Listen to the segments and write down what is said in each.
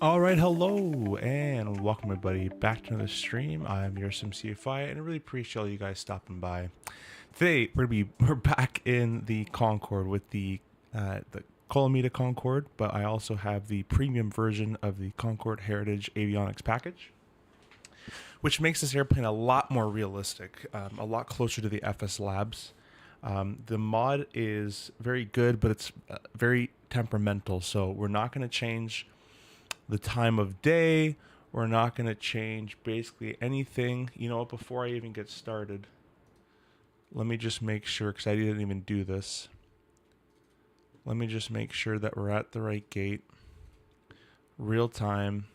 All right, hello and welcome everybody back to another stream. I'm your SimCFI and I really appreciate all you guys stopping by. Today we're back in the Concorde with the Colomita Concorde, but I also have the premium version of the Concorde Heritage Avionics package, which makes this airplane a lot more realistic, a lot closer to the FS Labs. The mod is very good, but it's very temperamental, so we're not going to change the time of day. We're not going to change basically anything. You know what, before I even get started, let me just make sure, because I didn't even do this. Let me just make sure that we're at the right gate, real time,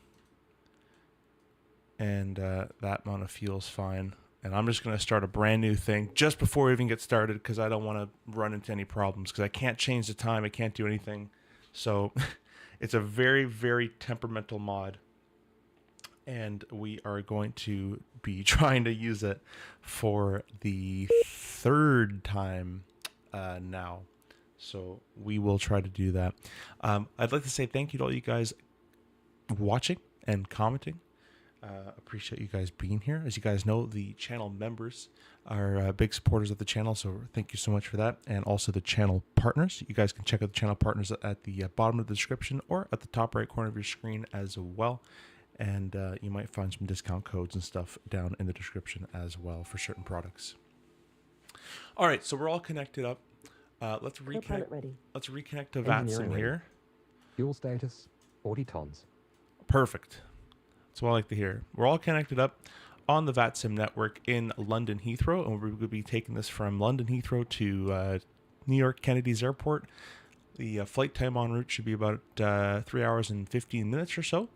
and that amount of fuel is fine. And I'm just going to start a brand new thing just before we even get started, because I don't want to run into any problems, because I can't change the time. I can't do anything. So it's a very, very temperamental mod, and we are going to be trying to use it for the third time now. So we will try to do that. I'd like to say thank you to all you guys watching and commenting. Appreciate you guys being here. As you guys know, the channel members are big supporters of the channel, so thank you so much for that. And also the channel partners. You guys can check out the channel partners at the bottom of the description or at the top right corner of your screen as well. And you might find some discount codes and stuff down in the description as well for certain products. All right, so we're all connected up. Let's reconnect. Let's reconnect to VATSIM here. Fuel status 40 tons. Perfect. That's what I like to hear. We're all connected up on the VATSIM network in London Heathrow, and we're going to be taking this from London Heathrow to New York Kennedy's Airport. The flight time en route should be about 3 hours and 15 minutes or so,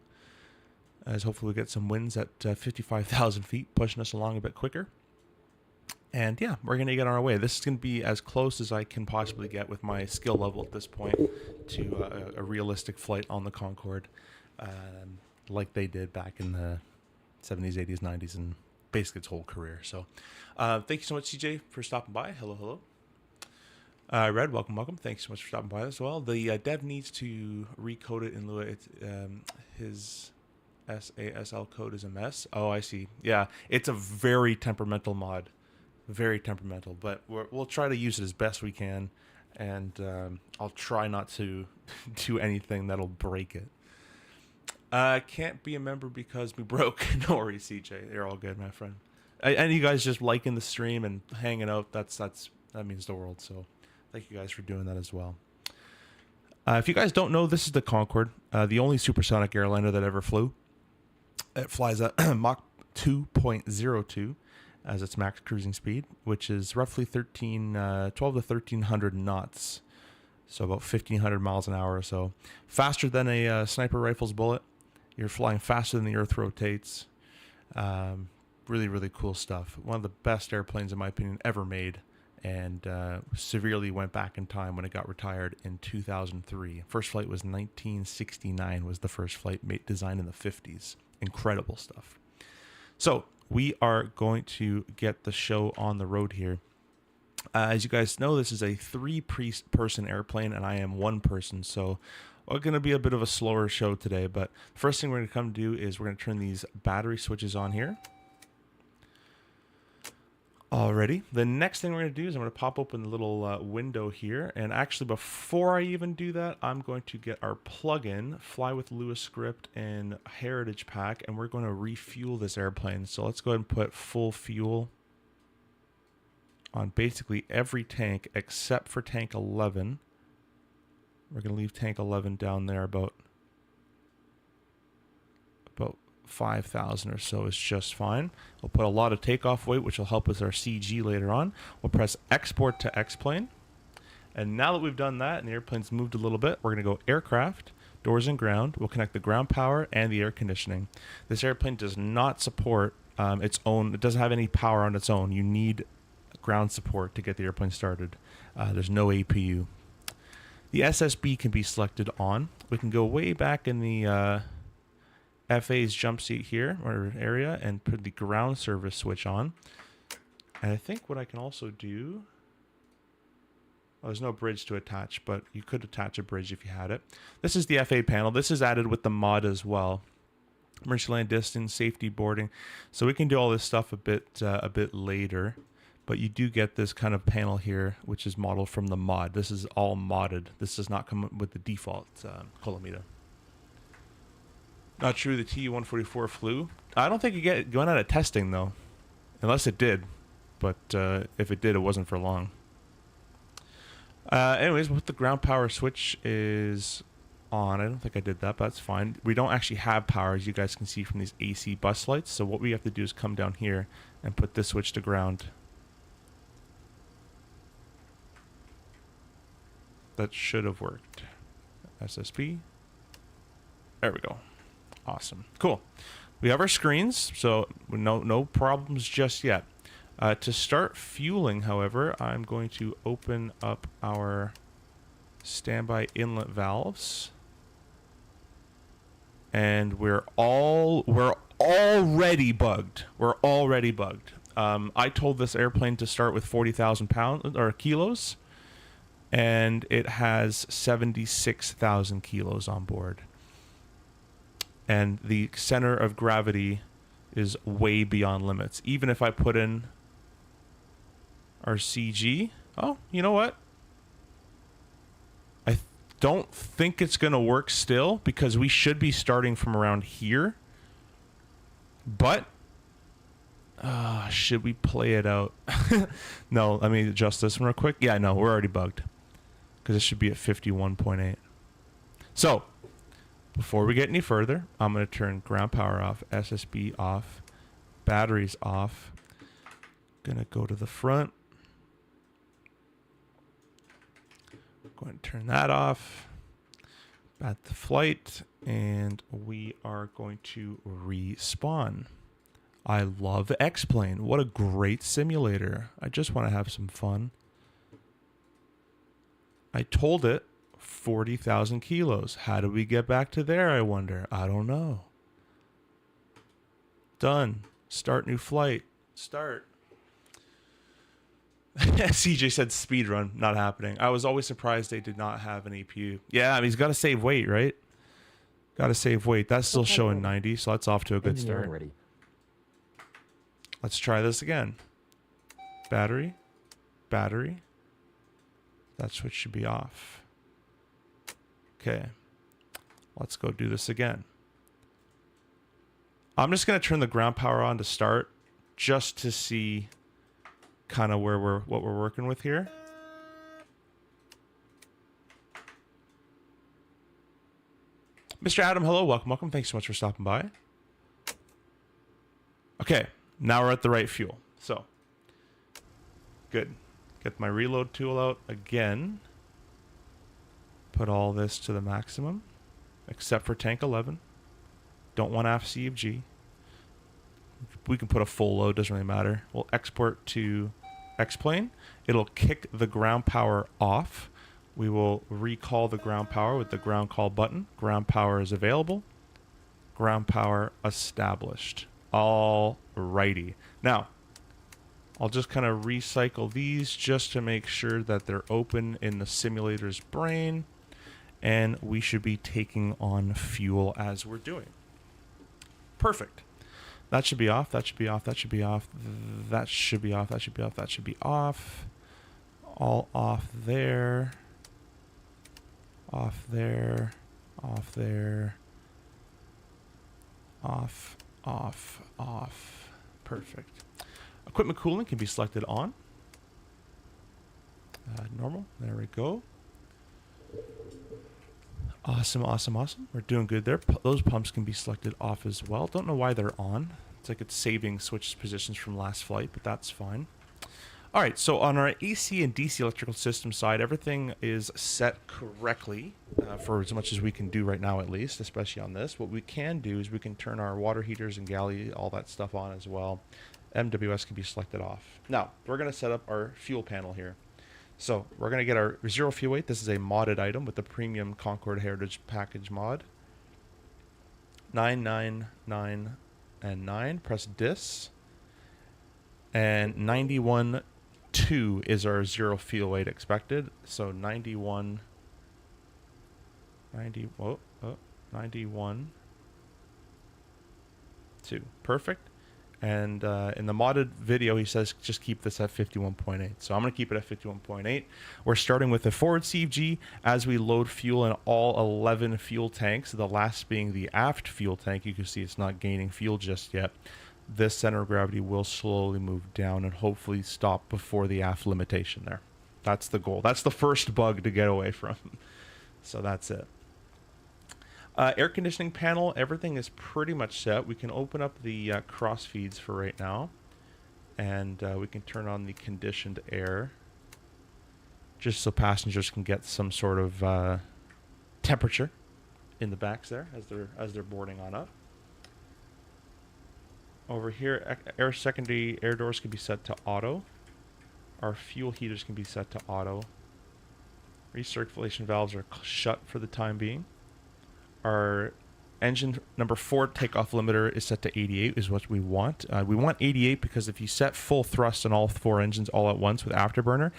as hopefully we get some winds at 55,000 feet, pushing us along a bit quicker. And yeah, we're going to get on our way. This is going to be as close as I can possibly get with my skill level at this point to a realistic flight on the Concorde, like they did back in the 70s, 80s, 90s, and basically its whole career. So thank you so much, CJ, for stopping by. Hello, hello. Red, welcome, welcome. Thanks so much for stopping by as well. The dev needs to recode it in Lua. It's, his SASL code is a mess. Oh, I see. Yeah, it's a very temperamental mod. Very temperamental, but we'll try to use it as best we can, and I'll try not to do anything that'll break it. Can't be a member because we broke. No worries, CJ. You're all good, my friend. And you guys just liking the stream and hanging out, that means the world. So thank you guys for doing that as well. If you guys don't know, this is the Concorde, the only supersonic airliner that ever flew. It flies at Mach 2.02 as its max cruising speed, which is roughly 12 to 1300 knots. So about 1500 miles an hour or so. Faster than a sniper rifle's bullet. You're flying faster than the Earth rotates. Really, really cool stuff. One of the best airplanes, in my opinion, ever made. And severely went back in time when it got retired in 2003. First flight was 1969, was the first flight designed in the 50s. Incredible stuff. So we are going to get the show on the road here. As you guys know, this is a three-person airplane, and I am one person, so we're going to be a bit of a slower show today. But the first thing we're going to come do is we're going to turn these battery switches on here. Alrighty. The next thing we're going to do is I'm going to pop open the little window here. And actually, before I even do that, I'm going to get our plug-in, Fly with Lewis script, and Heritage pack, and we're going to refuel this airplane. So let's go ahead and put full fuel on basically every tank except for tank 11. We're going to leave tank 11 down there about 5,000 or so is just fine. We'll put a lot of takeoff weight, which will help with our CG later on. We'll press export to Xplane. And now that we've done that and the airplane's moved a little bit, we're going to go aircraft, doors and ground. We'll connect the ground power and the air conditioning. This airplane does not support its own, it doesn't have any power on its own. You need ground support to get the airplane started. There's no APU. The SSB can be selected on. We can go way back in the FA's jump seat here, or area, and put the ground service switch on. And I think what I can also do Well, there's no bridge to attach, but you could attach a bridge if you had it. This is the FA panel. This is added with the mod as well. Emergency land distance, safety boarding. So we can do all this stuff a bit later. But you do get this kind of panel here, which is modeled from the mod. This is all modded. This does not come with the default colomita. Not true, the TU-144 flew. I don't think you get it going out of testing, though. Unless it did. But if it did, it wasn't for long. Anyways, what the ground power switch is on. I don't think I did that, but that's fine. We don't actually have power, as you guys can see from these AC bus lights. So what we have to do is come down here and put this switch to ground. That should have worked. SSP. There we go. Awesome. Cool. We have our screens, so no problems just yet. To start fueling, however, I'm going to open up our standby inlet valves. And we're already bugged. We're already bugged. I told this airplane to start with 40,000 pounds or kilos, and it has 76,000 kilos on board. And the center of gravity is way beyond limits. Even if I put in our CG, oh, you know what? I don't think it's going to work still, because we should be starting from around here. But should we play it out? No, let me adjust this one real quick. Yeah, no, we're already bugged, because it should be at 51.8. So before we get any further, I'm going to turn ground power off, SSB off, batteries off. Going to go to the front. Going to turn that off. At the flight, and we are going to respawn. I love Xplane. What a great simulator. I just want to have some fun. I told it 40,000 kilos. How do we get back to there, I wonder? I don't know. Done. Start new flight. Start. CJ said speed run, not happening. I was always surprised they did not have an APU. Yeah, I mean, he's got to save weight, right? Got to save weight. That's still showing 90, so that's off to a good start. Ready. Let's try this again. Battery. Battery. That switch should be off. Okay. Let's go do this again. I'm just going to turn the ground power on to start, just to see kind of what we're working with here. Mr. Adam, hello, welcome. Thanks so much for stopping by. Okay, now we're at the right fuel. So, good. Get my reload tool out again. Put all this to the maximum, except for tank 11. Don't want aft CFG. We can put a full load, doesn't really matter. We'll export to Xplane. It'll kick the ground power off. We will recall the ground power with the ground call button. Ground power is available. Ground power established. All righty. Now, I'll just kind of recycle these just to make sure that they're open in the simulator's brain. And we should be taking on fuel as we're doing. Perfect. That should be off. That should be off. That should be off. That should be off. That should be off. That should be off. All off there. Off there. Off there. Off. Off. Off. Perfect. Equipment cooling can be selected on. Normal. There we go. Awesome, awesome, awesome. We're doing good there. Those pumps can be selected off as well. Don't know why they're on. It's like it's saving switch positions from last flight, but that's fine. All right, so on our AC and DC electrical system side, everything is set correctly for as much as we can do right now, at least, especially on this. What we can do is we can turn our water heaters and galley, all that stuff on as well. MWS can be selected off. Now, we're going to set up our fuel panel here. So we're going to get our zero fuel weight. This is a modded item with the premium Concorde Heritage Package mod. 9, 9, 9, and 9. Press dis. And 91 2 is our 0 fuel weight expected. So 91, 91, 2. Perfect. And in the modded video, he says just keep this at 51.8. So I'm going to keep it at 51.8. We're starting with the forward CFG as we load fuel in all 11 fuel tanks, the last being the aft fuel tank. You can see it's not gaining fuel just yet. This center of gravity will slowly move down and hopefully stop before the aft limitation there. That's the goal. That's the first bug to get away from. So that's it. Air conditioning panel, everything is pretty much set. We can open up the cross feeds for right now, and we can turn on the conditioned air just so passengers can get some sort of temperature in the backs there as they're boarding on up. Over here, air secondary air doors can be set to auto. Our fuel heaters can be set to auto. Recirculation valves are shut for the time being. Our engine number 4 takeoff limiter is set to 88 is what we want. We want 88 because if you set full thrust on all 4 engines all at once with afterburner,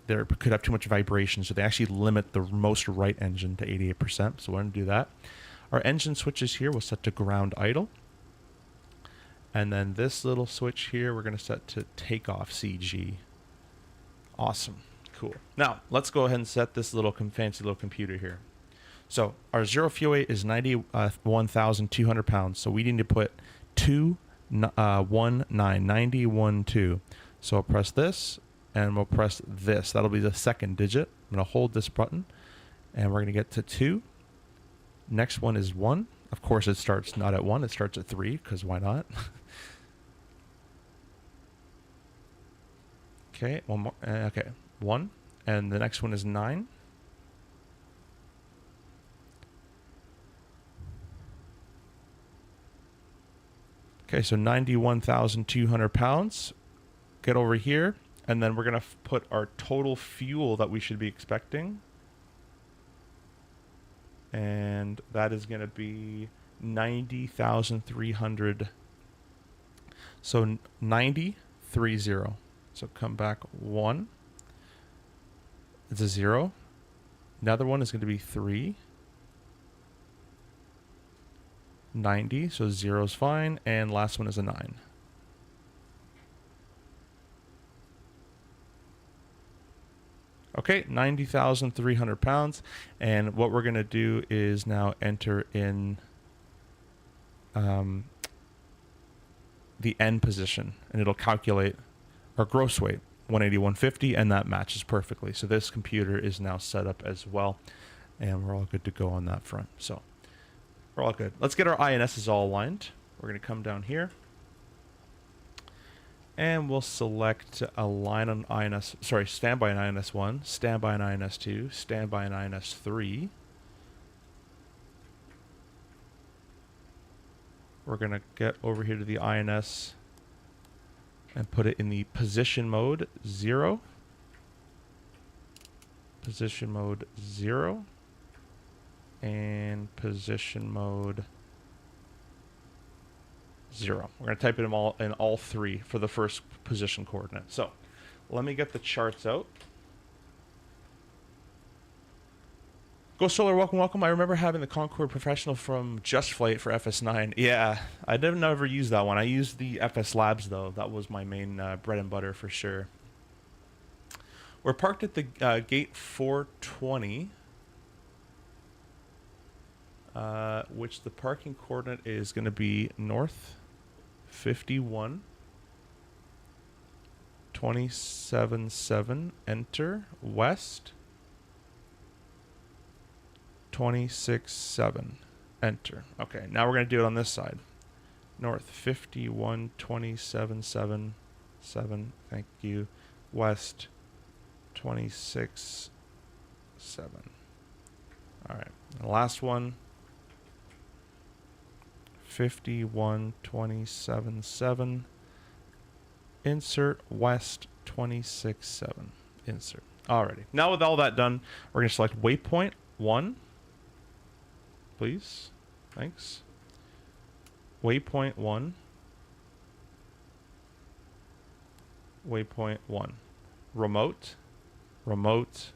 there could have too much vibration. So they actually limit the most right engine to 88%. So we're going to do that. Our engine switches here will set to ground idle. And then this little switch here, we're going to set to takeoff CG. Awesome. Cool. Now, let's go ahead and set this little fancy little computer here. So our 0 fuel weight is 91,200 pounds. So we need to put 219, So I'll press this and we'll press this. That'll be the second digit. I'm going to hold this button and we're going to get to 2. Next one is 1. Of course, it starts not at 1. It starts at 3 because why not? Okay, one more. Okay, 1. And the next one is 9. Okay, so 91,200 pounds. Get over here, and then we're going to put our total fuel that we should be expecting. And that is going to be 90,300. So 9030. So come back 1. It's a 0. Another one is going to be 3. 90, so 0 is fine, and last one is a 9. Okay, 90,300 pounds, and what we're going to do is now enter in the end position, and it'll calculate our gross weight, 180-150, and that matches perfectly. So this computer is now set up as well, and we're all good to go on that front. So we're all good. Let's get our INSs all aligned. We're going to come down here. And we'll select a line on INS, sorry, standby on INS 1, standby on INS 2, standby on INS 3. We're going to get over here to the INS and put it in the position mode 0. Position mode 0. And position mode 0. We're going to type it in all 3 for the first position coordinate. So let me get the charts out. Go Solar, welcome, welcome. I remember having the Concorde Professional from Just Flight for FS9. Yeah, I didn't ever use that one. I used the FS Labs, though. That was my main bread and butter for sure. We're parked at the gate 420. Which the parking coordinate is going to be north 51 277, enter, west 267, enter. Okay, now we're going to do it on this side. North 51 277, 7, thank you, west 267. All right, the last one 51 277, insert, west 267, insert. Alrighty. Now with all that done, we're going to select waypoint 1, please. Thanks. Waypoint 1. Waypoint 1. remote, remote,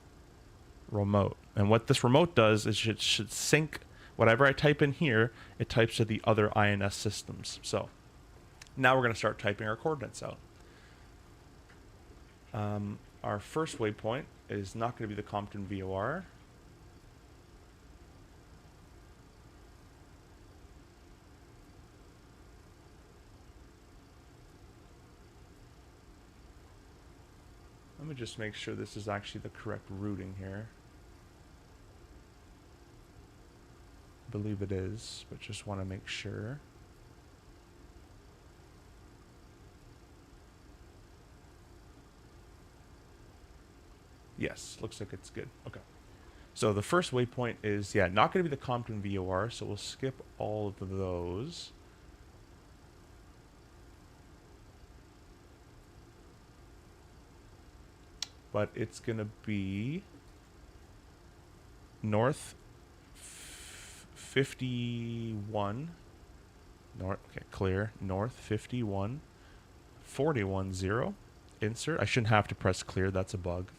remote. And what this remote does is it should sync whatever I type in here, it types to the other INS systems. So now we're going to start typing our coordinates out. Our first waypoint is not going to be the Compton VOR. Let me just make sure this is actually the correct routing here. I believe it is, but just want to make sure. Yes, looks like it's good. Okay. So the first waypoint is, yeah, not going to be the Compton VOR, so we'll skip all of those. But it's going to be north 51. North, okay, clear. North 51. 41-0. Insert. I shouldn't have to press clear. That's a bug.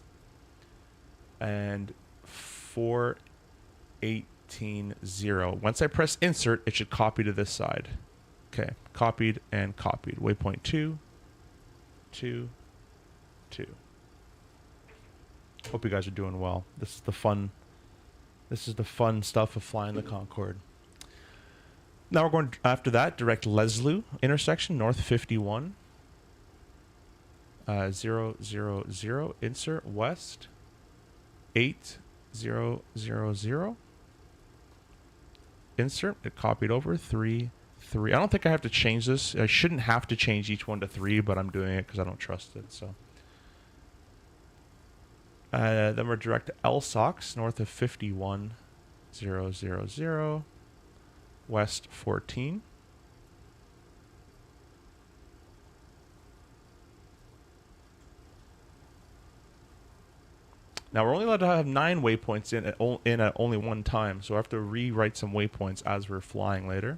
And 418-0. Once I press insert, it should copy to this side. Okay, copied and copied. Waypoint 2, 2, 2. Hope you guys are doing well. This is the fun stuff of flying the Concorde. Now we're going after that direct Leslie intersection north 51. 0, 0, 0. Insert west 8, 0, 0, 0. Insert. It copied over 3, 3. I don't think I have to change this. I shouldn't have to change each one to 3, but I'm doing it because I don't trust it. So. Then we're direct to LSOX, north of 51, 0, 0, 0, west 14. Now we're only allowed to have 9 waypoints in at only one time, so I have to rewrite some waypoints as we're flying later.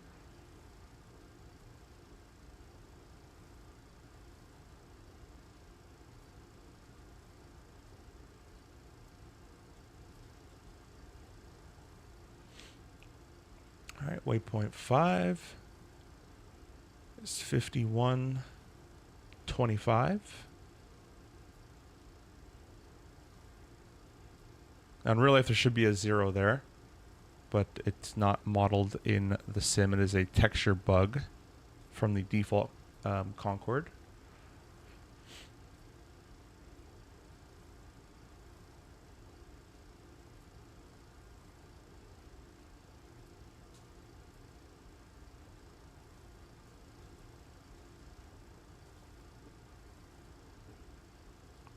All right, waypoint 5 is 51.25. Now in real life there should be a 0 there, but it's not modeled in the sim. It is a texture bug from the default Concorde.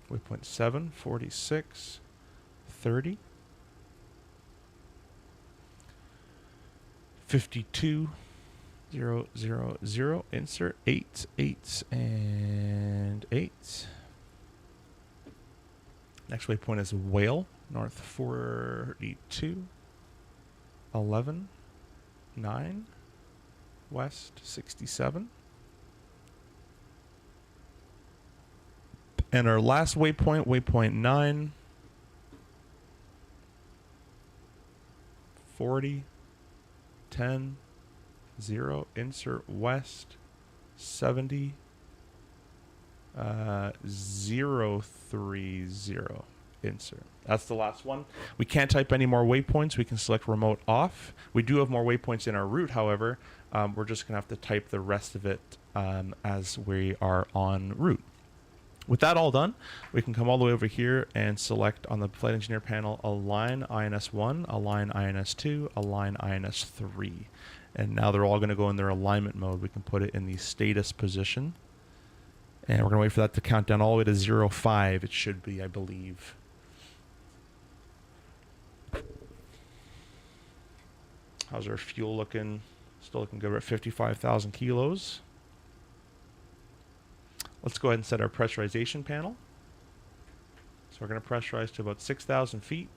Waypoint 7, 46, 30. 52, 0, 0, 0. Insert 8, 8, and 8. Next waypoint is Whale, north 42, 11, 9, west 67. And our last waypoint, waypoint 9, 40, 10, 0, insert west 70, 0, 3, 0, insert. That's the last one. We can't type any more waypoints. We can select remote off. We do have more waypoints in our route, however. We're just going to have to type the rest of it as we are en route. With that all done, we can come all the way over here and select on the Flight Engineer panel, align INS1, align INS2, align INS3. And now they're all going to go in their alignment mode. We can put it in the status position. And we're going to wait for that to count down all the way to 0.5. It should be, I believe. How's our fuel looking? Still looking good. We're at 55,000 kilos. Let's go ahead and set our pressurization panel. So we're going to pressurize to about 6,000 feet.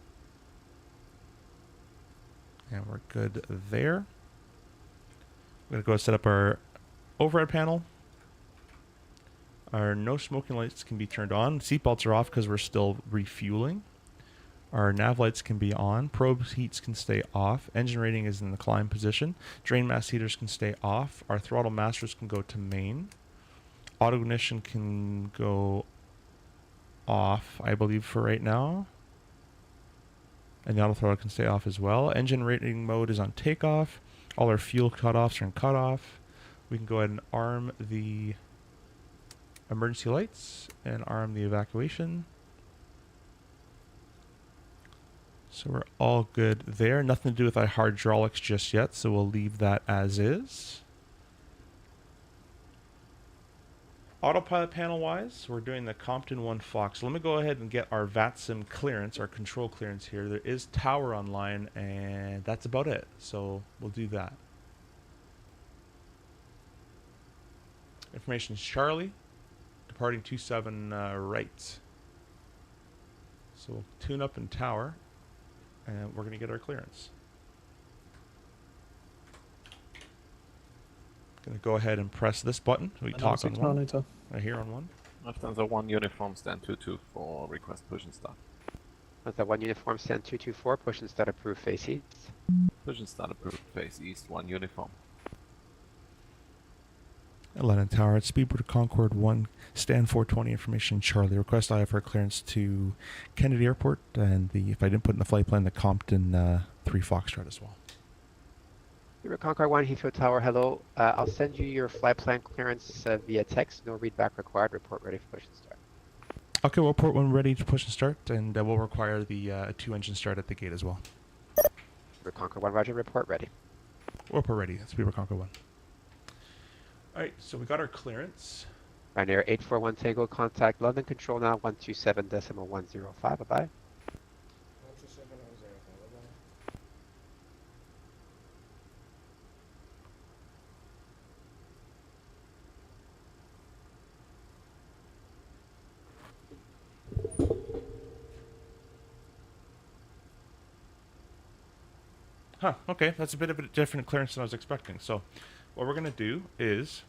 And we're good there. We're going to go set up our overhead panel. Our no smoking lights can be turned on. Seatbelts are off because we're still refueling. Our nav lights can be on. Probe heats can stay off. Engine rating is in the climb position. Drain mass heaters can stay off. Our throttle masters can go to main. Auto ignition can go off, I believe, for right now. And the auto throttle can stay off as well. Engine rating mode is on takeoff. All our fuel cutoffs are in cutoff. We can go ahead and arm the emergency lights and arm the evacuation. So we're all good there. Nothing to do with our hydraulics just yet, so we'll leave that as is. Autopilot panel wise, we're doing the Compton 1 Fox. So let me go ahead and get our VATSIM clearance, our control clearance here. There is tower online, and that's about it. So we'll do that. Information is Charlie, departing 27 right. So we'll tune up in tower, and we're going to get our clearance. Going to go ahead and press this button. We talk on one. Right here on one. Lufthansa 1 uniform stand 224, request push and start. Lufthansa 1 uniform stand 224, push and start approved face east. Push and start approved face east 1 uniform. Atlanta Tower at Speedboat Concorde 1, stand 420 information Charlie. Request IFR clearance to Kennedy Airport and the, if I didn't put in the flight plan, the Compton 3 Foxtrot as well. You're at Concorde 1, Heathrow Tower, hello. I'll send you your flight plan clearance via text. No readback required. Report ready for push and start. Okay, we'll report when ready to push and start, and we'll require the 2-engine start at the gate as well. Speedboat Concorde 1, roger, report ready. Report ready, Speedboat Concorde 1. Alright, so we got our clearance. Ryanair 841 Tango, contact London Control now, 127.105, bye-bye. Huh, okay, that's a bit of a different clearance than I was expecting. So what we're going to do is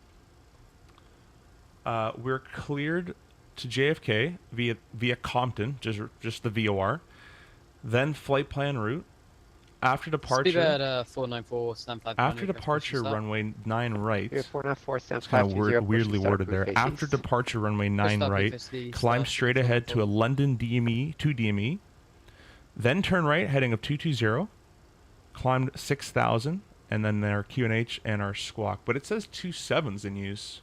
we're cleared to JFK via Compton, just the VOR, then flight plan route. After departure, Speedbird 494, stand 5. after departure, runway 9 right. 494, stand It's kind 520, of weirdly worded there. After departure, runway 9 right, climb straight ahead to a London DME, 2 DME, then turn right, heading of 220. Climbed 6,000, and then our QNH and our squawk. But it says 2 7s in use.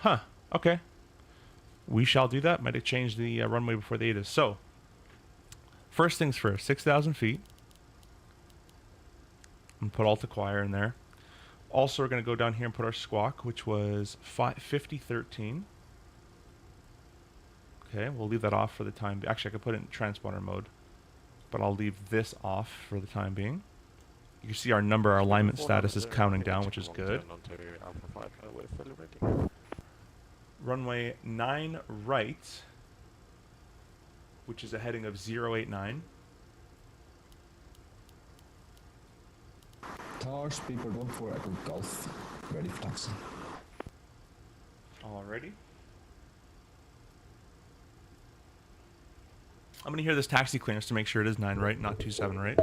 Huh. Okay. We shall do that. Might have changed the runway before the ATIS. So, first things first, 6,000 feet. And put Alta Choir in there. Also, we're going to go down here and put our squawk, which was 5013. Okay, we'll leave that off for the time. Actually, I could put it in transponder mode, but I'll leave this off for the time being. You can see our number, our alignment status is counting down, which is good. Runway 9 right, which is a heading of 089. Tower, Speedbird 14 Echo Golf, ready for taxi. Alrighty. I'm going to hear this taxi clearance to make sure it is 9 right, not 27 right.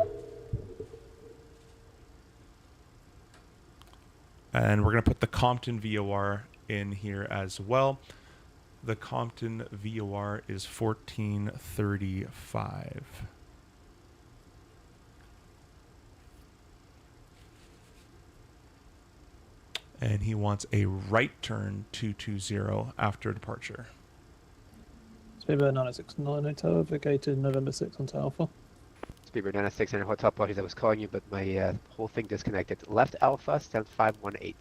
And we're going to put the Compton VOR in here as well. The Compton VOR is 1435. And he wants a right turn 220 after departure. Speedbird 969 Hotel, vacated November 6 on Alpha. Speedbird 969 Hotel, apologies, I was calling you, but my whole thing disconnected. Left Alpha, stand 518.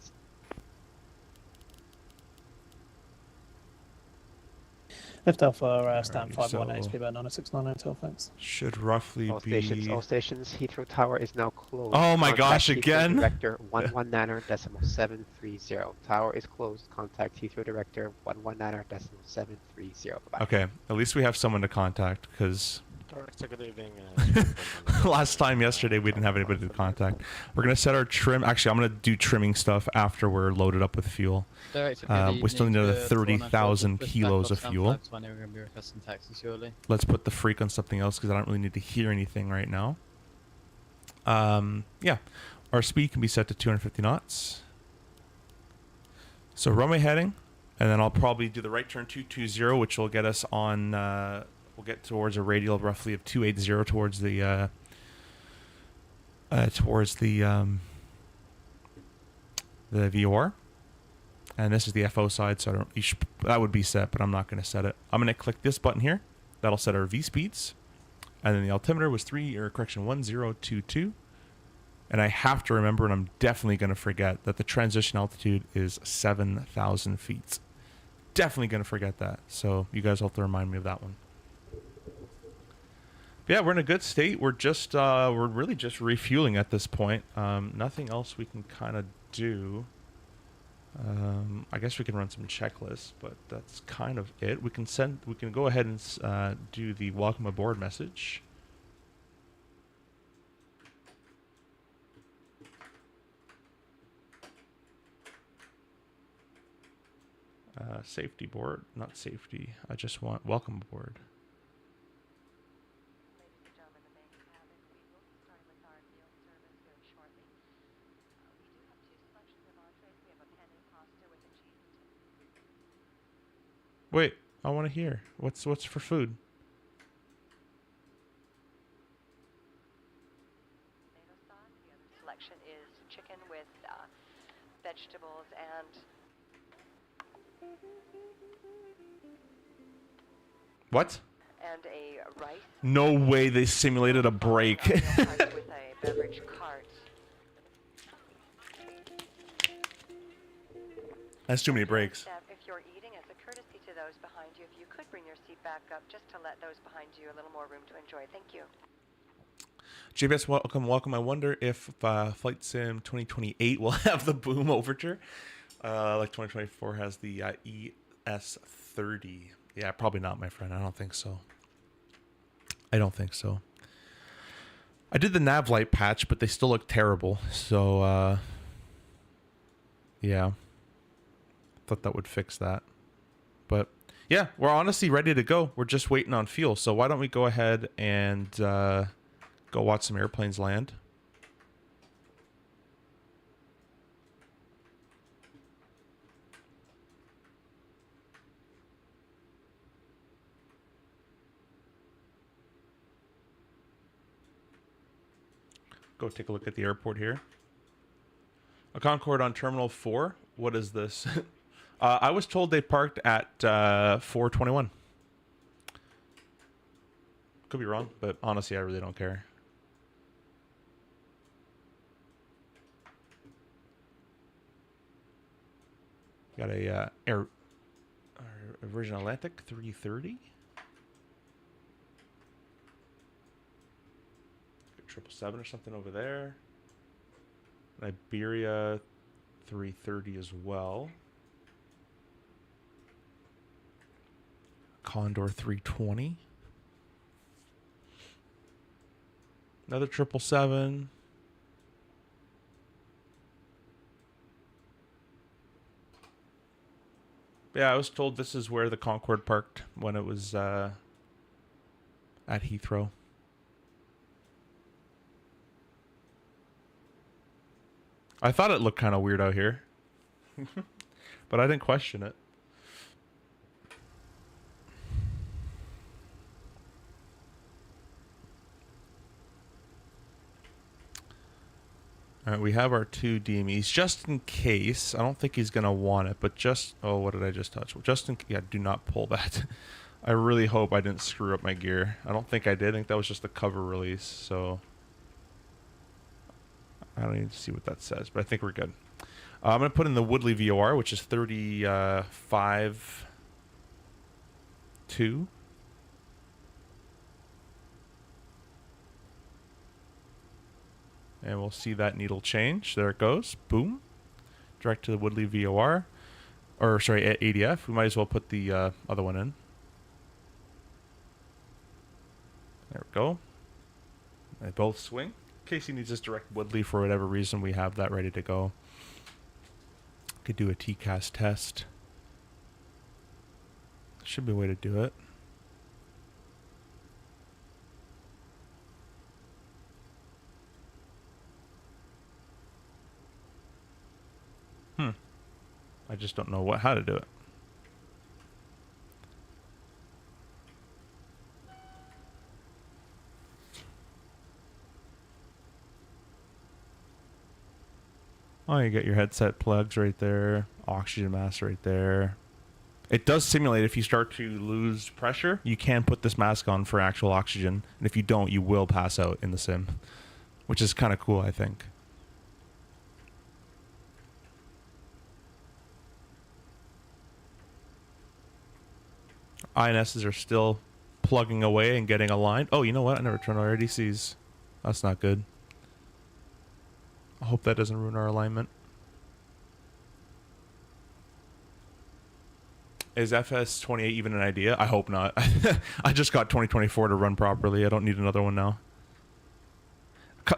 Left Alpha, stand Alrighty, 518, so Speedbird 969 Hotel, thanks. should roughly All be... stations, Heathrow Tower is now closed. Oh my Contact gosh, Heathrow again? Director 119.730. Tower is closed. Contact Heathrow Director 119.730. Bye-bye. Okay, at least we have someone to contact, because Doctor, good evening. Last time yesterday we didn't have anybody to contact. We're gonna set our trim. Actually, I'm gonna do trimming stuff after we're loaded up with fuel. We still need another 30,000 kilos of fuel. Let's put the freak on something else because I don't really need to hear anything right now. Yeah, our speed can be set to 250 knots. So runway heading, and then I'll probably do the right turn 220, which will get us on. We'll get towards a radial roughly of 280 towards the VOR. And this is the FO side, so I don't. That would be set, but I'm not going to set it. I'm going to click this button here. That'll set our V speeds, and then the altimeter was 1022. And I have to remember, and I'm definitely going to forget, that the transition altitude is 7,000 feet. Definitely going to forget that. So you guys will have to remind me of that one. But yeah, we're in a good state. We're just, we're really just refueling at this point. Nothing else we can kind of do. I guess we can run some checklists, but that's kind of it. We can go ahead and do the welcome aboard message. Safety board, not safety. I just want welcome aboard. Ladies and gentlemen, the main cabin, we will be starting with our field service very shortly. We do have two selections of entrees. We have a penne pasta with a cheese and Wait, I want to hear. What's for food? tomato sauce. The other selection is chicken with vegetables and What? a rice. No way they simulated a break. With a beverage cart. That's too many breaks. If you're eating, as a courtesy to those behind you, if you could bring your seat back up just to let those behind you a little more room to enjoy. Thank you. JBS, welcome. I wonder if Flight Sim 2028 will have the boom overture, like 2024 has the ES30. Yeah, probably not, my friend. I don't think so. I did the nav light patch, but they still look terrible. So, yeah. Thought that would fix that. But, yeah, we're honestly ready to go. We're just waiting on fuel. So why don't we go ahead and go watch some airplanes land. Go take a look at the airport here. A Concorde on Terminal 4. What is this? I was told they parked at 421. Could be wrong, but honestly, I really don't care. Got a Virgin Atlantic 330. 777 or something over there. An Iberia 330 as well. Condor 320. Another 777. Yeah, I was told this is where the Concorde parked when it was at Heathrow. I thought it looked kind of weird out here, but I didn't question it. All right, we have our two DMEs just in case. I don't think he's going to want it, but just... Oh, what did I just touch? Just in... Yeah, do not pull that. I really hope I didn't screw up my gear. I don't think I did. I think that was just the cover release, so... I don't need to see what that says, but I think we're good. I'm going to put in the Woodley VOR, which is 35.2. And we'll see that needle change. There it goes. Boom. Direct to the Woodley VOR. Or, sorry, ADF. We might as well put the other one in. There we go. They both swing. In case he needs us direct Woodley for whatever reason, we have that ready to go. Could do a TCAS test. Should be a way to do it. I just don't know how to do it. Oh, you get your headset plugs right there, oxygen mask right there. It does simulate if you start to lose pressure, you can put this mask on for actual oxygen. And if you don't, you will pass out in the sim, which is kind of cool, I think. INSs are still plugging away and getting aligned. Oh, you know what? I never turned on our ADCs. That's not good. I hope that doesn't ruin our alignment. Is FS28 even an idea? I hope not. I just got 2024 to run properly. I don't need another one now.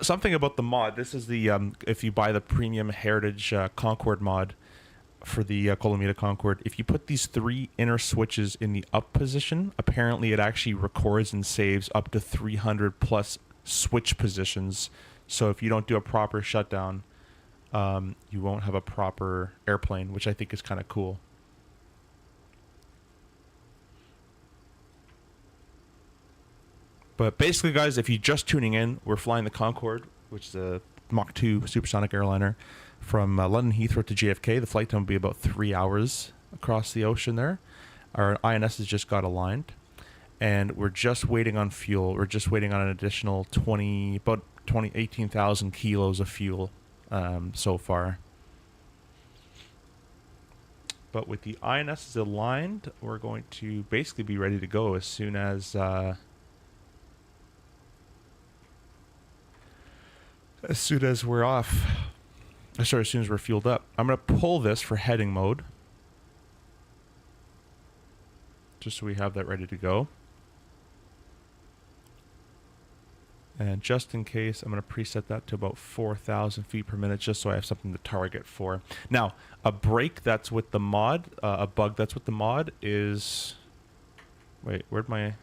Something about the mod. This is the, if you buy the premium Heritage Concorde mod for the Colomita Concorde, if you put these 3 inner switches in the up position, apparently it actually records and saves up to 300 plus switch positions. So if you don't do a proper shutdown, you won't have a proper airplane, which I think is kind of cool. But basically, guys, if you're just tuning in, we're flying the Concorde, which is a Mach 2 supersonic airliner, from London Heathrow to JFK. The flight time will be about 3 hours across the ocean there. Our INS has just got aligned, and we're just waiting on fuel. We're just waiting on an additional 18,000 kilos of fuel so far. But with the INS aligned, we're going to basically be ready to go as soon as we're off. Sorry, as soon as we're fueled up. I'm going to pull this for heading mode, just so we have that ready to go. And just in case, I'm going to preset that to about 4,000 feet per minute, just so I have something to target for. Now, a break that's with the mod, a bug that's with the mod is... Wait, where'd my...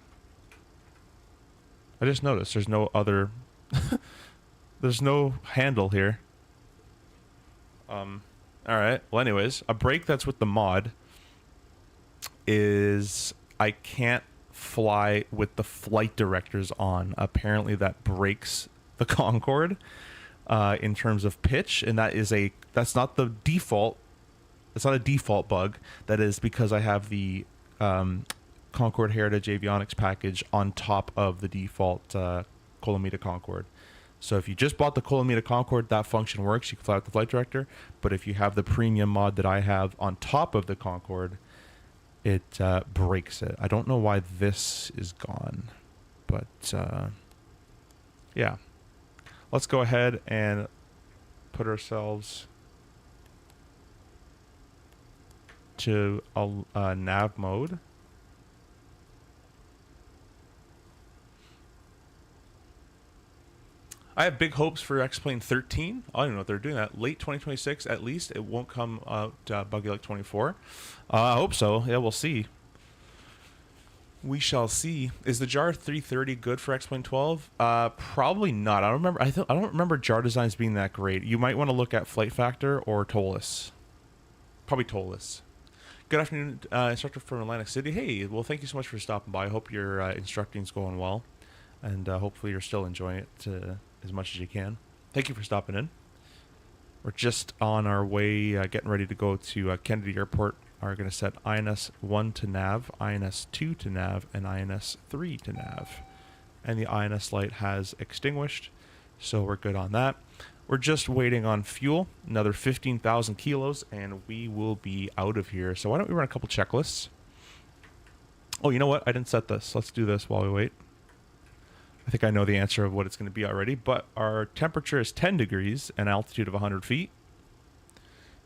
I just noticed there's no other... There's no handle here. Alright, well anyways, a break that's with the mod is I can't fly with the flight directors on. Apparently that breaks the Concorde in terms of pitch, and that's not the default. It's not a default bug. That is because I have the Concorde Heritage Avionics package on top of the default Colomita Concorde. So if you just bought the Colomita Concorde, that function works. You can fly with the flight director. But if you have the premium mod that I have on top of the Concorde, it breaks it. I don't know why this is gone, but yeah. Let's go ahead and put ourselves to nav mode. I have big hopes for Xplane 13. I don't know if they're doing that. Late 2026 at least. It won't come out buggy like 24. I hope so. Yeah, we'll see. We shall see. Is the JAR 330 good for Xplane 12? Probably not. I don't remember. I don't remember JAR designs being that great. You might want to look at Flight Factor or Tolus. Probably Tolus. Good afternoon, instructor from Atlantic City. Hey, well, thank you so much for stopping by. I hope your instructing's going well, and hopefully you're still enjoying it as much as you can. Thank you for stopping in. We're just on our way, getting ready to go to Kennedy Airport. We're going to set INS 1 to nav, INS 2 to nav, and INS 3 to nav. And the INS light has extinguished, so we're good on that. We're just waiting on fuel, another 15,000 kilos, and we will be out of here. So why don't we run a couple checklists? Oh, you know what? I didn't set this. Let's do this while we wait. I think I know the answer of what it's going to be already, but our temperature is 10 degrees and altitude of 100 feet.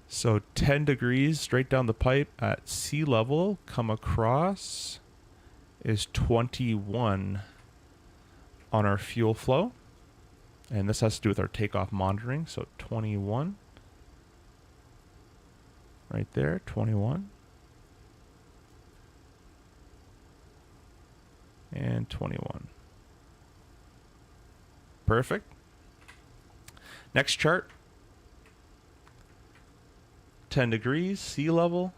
So 10 degrees straight down the pipe at sea level, come across, is 21. on our fuel flow. And this has to do with our takeoff monitoring. So 21. Right there, 21. And 21. Perfect. Next chart. 10 degrees, sea level.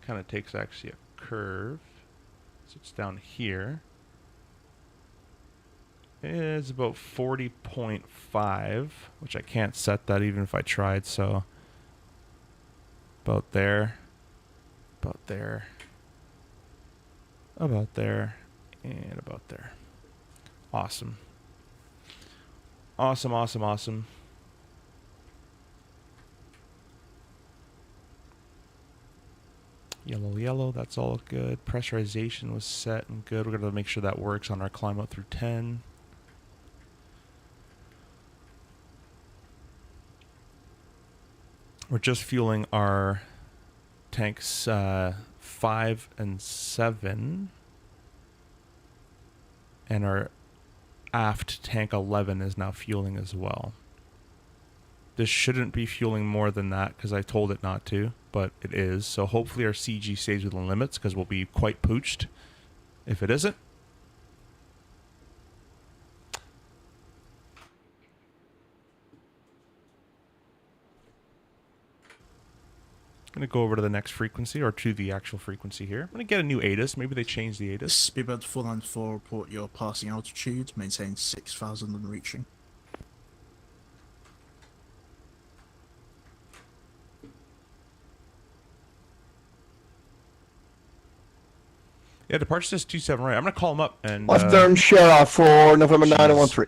Kind of takes actually a curve. So it's down here. It's about 40.5, which I can't set that even if I tried, so about there, about there, about there, and about there. Awesome. Awesome, awesome, awesome. Yellow, yellow, that's all good. Pressurization was set and good. We're going to make sure that works on our climb up through 10. We're just fueling our tanks 5 and 7. And our aft tank 11 is now fueling as well. This shouldn't be fueling more than that because I told it not to, but it is. So hopefully our CG stays within limits because we'll be quite pooched if it isn't. I'm going to go over to the next frequency, or to the actual frequency here. I'm going to get a new ATIS. Maybe they changed the ATIS. Speedbird 494, report your passing altitude, maintain 6,000 and reaching. Yeah, departure says 27 right. I'm going to call them up and... Left turn Sierra for November 913.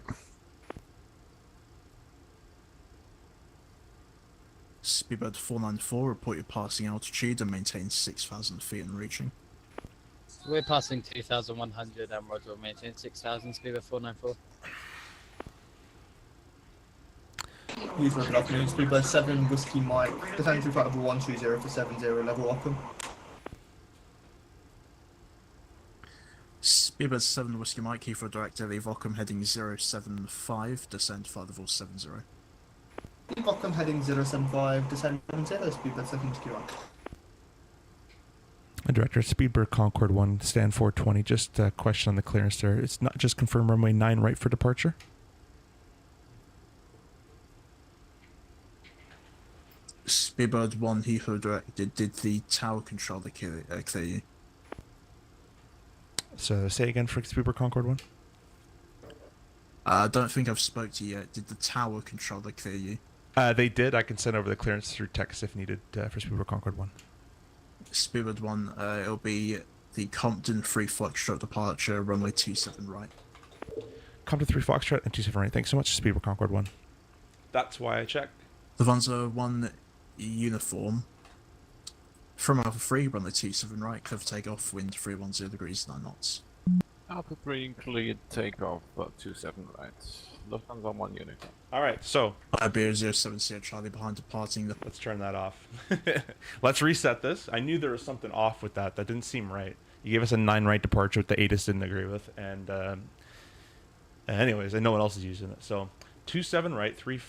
Speedbird 494, report your passing altitude and maintain 6,000 feet and reaching. We're passing 2,100 and Roger will maintain 6,000, Speedbird 494. Heathrow, good afternoon. Speedbird 7, Whiskey Mike, descend through flight level 120 for 70, level welcome. Speedbird 7, Whiskey Mike, Heathrow Direct Air Vocum heading 075, descend flight level 70. Vocum heading 075, descend 70, Speedbird 7 Whiskey Mike. Director, Speedbird Concorde 1, stand 420. Just a question on the clearance there. It's not just confirm runway 9 right for departure? Speedbird 1, Heathrow Direct, did the tower controller clear you? So say again for Speedbird Concorde 1. I don't think I've spoke to you yet. Did the tower controller clear you? They did. I can send over the clearance through text if needed for Speedbird Concorde 1. Speedbird 1, it'll be the Compton 3 Foxtrot departure, runway 27 right. Compton 3 Foxtrot and 27 right. Thanks so much, Speedbird Concorde 1. That's why I checked. Lufthansa 1 uniform. From Alpha 3, runway 27 right, clear for takeoff, wind 310 degrees, 9 knots. Alpha 3 cleared takeoff 27 right. Lufthansa 1 uniform. Alright, so... Iberia 07 Sierra Charlie behind departing the... Let's turn that off. Let's reset this. I knew there was something off with that. That didn't seem right. You gave us a 9 right departure, which the ATIS didn't agree with. And anyways, and no one else is using it. So 27 right, 3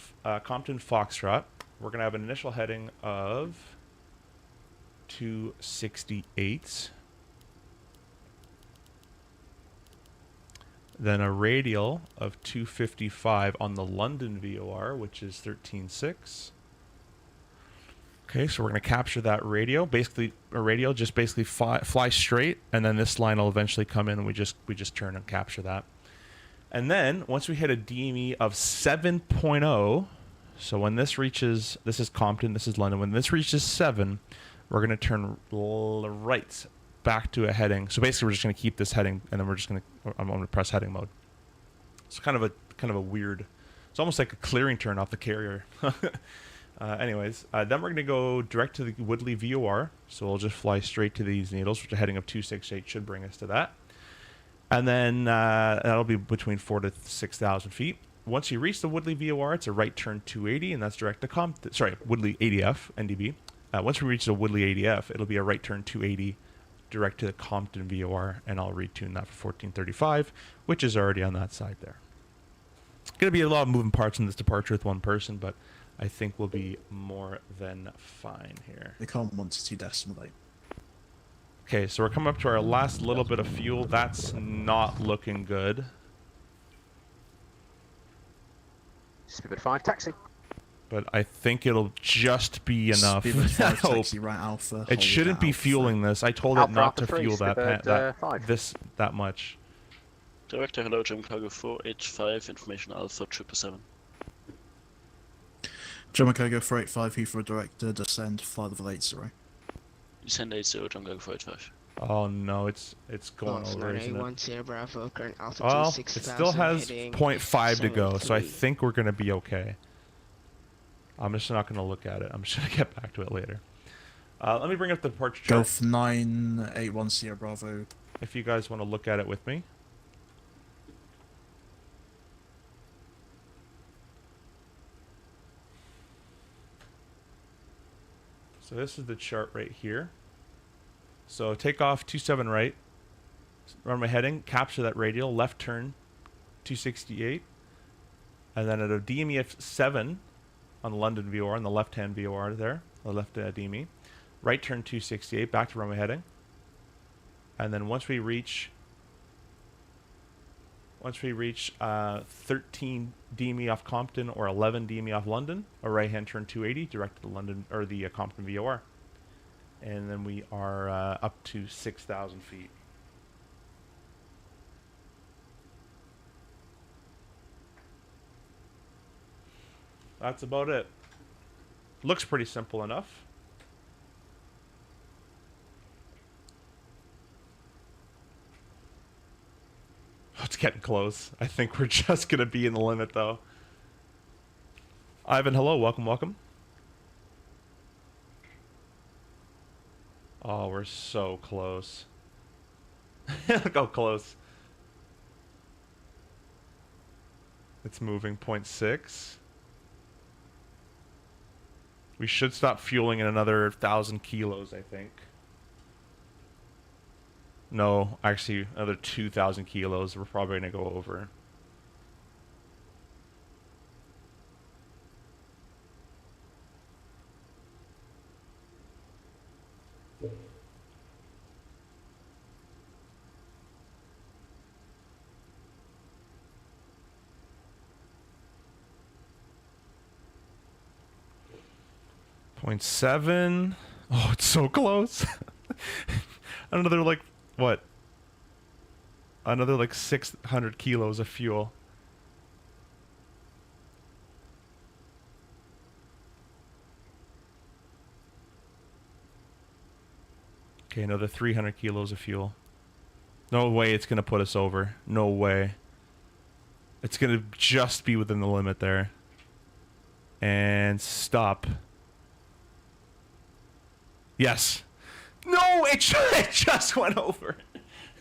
Compton Foxtrot. We're going to have an initial heading of 268. Then a radial of 255 on the London VOR, which is 13.6. Okay, so we're going to capture that radio. Basically, a radial just basically fly straight, and then this line will eventually come in, and we just turn and capture that. And then once we hit a DME of 7.0, so when this reaches, this is Compton, this is London. When this reaches 7, we're going to turn right back to a heading. So basically we're just going to keep this heading, and then we're just going to, I'm going to press heading mode. It's kind of a weird, it's almost like a clearing turn off the carrier. Anyways, then we're going to go direct to the Woodley VOR. So we'll just fly straight to these needles, which a heading of 268 should bring us to that. And then that'll be between 4,000 to 6,000 feet. Once you reach the Woodley VOR, it's a right turn 280, and that's direct to Woodley ADF, NDB. Once we reach the Woodley ADF, it'll be a right turn 280 direct to the Compton VOR, and I'll retune that for 1435, which is already on that side there. Going to be a lot of moving parts in this departure with one person, but I think we'll be more than fine here. They can't want to decimate. Okay, so we're coming up to our last little bit of fuel. That's not looking good. Speedbird 5, taxi. But I think it'll just be enough. I hope. Taxi, right, Alpha. It shouldn't be fueling this. I told it not to fuel that much. Director, hello, German Cargo 485, information Alpha 777. German Cargo 485, Heathrow Director, descend, fly level 80. Descend 80, German Cargo 485. Oh no, it's going over, isn't it? Bravo, current altitude Well, it 6,000, still has heading 0.5 to go, so I 73. think we're going to be okay. I'm just not going to look at it. I'm just going to get back to it later. Let me bring up the departure chart. Golf 981 Sierra Bravo. If you guys want to look at it with me. So this is the chart right here. So takeoff 27 right, runway heading, capture that radial, left turn 268, and then at a DME 7 on the London VOR, on the left-hand VOR there, the left DME, right turn 268, back to runway heading, and then once we reach 13 DME off Compton or 11 DME off London, a right-hand turn 280 direct to the London or the Compton VOR. And then we are up to 6,000 feet. That's about it. Looks pretty simple enough. Oh, it's getting close. I think we're just going to be in the limit, though. Ivan, hello. Welcome, welcome. Oh, we're so close. Look how close. It's moving 0.6. We should stop fueling in another 1,000 kilos, I think. No, actually, another 2,000 kilos. We're probably going to go over. Point 0.7. Oh, it's so close. Another like what? Another like 600 kilos of fuel. Okay, another 300 kilos of fuel. No way it's gonna put us over. No way. It's gonna just be within the limit there. And stop. Yes. No, it just went over.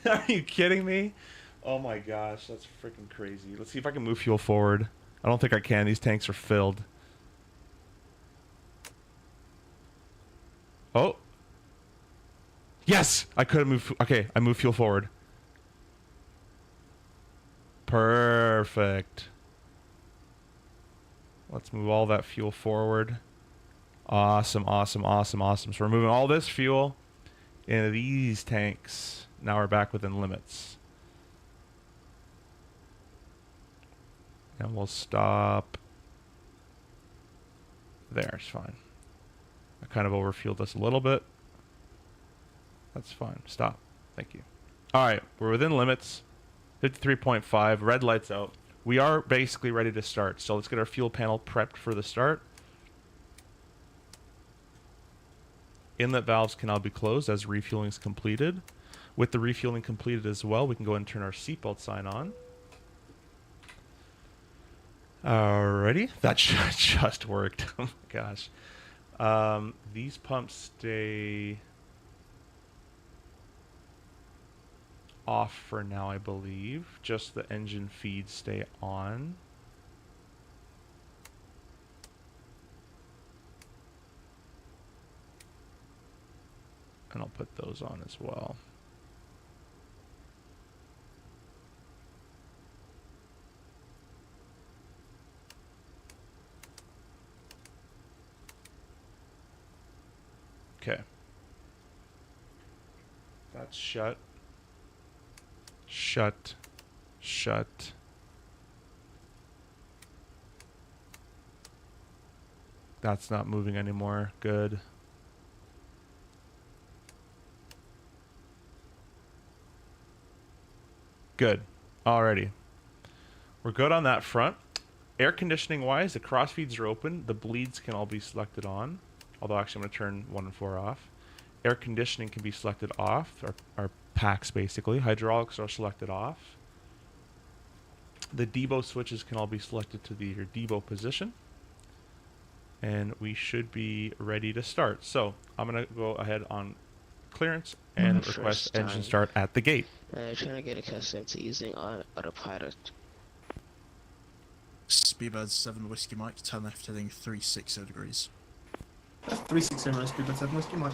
Are you kidding me? Oh my gosh, that's freaking crazy. Let's see if I can move fuel forward. I don't think I can. These tanks are filled. Oh. Yes, I could have moved. Okay, I moved fuel forward. Perfect. Let's move all that fuel forward. Awesome, awesome, awesome, awesome. So we're moving all this fuel into these tanks. Now we're back within limits. And we'll stop. There, it's fine. I kind of overfueled this a little bit. That's fine. Stop. Thank you. All right, we're within limits. 53.5, red lights out. We are basically ready to start. So let's get our fuel panel prepped for the start. Inlet valves can now be closed as refueling is completed. With the refueling completed as well, we can go ahead and turn our seatbelt sign on. Alrighty, that just worked. Oh my gosh. These pumps stay off for now, I believe. Just the engine feeds stay on. And I'll put those on as well. Okay. That's shut. Shut. Shut. That's not moving anymore. Good. Good. Alrighty. We're good on that front. Air conditioning wise, the crossfeeds are open. The bleeds can all be selected on. Although actually I'm going to turn 1 and 4 off. Air conditioning can be selected off. Our packs basically. Hydraulics are selected off. The BAW switches can all be selected to your BAW position. And we should be ready to start. So I'm going to go ahead on clearance and request engine start at the gate. Trying to get accustomed to using autopilot. Speedbird 7 Whiskey Mike, turn left heading 360 degrees. 360 Speedbird 7 Whiskey Mike.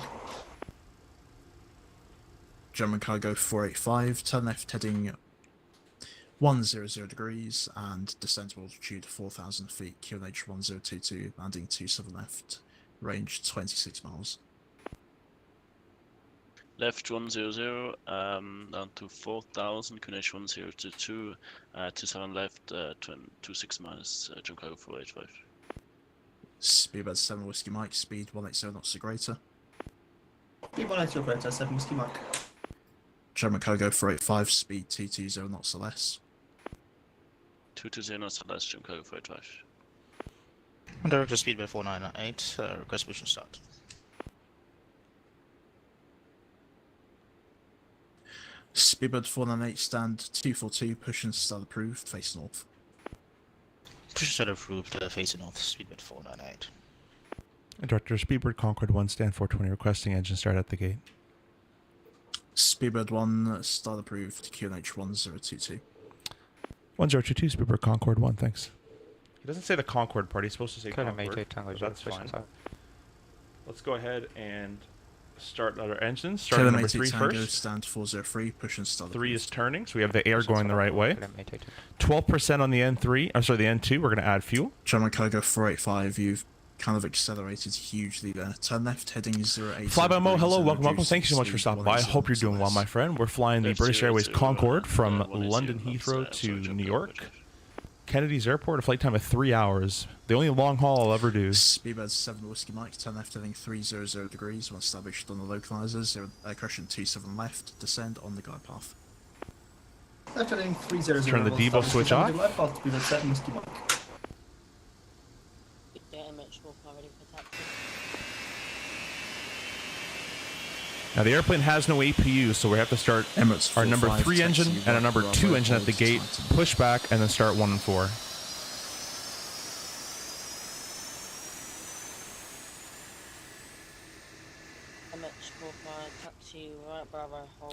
German Cargo 485, turn left heading 100 degrees and descent to altitude 4,000 feet, QNH 1022, landing 27 left, range 26 miles. Left 100, down to 4,000, QNH 1022, 27 left, 26 miles, German Cargo 485. Speedbird 7 Whiskey Mike, speed 180 knots or greater. Speed 180 or greater, 7 Whiskey Mike. German Cargo 485, speed 220 knots or less. 220 knots or less, German Cargo 485. Director Speedbird 498, request mission start. Speedbird 498, stand 242, push and start approved, face north. Push and start approved, face north, Speedbird 498. Director Speedbird Concorde 1, stand 420, requesting engine start at the gate. Speedbird 1, start approved, QNH 1022. 1022, Speedbird Concorde 1, thanks. He doesn't say the Concorde part, he's supposed to say Concorde, but that's fine. Let's go ahead and start our engines. Start at number 3 first. Stand 403, push and start. 3 is turning, so we have the air going the right way. 12% on the N3, I'm sorry, the N2, we're going to add fuel. German Cargo 485, you've kind of accelerated hugely there. Turn left, heading 08. Flyby Mo, hello, welcome. Thank you so much for stopping by. I hope you're doing well, my friend. We're flying the British Airways Concorde from London Heathrow to New York. Kennedy's Airport, a flight time of 3 hours. The only long haul I'll ever do. Speedbird 7 Whiskey Mike, turn left heading 300 degrees, when established on the localizers. Correction 27 left, descend on the glide path. Left heading 300. Turn the BAW switch off. Speedbird 7 Whiskey Mike. Now the airplane has no APU, so we have to start Emirates our number 3 engine and a number 2 engine at the gate, push back, and then start 1 and 4.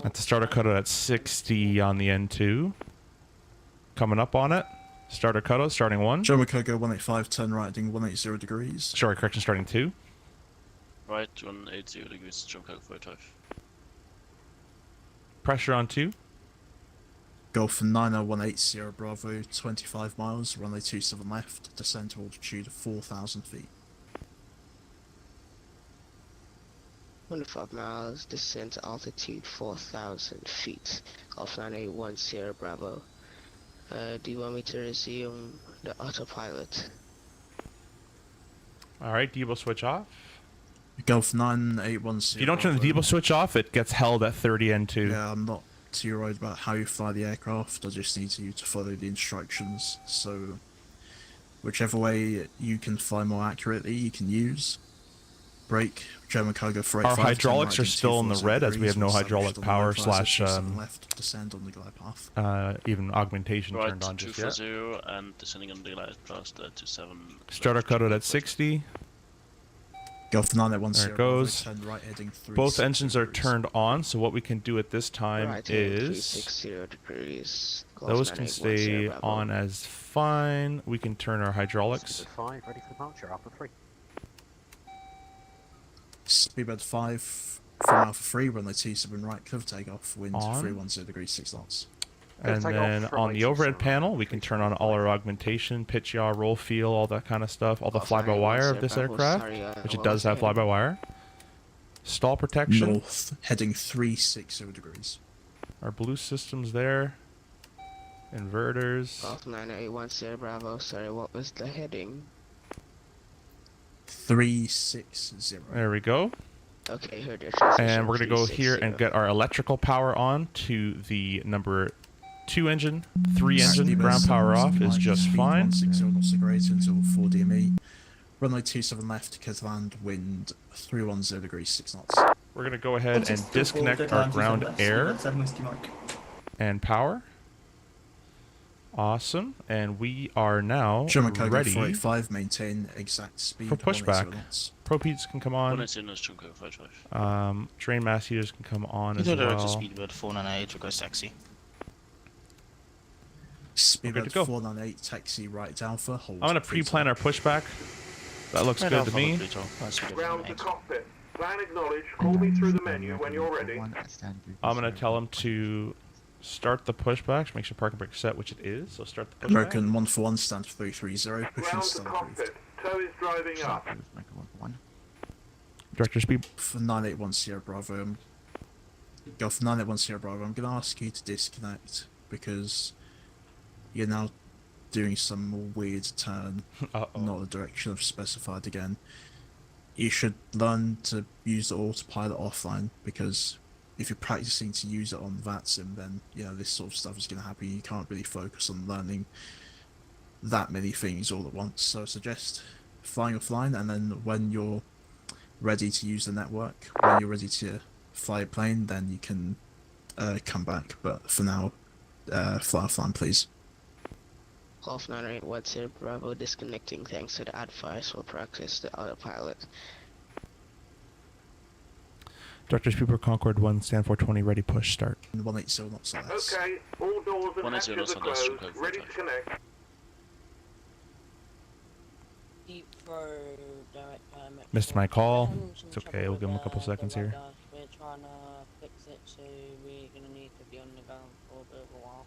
At the starter cutout at 60 on the N2. Coming up on it. Starter cutout starting 1. German Cargo 185, turn right heading 180 degrees. Sorry, correction starting 2. Right 180 degrees, German Cargo 485. Pressure on 2. Golf 90180 Bravo, 25 miles, runway 27 left, descend to altitude of 4,000 feet. 25 miles, descent to altitude 4,000 feet. Golf 9810 Bravo. Do you want me to resume the autopilot? Alright, BAW switch off. Golf 9810. If you don't turn the BAW switch off, it gets held at 30 N2. Yeah, I'm not too worried about how you fly the aircraft. I just need you to follow the instructions. So, whichever way you can fly more accurately, you can use. Brake, German Cargo 485. Our hydraulics are still in the red as we have no hydraulic power slash left, descend on the glide path. even augmentation Right, turned on just yet. 240 and descending on the glide path to 7. Starter cutout at 60. Golf 9810. There it goes. Turn right heading Both engines are turned on, so what we can do at this time Right, is 360 degrees. those can stay on as fine. We can turn our hydraulics. 5, ready for departure, Alpha 3. Speedbird 5, from Alpha 3, runway 27 right, clear for takeoff, wind On. 310 degrees 6 knots. And then on the overhead panel, we can turn on all our augmentation, pitch yaw, roll feel, all that kind of stuff, all the fly-by-wire of this aircraft, which it does have fly-by-wire. Stall protection. North, heading 360 degrees. Our blue system's there. Inverters. Golf 981 Sierra Bravo, sorry, what was the heading? 360. There we go. Okay, heard your And we're going to go here and get our electrical power on to the number 2 engine. 3 engine, ground power off is just fine. 160 knots greater until 4 DME. Runway 27 left, clear to land, wind 310 degrees 6 knots. We're going to go ahead and disconnect our ground air and power. Awesome. And we are now ready 485, maintain exact speed for pushback. Propeats can come on. Drain mass heaters can come on as well. Speedbird 498, request taxi. Speedbird 498, taxi right Alpha. Hold I'm going to pre-plan our pushback. That looks good to me. Ground to cockpit. Plan acknowledge. Call me through the menu when you're ready. I'm going to tell him to start the pushback. Make sure parking brake set, which it is. So start the pushback. American 141, stand 330. Pushing Ground to stand cockpit. Tow is driving up. Director speed. For 981 Sierra Bravo, go for 981 Sierra Bravo. I'm going to ask you to disconnect because you're now doing some weird turn, not the direction I've specified again. You should learn to use the autopilot offline because if you're practicing to use it on VATSIM, then this sort of stuff is going to happen. You can't really focus on learning that many things all at once. So I suggest flying offline, and then when you're ready to use the network, when you're ready to fly a plane, then you can come back. But for now, fly offline, please. Golf 981 Sierra Bravo disconnecting thanks to the advice will practice the autopilot. Director Speedbird Concorde 1, stand 420, ready, push, start. 180 knots less. Okay, all doors and hatches are closed. Ready to connect. Missed my call. It's okay, we'll give him a couple seconds here. We're trying to fix it, so we're going to need to be on the ground for a bit of a while.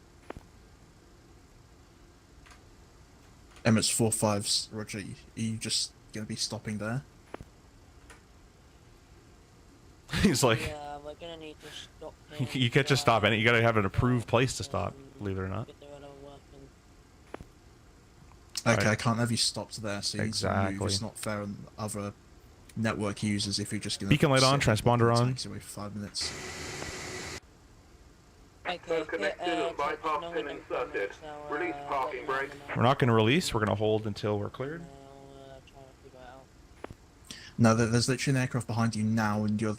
Emirates 45s, Roger, are you just going to be stopping there? He's like, yeah, we're going to need to stop here. You can't just stop any. You got to have an approved place to stop, believe it or not. Okay, Right. I can't have you stopped there, so you need to move. It's not fair on other network users if you're just going to... Beacon light on, transponder on. Away for 5 minutes. Connected and bypass pin inserted. Release parking brake. We're not going to release. We're going to hold until we're cleared. No, there's literally an aircraft behind you now, and you're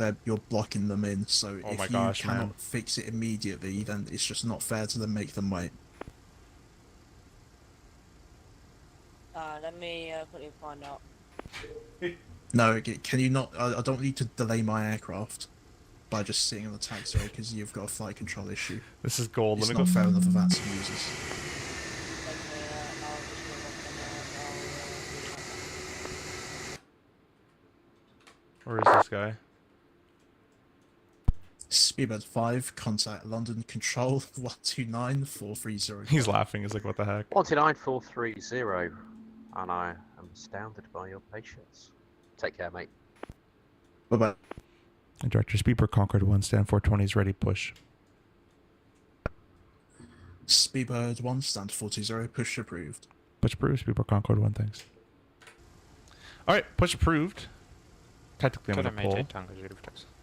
blocking them in. So Oh if my you gosh, cannot man. fix it immediately, then it's just not fair to them. Make them wait. Let me quickly find out. No, can you not? I don't need to delay my aircraft by just sitting on the taxiway because you've got a flight control issue. This is gold. It's Let me not go. fair on other VATS users. Where is this guy? Speedbird 5, contact London Control 129430. He's laughing. He's like, what the heck? 19430, and I am astounded by your patience. Take care, mate. Bye-bye. And Director Speedbird Concorde 1, stand 420 is ready, push. Speedbird 1, stand 420, push approved. Push approved. Speedbird Concorde 1, thanks. Alright, push approved. Technically, I'm going to pull.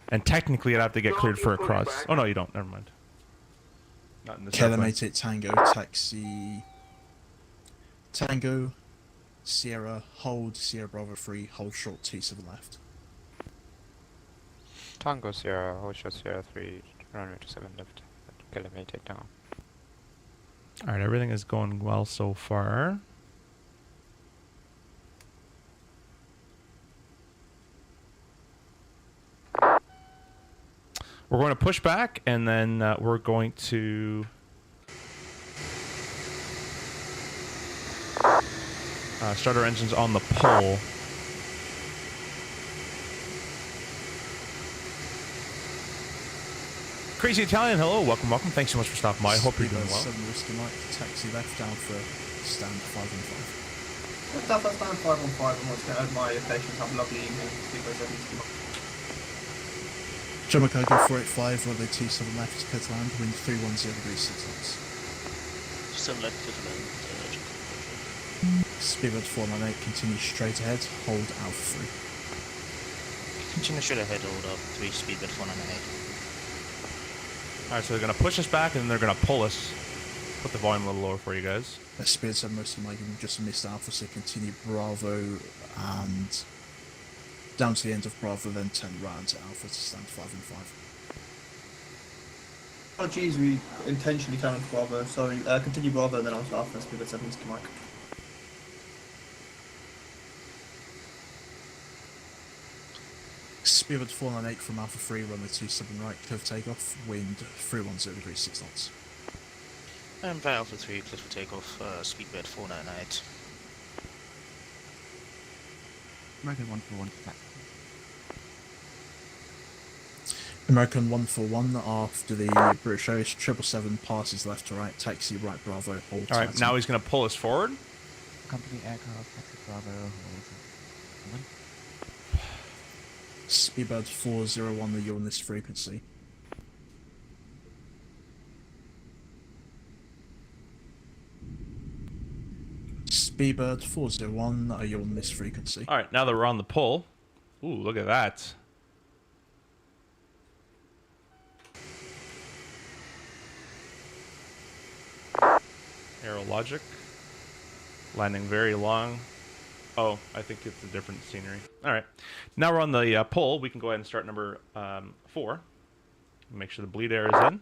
And technically, I'd have to get cleared for a cross. Oh, no, you don't. Never mind. Not in this airplane. Kelemate Tango, taxi. Tango, Sierra, hold Sierra Bravo 3, hold short T to the left. Tango Sierra, hold short Sierra 3, runway 27 left. Kelemate Tango. Alright, everything is going well so far. We're going to push back, and then we're going to start our engines on the pole. Crazy Italian, hello, welcome, welcome. Thanks so much for stopping by. I hope you're doing well. 7 Whiskey Mike, taxi left Alpha, stand 515. Alpha, stand 515, and once again, I admire your patience. Have a lovely evening. Speedbird 7 Whiskey Mike. Jumbo Cargo 485, runway 27 left, clear to land, wind 310 degrees 6 knots. 7 left, clear to land. Speedbird 498, continue straight ahead, hold Alpha 3. Continue straight ahead, hold up 3, speedbird 498. Alright, so they're going to push us back and then they're going to pull us. Put the volume a little lower for you guys. Speed 7 most of my just missed Alpha, so continue Bravo and down to the end of Bravo, then turn round to Alpha to stand 5 and 5. Oh geez, we intentionally came into Bravo. Sorry, continue Bravo, then on to Alpha, Speedbird 7 Whiskey Mike. Speedbird 498 from Alpha 3, runway 27 right, clear for takeoff, wind 310 degrees 6 knots. And by Alpha 3, clear for takeoff, speedbird 498. American 141 to taxi. American 141 after the British Airways 777 passes left to right, taxi right Bravo, hold. Alright, now he's going to pull us forward. Company aircraft, taxi Bravo, hold. Speedbird 401, you're on this frequency. Speedbird 401, are you on this frequency? Alright, now that we're on the pull. Ooh, look at that. Aerologic. Landing very long. Oh, I think it's a different scenery. Alright, now we're on the pull. We can go ahead and start number 4. Make sure the bleed air is in.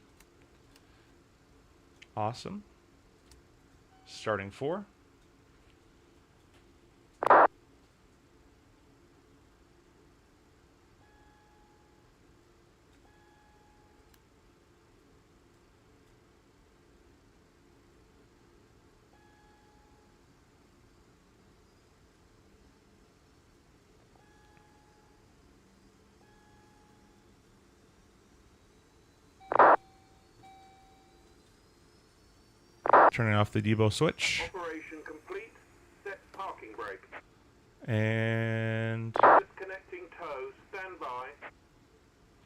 Awesome. Starting 4. Turning off the debo switch. Operation complete. Set parking brake. And Disconnecting tows. Stand by.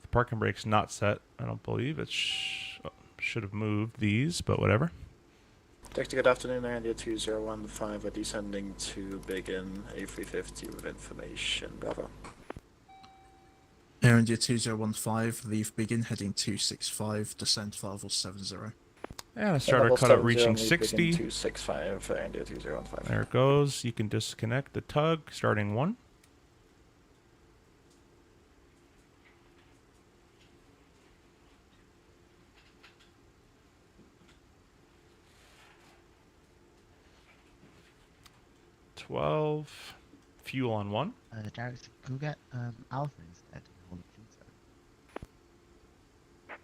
the parking brake's not set. I don't believe it should have moved these, but whatever. Taxi, good afternoon, India 2015, we're descending to begin A350 with information, Bravo. Air India 2015, leave begin heading 265, descent level 70. And a starter cutout reaching 60. 265, India 2015. There it goes. You can disconnect the tug, starting 1. Fuel on 1. Jarrett, can we get Alpha instead?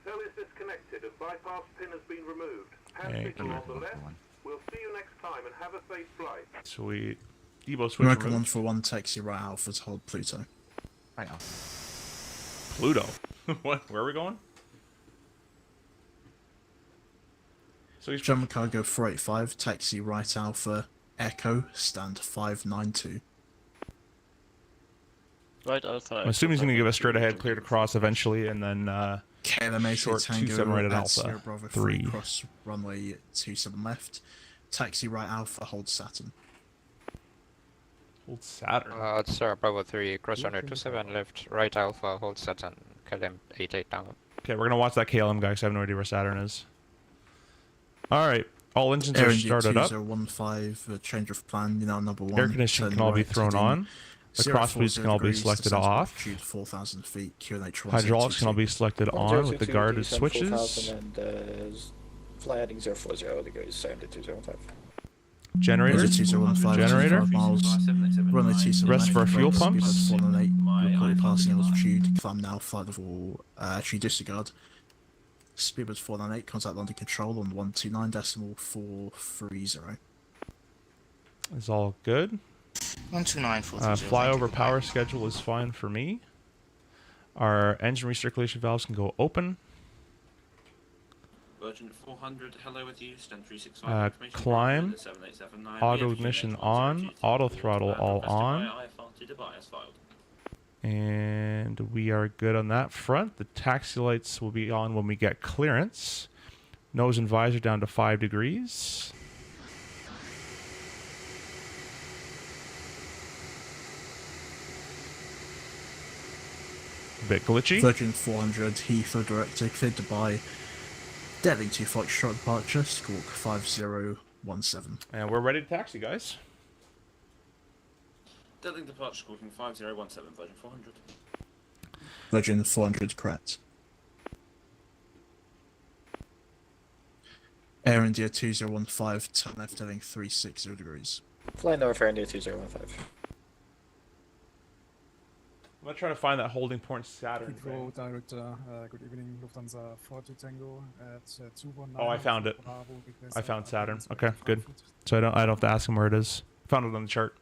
Cell is disconnected and bypass pin has been removed. Hand Okay. signal on the left. We'll see you next time and have a safe flight. Sweet. Debo switch American removed. 141, taxi right Alpha to hold Pluto. Right now. Pluto. What? Where are we going? So he's German Cargo 485, taxi right Alpha, Echo, stand 592. Right Alpha. I'm assuming he's going to give us straight ahead, cleared across eventually, and then KLM short 88 27 right at at Alpha. Sierra Bravo 3, cross runway 27 left, taxi right Alpha, hold Saturn. Hold Saturn. It's Bravo 3, cross runway 27 left, right Alpha, hold Saturn, KLM 88 down. Okay, we're going to watch that KLM guy because I have no idea where Saturn is. Alright, all engines Air are India started up. 2015, change of plan, number 1. Air conditioning can all be thrown on. The cross speeds can all be selected off. 4,000 feet, QNH Hydraulics can all be selected on with the guarded switches. And fly heading 040 degrees, same to 205. Generator. Generator. Rest of our fuel pumps. Passing altitude, climb now, flight level, actually disregard. Speedbird 498, contact London Control on 129.430. Is all good. 129.430. Flyover power schedule is fine for me. Our engine recirculation valves can go open. Virgin 400, hello with you, stand 365 information. Climb, 7879, auto ignition on, auto throttle all on. And we are good on that front. The taxi lights will be on when we get clearance. Nose and visor down to 5 degrees. A bit glitchy. Virgin 400, Heathrow director, cleared to by Delhi to Foxtrot departure, squawk 5017. And we're ready to taxi, guys. Delhi departure squawking 5017, Virgin 400. Virgin 400, correct. Air India 2015, turn left heading 360 degrees. Flying North Air India 2015. I'm gonna try to find that holding point Saturn. Heathrow director, good evening, Lufthansa 42 Tango at 219. Oh, I found it. I found Saturn. Okay, good. So I don't have to ask him where it is. Found it on the chart.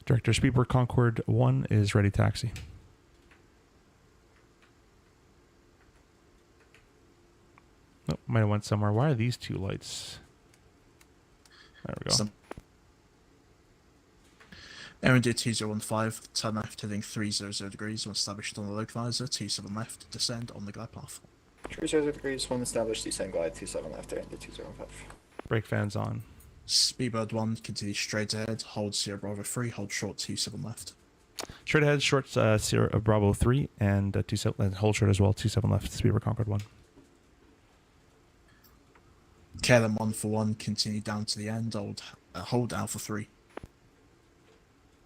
Director Speedbird Concorde 1 is ready taxi. Oh, might have went somewhere. Why are these two lights? There we go. Air India 2015, turn left heading 300 degrees, when established on the localizer, 27 left, descend on the glide path. 300 degrees, one established, descend glide 27 left, Air India 205. Brake fans on. Speedbird 1, continue straight ahead, hold Sierra Bravo 3, hold short 27 left. Straight ahead, short Sierra Bravo 3, and 27, and hold short as well, 27 left, Speedbird Concorde 1. KLM 141, continue down to the end, hold Alpha 3.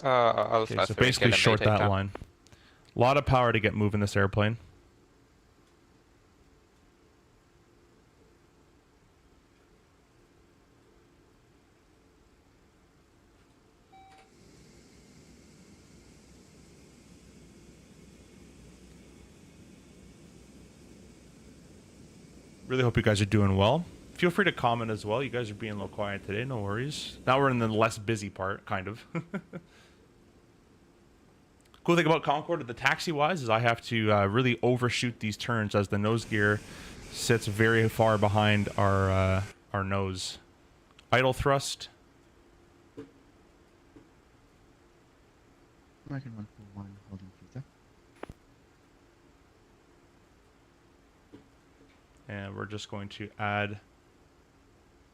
Okay, so basically short that line. A lot of power to get moving this airplane. Really hope you guys are doing well. Feel free to comment as well. You guys are being a little quiet today, no worries. Now we're in the less busy part, kind of. Cool thing about Concorde, the taxi-wise, is I have to really overshoot these turns as the nose gear sits very far behind our nose. Idle thrust. American 141, holding Peter. And we're just going to add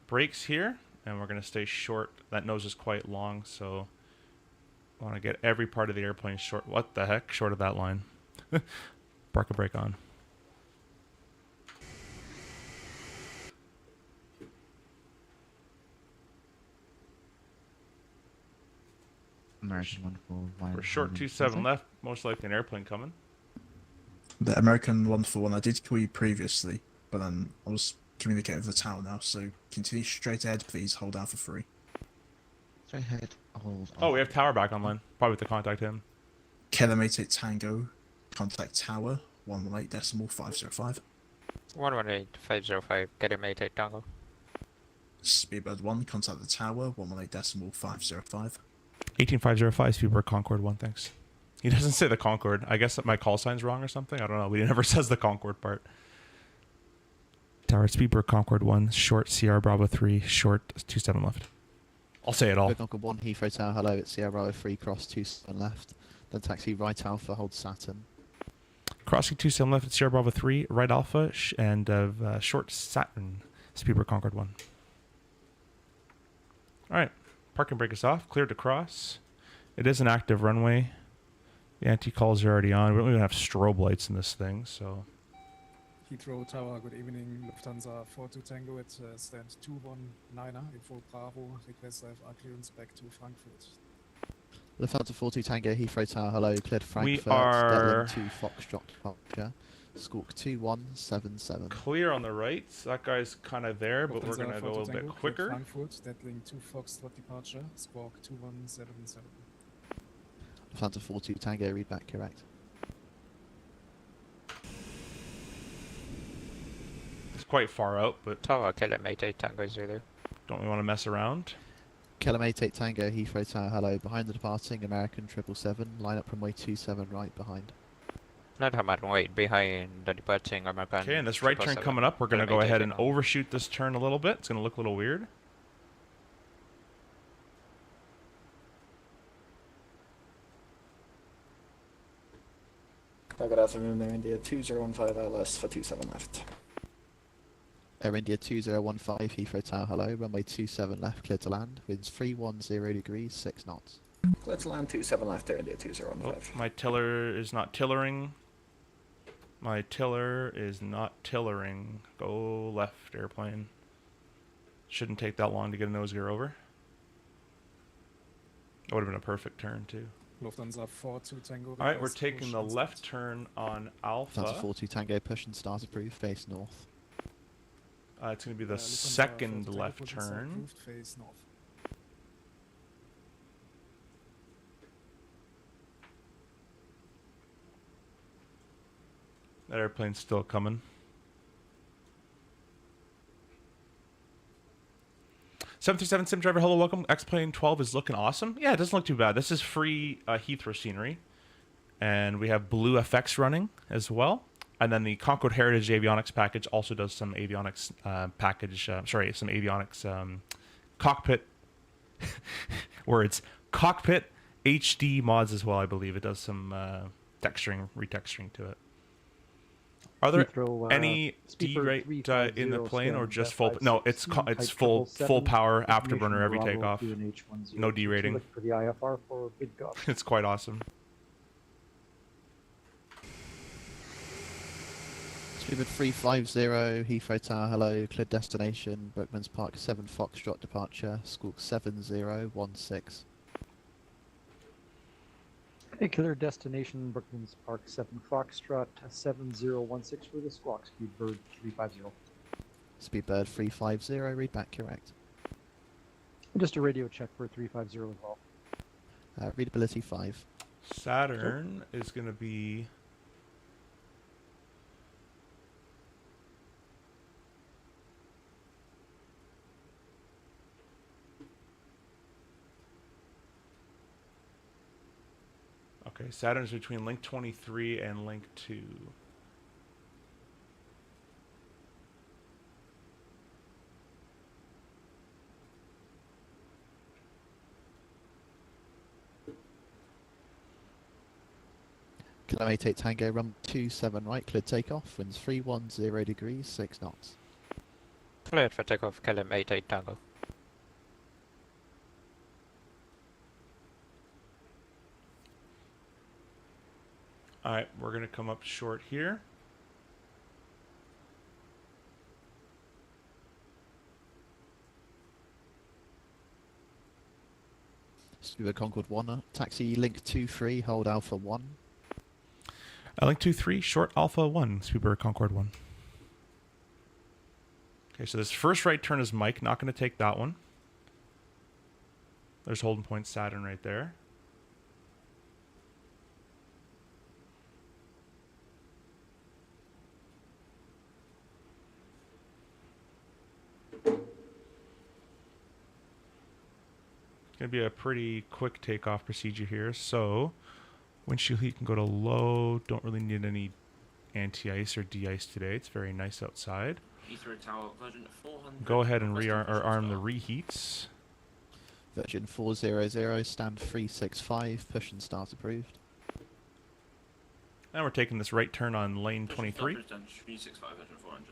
brakes here, and we're going to stay short. That nose is quite long, so I want to get every part of the airplane short. What the heck? Short of that line. Park a brake on. American 141. We're short 27 left. Most likely an airplane coming. The American 141, I did call you previously, but then I was communicating with the tower now, so continue straight ahead, please, hold Alpha 3. Straight ahead, hold. Oh, we have tower back online. Probably have to contact him. KLM 88 Tango, contact tower, 118.505. 118.505, get him 88 Tango. Speedbird 1, contact the tower, 118.505. 18505, Speedbird Concorde 1, thanks. He doesn't say the Concorde. I guess that my call sign's wrong or something. I don't know. He never says the Concorde part. Tower Speedbird Concorde 1, short Sierra Bravo 3, short 27 left. I'll say it all. Concorde 1, Heathrow Tower, hello, it's Sierra Bravo 3, cross 27 left. Then taxi right Alpha, hold Saturn. Crossing 27 left at Sierra Bravo 3, right Alpha, and short Saturn, Speedbird Concorde 1. Alright, park and brake us off, cleared to cross. It is an active runway. The anti-calls are already on. We don't even have strobe lights in this thing, so... Heathrow Tower, good evening. Lufthansa 42 Tango at stand 219 info Bravo. Request IFR clearance back to Frankfurt. Lufthansa 42 Tango, Heathrow Tower, hello, cleared Frankfurt. We are... to Foxtrot departure. Squawk 2177. Clear on the right. That guy's kind of there, but we're going to go a little bit quicker. Frankfurt, Dettling to Foxtrot departure. Squawk 2177. Lufthansa 42 Tango, read back correct. It's quite far out, but... Tower, KLM 88 Tango Zulu. Don't we want to mess around? Kellam 88 Tango, Heathrow Tower, hello. Behind the departing American 777, line up runway 27 right behind. Not how much weight behind the departing American. Okay, and this right turn coming up, we're going to go ahead and overshoot this turn a little bit. It's going to look a little weird. Good afternoon, Air India 2015 LS for 27 left. Air India 2015, Heathrow Tower, hello. Runway 27 left, clear to land. Winds 310 degrees, 6 knots. Clear to land 27 left, Air India 2015. Oh, my tiller is not tillering. My tiller is not tillering. Go left, airplane. Shouldn't take that long to get a nose gear over. That would have been a perfect turn, too. Lufthansa 42 Tango. Alright, we're taking the left turn on Alpha. Lufthansa 42 Tango, push and start approved, face north. It's going to be the second left turn. Face north. That airplane's still coming. 737 Sim Driver, hello, welcome. Xplane 12 is looking awesome. Yeah, it doesn't look too bad. This is free Heathrow scenery. And we have Blue FX running as well. And then the Concorde Heritage Avionics package also does some avionics some avionics cockpit words. Cockpit HD mods as well, I believe. It does some retexturing to it. Are there any D-rate in the plane or just full? No, it's full power afterburner every takeoff. No D-rating. For the IFR for big gov. It's quite awesome. Speedbird 350, Heathrow Tower, hello. Cleared destination, Brookman's Park 7 Foxtrot departure, Squawk 7016. Hey, clear destination, Brookman's Park 7 Foxtrot 7016 for the squawk, Speedbird 350. Speedbird 350, read back correct. Just a radio check for 350 as well. Readability 5. Saturn is going to be... Okay, Saturn's between link 23 and link 2. Kilo 88 Tango, run 27 right, cleared takeoff, winds 310 degrees, 6 knots. Cleared for takeoff, KLM 88 Tango. Alright, we're going to come up short here. Speedbird Concorde 1, taxi link 23, hold Alpha 1. Link 23, short Alpha 1, Speedbird Concorde 1. Okay, so this first right turn is Mike, not going to take that one. There's holding point Saturn right there. Going to be a pretty quick takeoff procedure here. So windshield heat can go to low. Don't really need any anti-ice or de-ice today. It's very nice outside. Heathrow Tower, Virgin 400. Go ahead and arm the reheats. Virgin 400, stand 365, push and start approved. And we're taking this right turn on lane 23. 365, Virgin 400.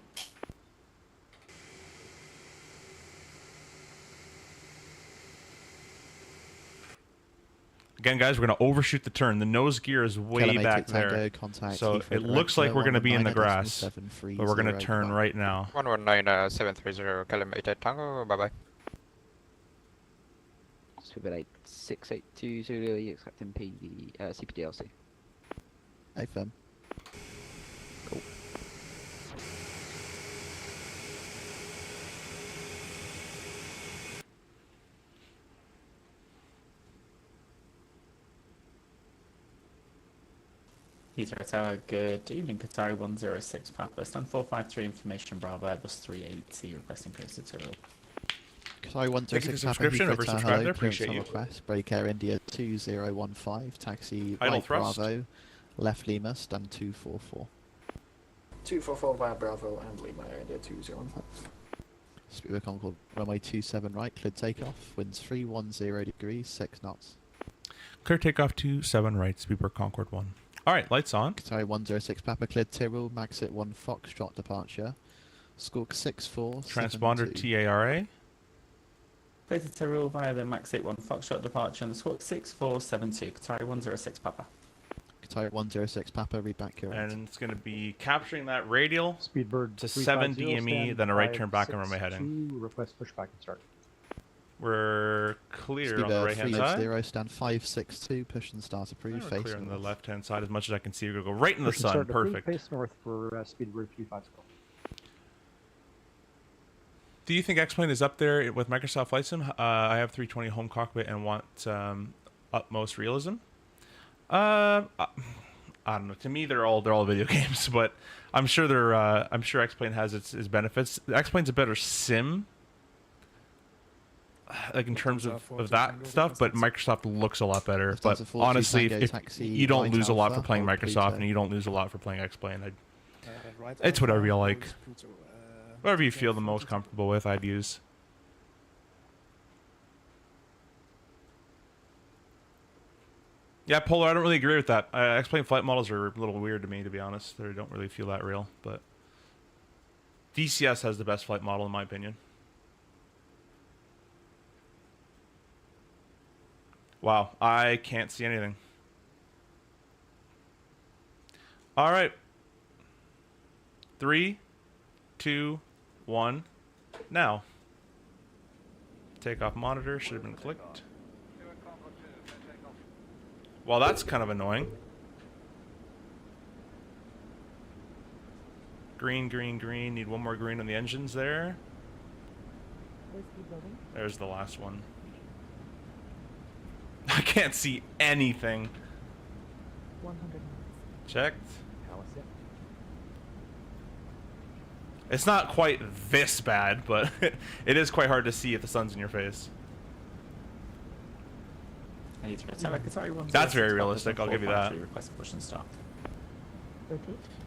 Again, guys, we're going to overshoot the turn. The nose gear is way back there. So it looks like we're going to be in the grass. But we're going to turn right now. 119730, KLM 88 Tango, bye-bye. Speedbird 8682 Zulu, expecting PV, CPDLC. AFM. Cool. Heathrow Tower, good evening, Qatari 106 Papa. Stand 453 information, Bravo, Airbus 380, requesting clearance to Tyrrell. Sorry, Thank you for 106 the Papa subscription. Heathrow Oversubscribed Tower, there. clearance Appreciate on you. request. Break Air India 2015, taxi Idle right thrust. Bravo, left Lima, stand 244. 244 via Bravo and Lima India 201. Speedway Concorde, runway 27 right, cleared takeoff, winds 310 degrees, 6 knots. Clear takeoff 27 right, Speedbird Concorde 1. All right, lights on. Qatari 106 Papa, cleared Tyrrell, Maxit 1 Foxtrot departure. Squawk 6472. Transponder TARA. Clear to Tyrrell via the Max 81 Foxtrot departure and the Squawk 6472, Qatari 106 Papa. Qatari 106 Papa, read back your And it's going to be capturing that radial Speedbird to 7 350, DME, stand then a right turn back and runway 562, heading. Request pushback and start. We're clear on the right hand side. 350, stand 562, push and start approved, We're face clear on the north. left hand side as much as I can see. We're going to go right in the Push and sun. start approved, Perfect. Face north for Speedbird 350. Do you think Xplane is up there with Microsoft Flight Sim? I have 320 home cockpit and want utmost realism. I don't know. To me, they're all video games, but I'm sure Xplane has its benefits. Xplane's a better sim, like in terms of that stuff, but Microsoft looks a lot better. But honestly, if you don't lose a lot for playing Microsoft, and you don't lose a lot for playing Xplane, it's whatever you like. Whatever you feel the most comfortable with, I'd use. Yeah, Polar, I don't really agree with that. X-Plane flight models are a little weird to me, to be honest. They don't really feel that real, but DCS has the best flight model, in my opinion. Wow, I can't see anything. All right. 3, 2, 1, now. Takeoff monitor should have been clicked. Well, that's kind of annoying. Green, green, green. Need one more green on the engines there. There's the last one. I can't see anything. 100 Checked. It's not quite this bad, but it is quite hard to see if the sun's in your face. That's very realistic, I'll give you that. Request push and start.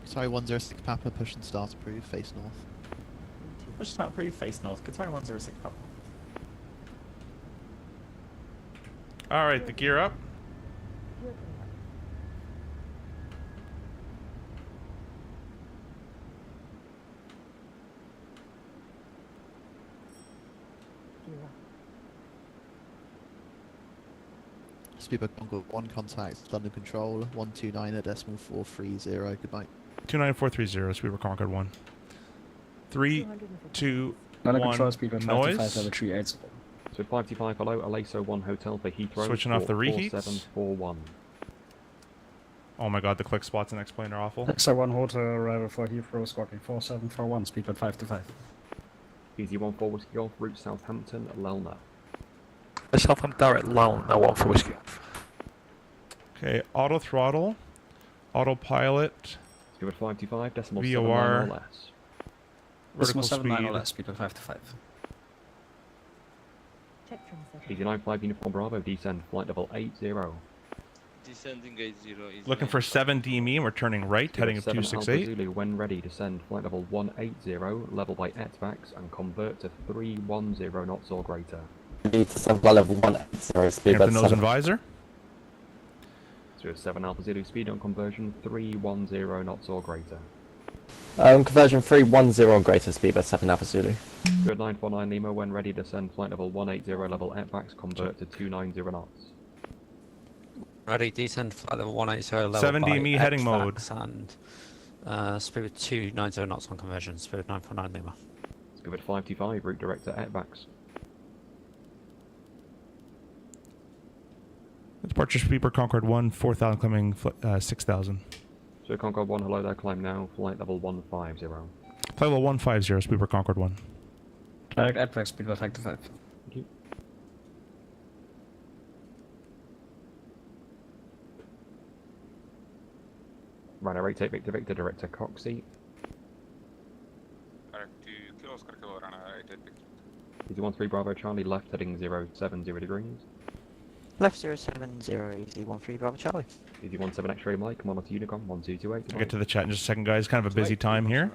Sorry, 106 Papa, push and start approved, face north. Push start approved, face north, Qatari 106 Papa. Alright, the gear up. Speedbird Concorde 1 contact, London Control, 129.430, goodbye. 29430, Speedbird Concorde 1. 3, 2, London 1, Control, Speedbird noise. 53738. So 525, hello, Alaso 1 Hotel for Heathrow. Switching off the reheats. 4741. Oh my god, the click spots in X-Plane are awful. So 1 Hotel arrival for Heathrow, squawking 4741, Speedbird 525. Easy 1 4 Whiskey Golf, route Southampton, Lelna. Southampton direct Lelna, 1 for Whiskey Golf. Okay, auto throttle, autopilot, Speedbird 525, decimal VOR, 79 or less. vertical Decimal 79 or speed. less, Speedbird 525. Easy 95 Uniform Bravo, descend, flight level 80. Descending gate 0 is Looking for 7 DME, and we're turning right, heading up 7 Alpha 268. Zulu, when ready, descend, flight level 180, level by ETVAX, and convert to 310 knots or greater. Need to send flight level 180, speed Have the nose and visor. So 7 Alpha Zulu, speed on conversion, 310 knots or greater. Conversion 310 or greater, speed by 7 Alpha Zulu. Good 949 Lima, when ready, descend, flight level 180, level ETVAX, convert to 290 knots. Ready, descend flight level 180 level 7 by DME heading mode. And speed with 290 knots on conversion, speed with 949 Lima. Speed 525, route direct to ETVAX. Departure Speedbird Concorde 1, 4,000 climbing 6,000. So Concorde 1, hello there, climb now, flight level 150. Flight level 150, Speedbird Concorde 1. Direct ETVAX, Speedbird 525. Thank you. Runner rate, take Victor Victor, direct to cock seat. Correct to Kilo Oscar Kilo, runner right, take Victor. Easy 13 Bravo Charlie, left heading 070 degrees. Left 070, easy 13 Bravo Charlie. Easy 17 X-ray Mike, come on to Unicom, 1228. I'll get to the chat in just a second, guys. Kind of a busy time here.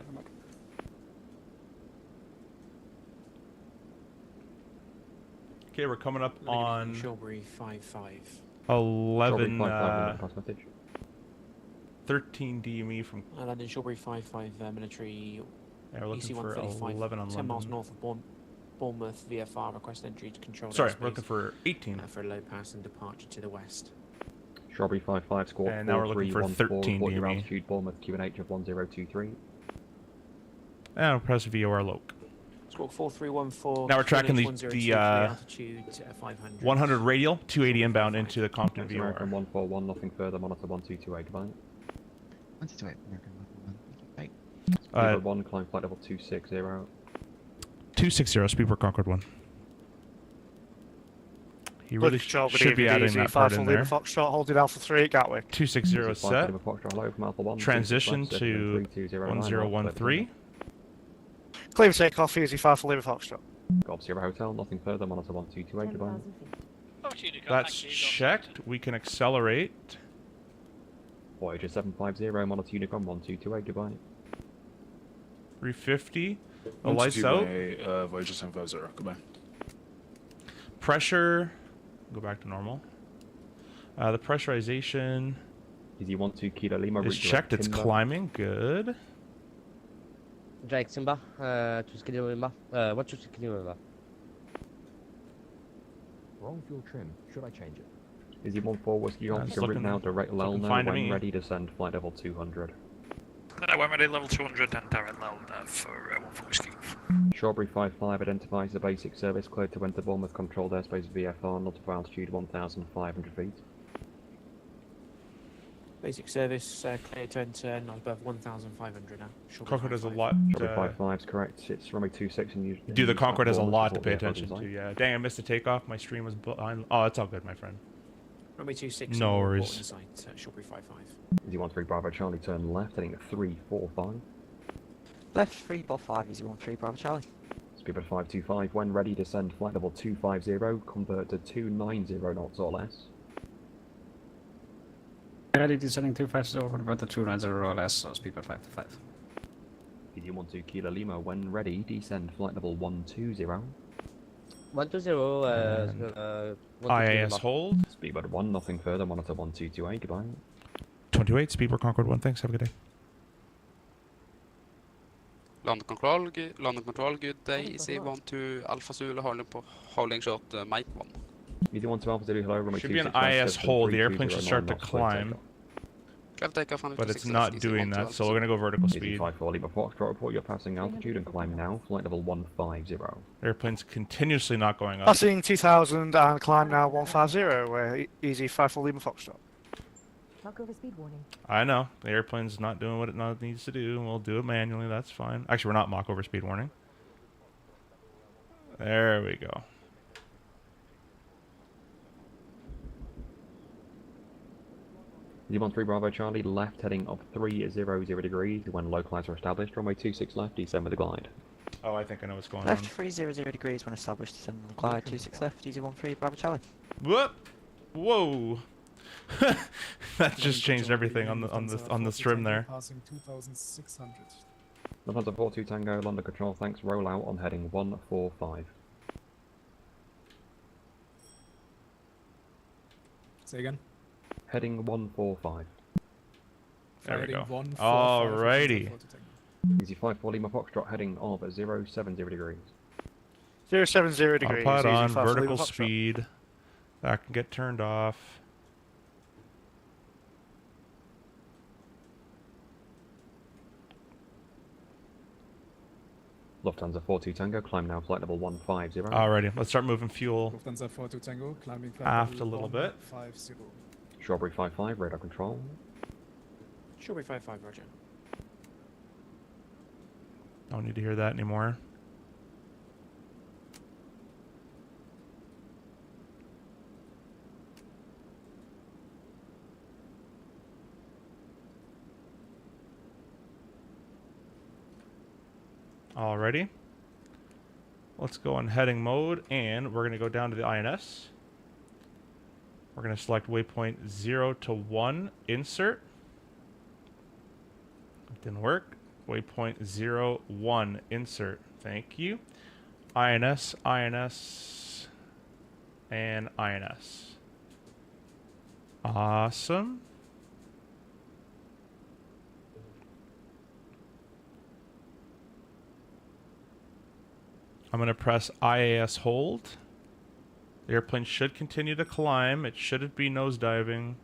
Okay, we're coming up on Shawbury 55. 11, pass message. 13 DME from... London Shawbury 55 military. Yeah, we're looking for 11 on 10 miles London. north of Bournemouth, VFR, request entry to control Sorry, airspace, we're looking for 18. For a low pass and departure to the west. Strawberry 55 squawk And now we're looking for 13 report your DME. altitude, Bournemouth QNH of 1023. And we'll press VOR loc. Squawk 4314. Now we're tracking the altitude 500. 100 radial, 280 inbound into the Compton VOR. American 141, nothing further, monitor 1228, goodbye. 128, American 141. Speedbird 1, climb flight level 260. 260, Speedbird Concorde 1. He really Control, good should be evening, adding easy, that part 5 in Lima there. Foxtrot, holding Alpha 3 at Gatwick. 260 set. Hello from Alpha 1, Transition to 1013. Clear for takeoff, easy 5 Lima Foxtrot. Golf Sierra Hotel, nothing further, monitor 1228, goodbye. That's checked. We can accelerate. Voyager 750, monitor Unicom 1228, goodbye. 350. The lights out. Voyager 750, goodbye. Pressure. Go back to normal. The pressurization Easy 12 Kilo Lima. is checked. It's climbing. Good. Drake Simba, 2 Kilo Lima. 1 2 Kilo Lima. Wrong fuel trim. Should I change it? Easy 14 Whiskey Oscar, route now direct Lel now, when ready to send flight level 200. When ready, level 200 and direct Lel for 1 Whiskey. Strawberry 55 identifies the basic service cleared to enter Bournemouth controlled airspace VFR, notified altitude 1,500 feet. Basic service clear to enter, not above 1,500 now. Concorde has a lot. Strawberry 55 is correct. It's runway 26 and you. Dude, the Concorde has a lot to pay VFR attention design. to. Yeah. Dang, I missed the takeoff. My stream was behind. Oh, it's all good, my friend. Runway 26. No worries. Site, Shawbury 55. Easy 13 Bravo Charlie, turn left, heading at 345. Left 345, easy 13 Bravo Charlie. Speedbird 525, when ready to send flight level 250, convert to 290 knots or less. Ready descending 250 over the 290 or less, so speedbird 525. Easy 12 Kilo Lima, when ready, descend flight level 120. 120, IAS hold. Speedbird 1, nothing further, monitor 1228, goodbye. 28, Speedbird Concorde 1. Thanks. Have a good day. London control, good day. Easy 12 Alpha Zulu, holding short, Mike 1. Easy 12 Alpha Zulu, hello, runway Should be an 26, IS hold. The airplane should start to climb. But it's not doing that, so we're going to go vertical speed. Easy 54 Lima Foxtrot, report you're passing altitude and climb now, flight level 150. Airplane's continuously not going up. Passing 2000 and climb now 150, easy 5 Lima Foxtrot. Talk over speed warning. I know. The airplane's not doing what it needs to do, and we'll do it manually. That's fine. Actually, we're not Mach over speed warning. There we go. Easy 13 Bravo Charlie, left heading up 300 degrees when localizer established, runway 26 left, descend with the glide. Oh, I think I know what's going Left on. 300 degrees when established, descend on the glide, 26 left, easy 13 Bravo Charlie. Whoop! Whoa! That just changed everything on the trim there. Passing 2,600. Lufthansa 42 Tango, London Control, thanks, roll out on heading 145. Say again. Heading 145. There we go. 145, Alrighty. Easy 54 Lima Foxtrot, heading of 070 degrees. 070 degrees. Autopilot on, easy 5 Lima vertical Foxtrot. speed. That can get turned off. Lufthansa 42 Tango, climb now, flight level 150. Alrighty, let's start moving fuel Lufthansa 42 Tango, climbing flight aft a level little bit. 150. Strawberry 55, radar control. Shawbury 55, roger. Don't need to hear that anymore. Alrighty. Let's go on heading mode, and we're going to go down to the INS. We're going to select waypoint 0 to 1, insert. It didn't work. Waypoint 0, 1, insert. Thank you. INS, INS, and INS. Awesome. I'm going to press IAS hold. The airplane should continue to climb. It shouldn't be nosediving.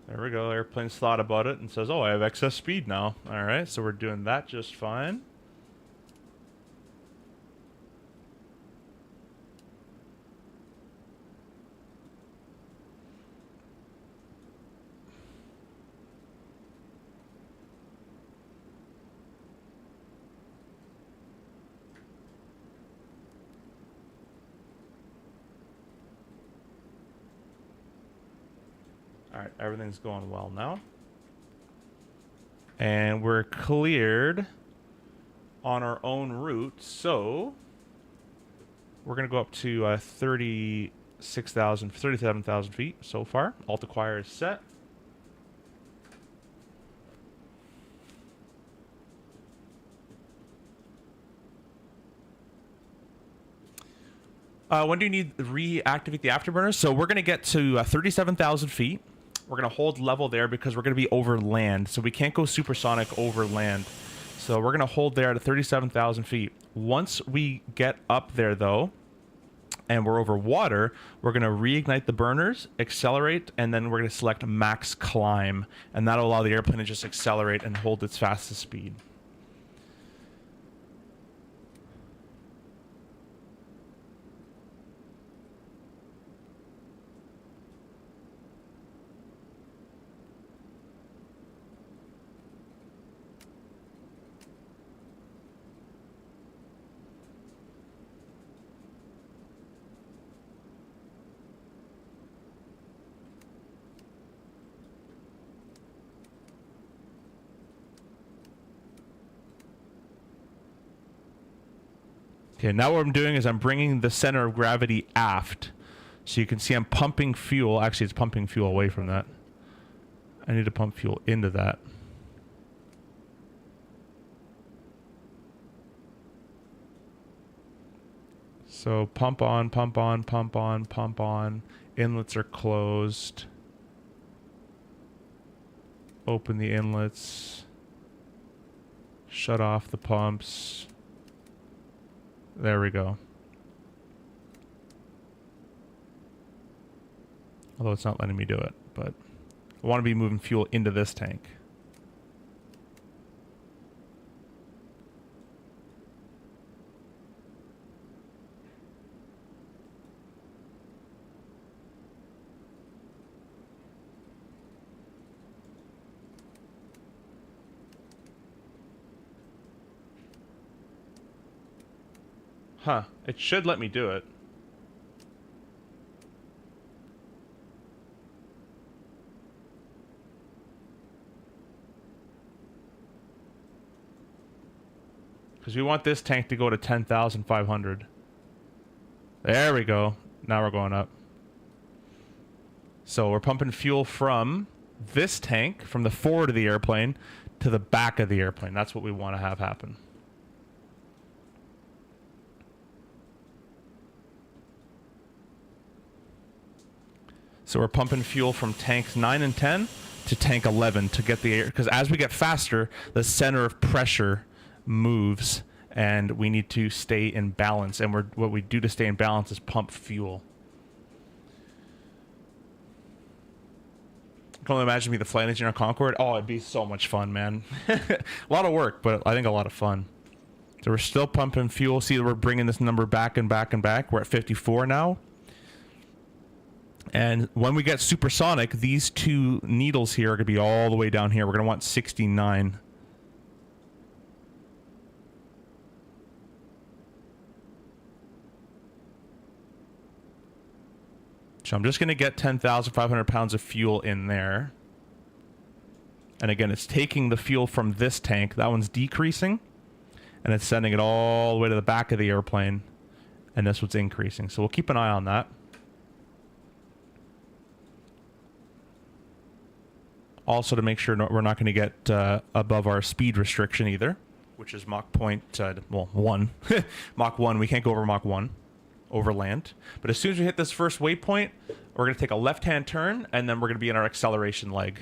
There we go. The airplane's thought about it and says, oh, I have excess speed now. All right, so we're doing that just fine. Alright, everything's going well now. And we're cleared on our own route, so we're going to go up to 37,000 feet so far. Alt acquire is set. When do you need to reactivate the afterburners? So we're going to get to 37,000 feet. We're going to hold level there because we're going to be over land. So we can't go supersonic over land. So we're going to hold there at 37,000 feet. Once we get up there, though, and we're over water, we're going to reignite the burners, accelerate, and then we're going to select max climb. And that'll allow the airplane to just accelerate and hold its fastest speed. Okay, now what I'm doing is I'm bringing the center of gravity aft. So you can see I'm pumping fuel. Actually, it's pumping fuel away from that. I need to pump fuel into that. So pump on, pump on, pump on, pump on. Inlets are closed. Open the inlets. Shut off the pumps. There we go. Although it's not letting me do it, but I want to be moving fuel into this tank. Huh, it should let me do it. Because we want this tank to go to 10,500. There we go. Now we're going up. So we're pumping fuel from this tank, from the forward of the airplane, to the back of the airplane. That's what we want to have happen. So we're pumping fuel from tanks 9 and 10 to tank 11 to get the air, because as we get faster, the center of pressure moves, and we need to stay in balance. And what we do to stay in balance is pump fuel. I can only imagine me the flight engineer on Concorde. Oh, it'd be so much fun, man. A lot of work, but I think a lot of fun. So we're still pumping fuel. See, we're bringing this number back and back and back. We're at 54 now. And when we get supersonic, these two needles here are going to be all the way down here. We're going to want 69. So I'm just going to get 10,500 pounds of fuel in there. And again, it's taking the fuel from this tank. That one's decreasing. And it's sending it all the way to the back of the airplane. And this one's increasing. So we'll keep an eye on that. Also to make sure we're not going to get above our speed restriction either, which is Mach point, well, 1. Mach 1. We can't go over Mach 1 over land. But as soon as we hit this first waypoint, we're going to take a left-hand turn, and then we're going to be in our acceleration leg.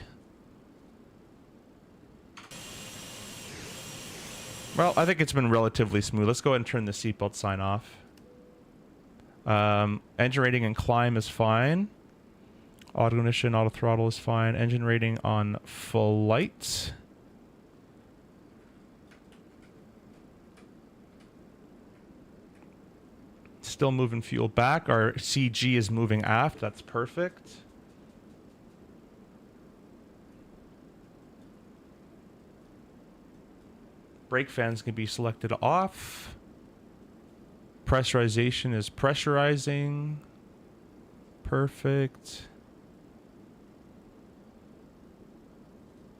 Well, I think it's been relatively smooth. Let's go ahead and turn the seatbelt sign off. Engine rating and climb is fine. Auto ignition, auto throttle is fine. Engine rating on flight. Still moving fuel back. Our CG is moving aft. That's perfect. Brake fans can be selected off. Pressurization is pressurizing. Perfect.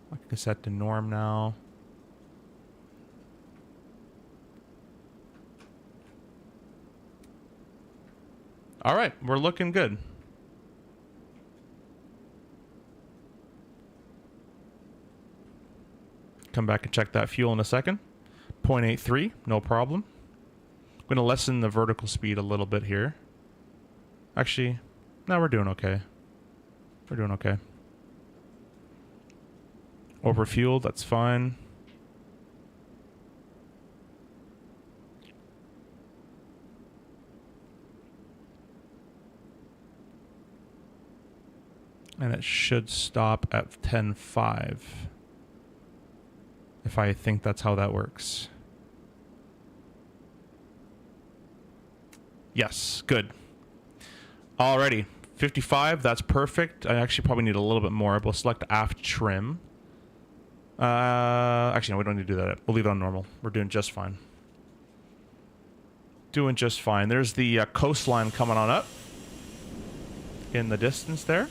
I can set to norm now. All right, we're looking good. Come back and check that fuel in a second. 0.83, no problem. I'm going to lessen the vertical speed a little bit here. Actually, no, we're doing okay. We're doing okay. Overfueled, that's fine. And it should stop at 10.5. If I think that's how that works. Yes, good. Alrighty, 55, that's perfect. I actually probably need a little bit more. We'll select aft trim. Actually, no, we don't need to do that. We'll leave it on normal. We're doing just fine. Doing just fine. There's the coastline coming on up in the distance there.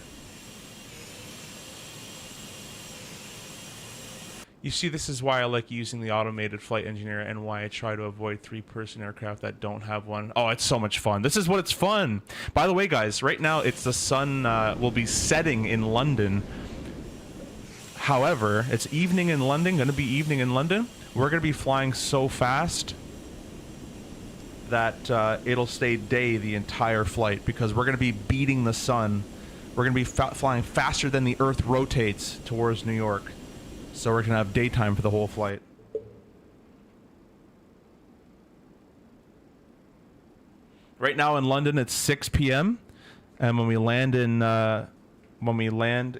You see, this is why I like using the automated flight engineer and why I try to avoid three-person aircraft that don't have one. Oh, it's so much fun. This is what it's fun. By the way, guys, right now it's the sun will be setting in London. However, it's evening in London, going to be evening in London. We're going to be flying so fast that it'll stay day the entire flight because we're going to be beating the sun. We're going to be flying faster than the Earth rotates towards New York. So we're going to have daytime for the whole flight. Right now in London, it's 6 p.m. And when we land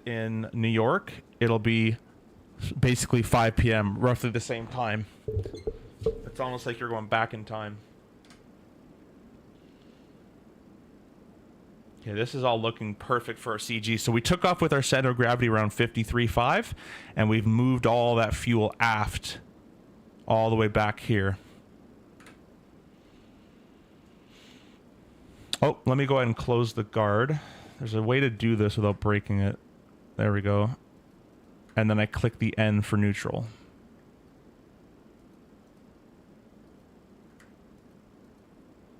in New York, it'll be basically 5 p.m., roughly the same time. It's almost like you're going back in time. Okay, this is all looking perfect for our CG. So we took off with our center of gravity around 53.5, and we've moved all that fuel aft all the way back here. Oh, let me go ahead and close the guard. There's a way to do this without breaking it. There we go. And then I click the N for neutral.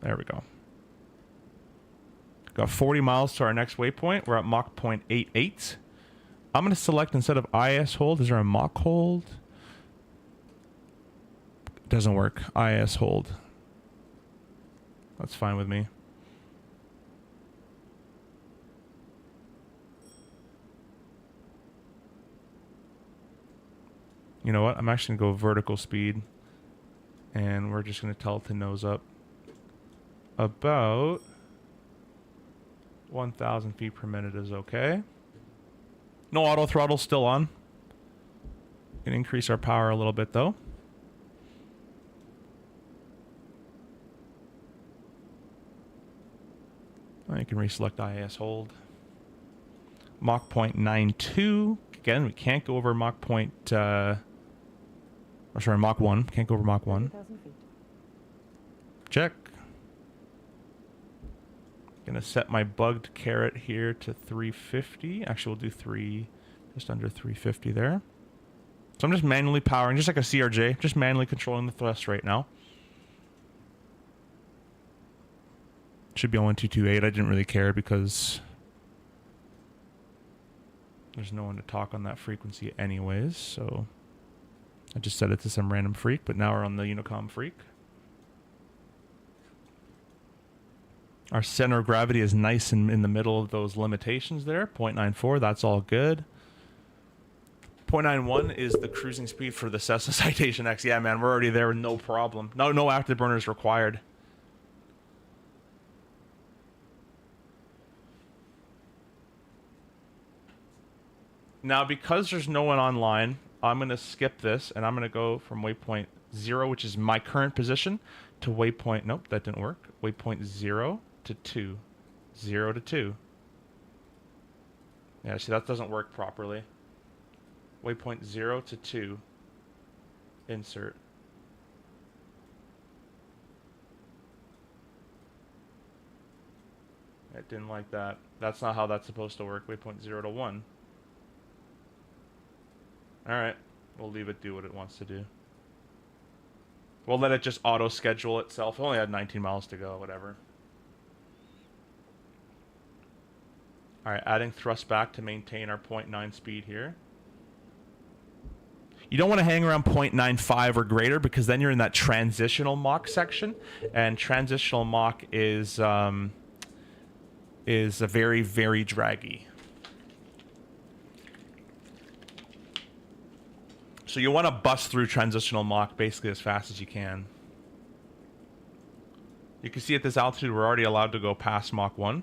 There we go. Got 40 miles to our next waypoint. We're at Mach 0.88. I'm going to select, instead of IS hold, is there a Mach hold? Doesn't work. IS hold. That's fine with me. You know what? I'm actually going to go vertical speed. And we're just going to tell it to nose up. About 1,000 feet per minute is okay. No auto throttle still on. Can increase our power a little bit though. You can reselect IAS hold. Mach 0.92. Again, we can't go over Mach Mach 1. Can't go over Mach 1. Check. Gonna set my bugged carrot here to 350. Actually, we'll do just under 350 there. So I'm just manually powering, just like a CRJ, just manually controlling the thrust right now. Should be on 1228. I didn't really care because there's no one to talk on that frequency anyways, so I just set it to some random freak, but now we're on the Unicom freak. Our center of gravity is nice in the middle of those limitations there. 0.94, that's all good. 0.91 is the cruising speed for the Cessna Citation X. Yeah, man, we're already there with no problem. No afterburners required. Now, because there's no one online, I'm going to skip this, and I'm going to go from waypoint 0, which is my current position, to waypoint... Nope, that didn't work. Waypoint 0 to 2. 0 to 2. Yeah, see, that doesn't work properly. Waypoint 0 to 2. Insert. I didn't like that. That's not how that's supposed to work. Waypoint 0 to 1. Alright, we'll leave it do what it wants to do. We'll let it just auto-schedule itself. It only had 19 miles to go, whatever. Alright, adding thrust back to maintain our 0.9 speed here. You don't want to hang around 0.95 or greater because then you're in that transitional Mach section. And transitional Mach is a very, very draggy. So you want to bust through transitional Mach basically as fast as you can. You can see at this altitude we're already allowed to go past Mach 1.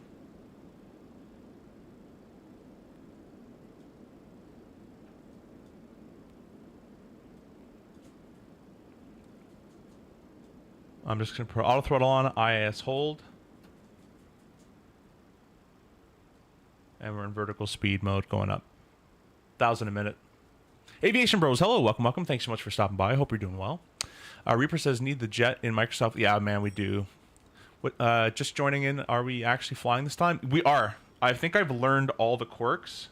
I'm just going to put auto throttle on, IIS hold. And we're in vertical speed mode going up. 1,000 a minute. Aviation Bros, hello, welcome, welcome. Thanks so much for stopping by. I hope you're doing well. Reaper says, need the jet in Microsoft. Yeah, man, we do. What? Just joining in, are we actually flying this time? We are. I think I've learned all the quirks.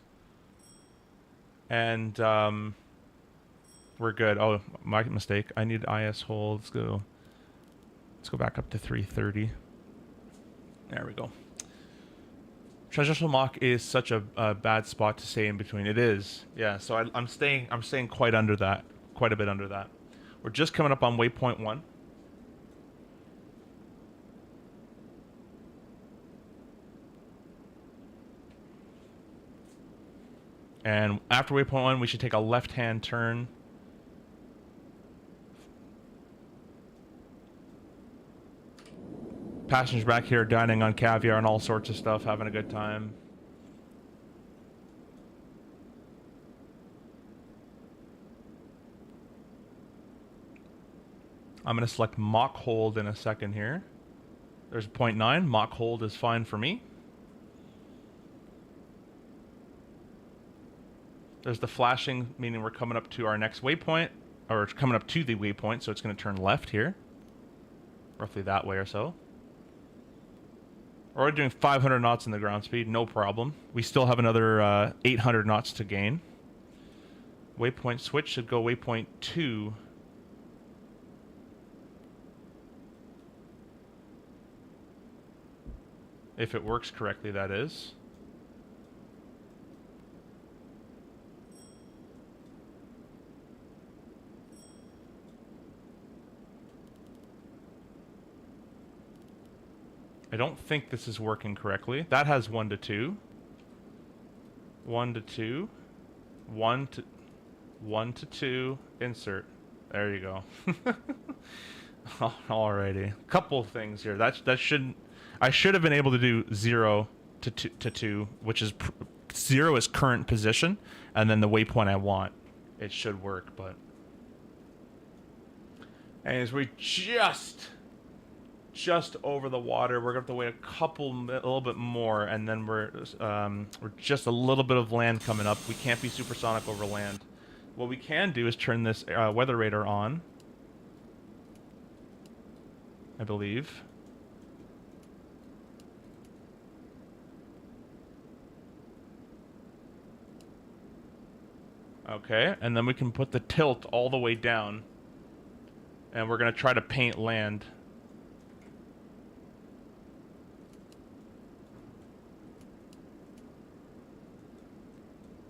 And we're good. Oh, my mistake. I need IS hold. Let's go back up to 330. There we go. Transitional Mach is such a bad spot to stay in between. It is, yeah. So I'm staying quite under that, quite a bit under that. We're just coming up on waypoint 1. And after waypoint 1, we should take a left-hand turn. Passengers back here dining on caviar and all sorts of stuff, having a good time. I'm going to select Mach hold in a second here. There's 0.9. Mach hold is fine for me. There's the flashing, meaning we're coming up to our next waypoint, or it's coming up to the waypoint, so it's going to turn left here. Roughly that way or so. We're already doing 500 knots in the ground speed, no problem. We still have another 800 knots to gain. Waypoint switch should go waypoint 2. If it works correctly, that is. I don't think this is working correctly. That has 1 to 2. 1 to 2. 1 to 2. Insert. There you go. Alrighty. Couple things here. That shouldn't... I should have been able to do 0 to 2, which is... 0 is current position, and then the waypoint I want. It should work, but... Anyways, we just over the water. We're gonna have to wait a little bit more, and then we're just a little bit of land coming up. We can't be supersonic over land. What we can do is turn this weather radar on, I believe. Okay, and then we can put the tilt all the way down. And we're going to try to paint land.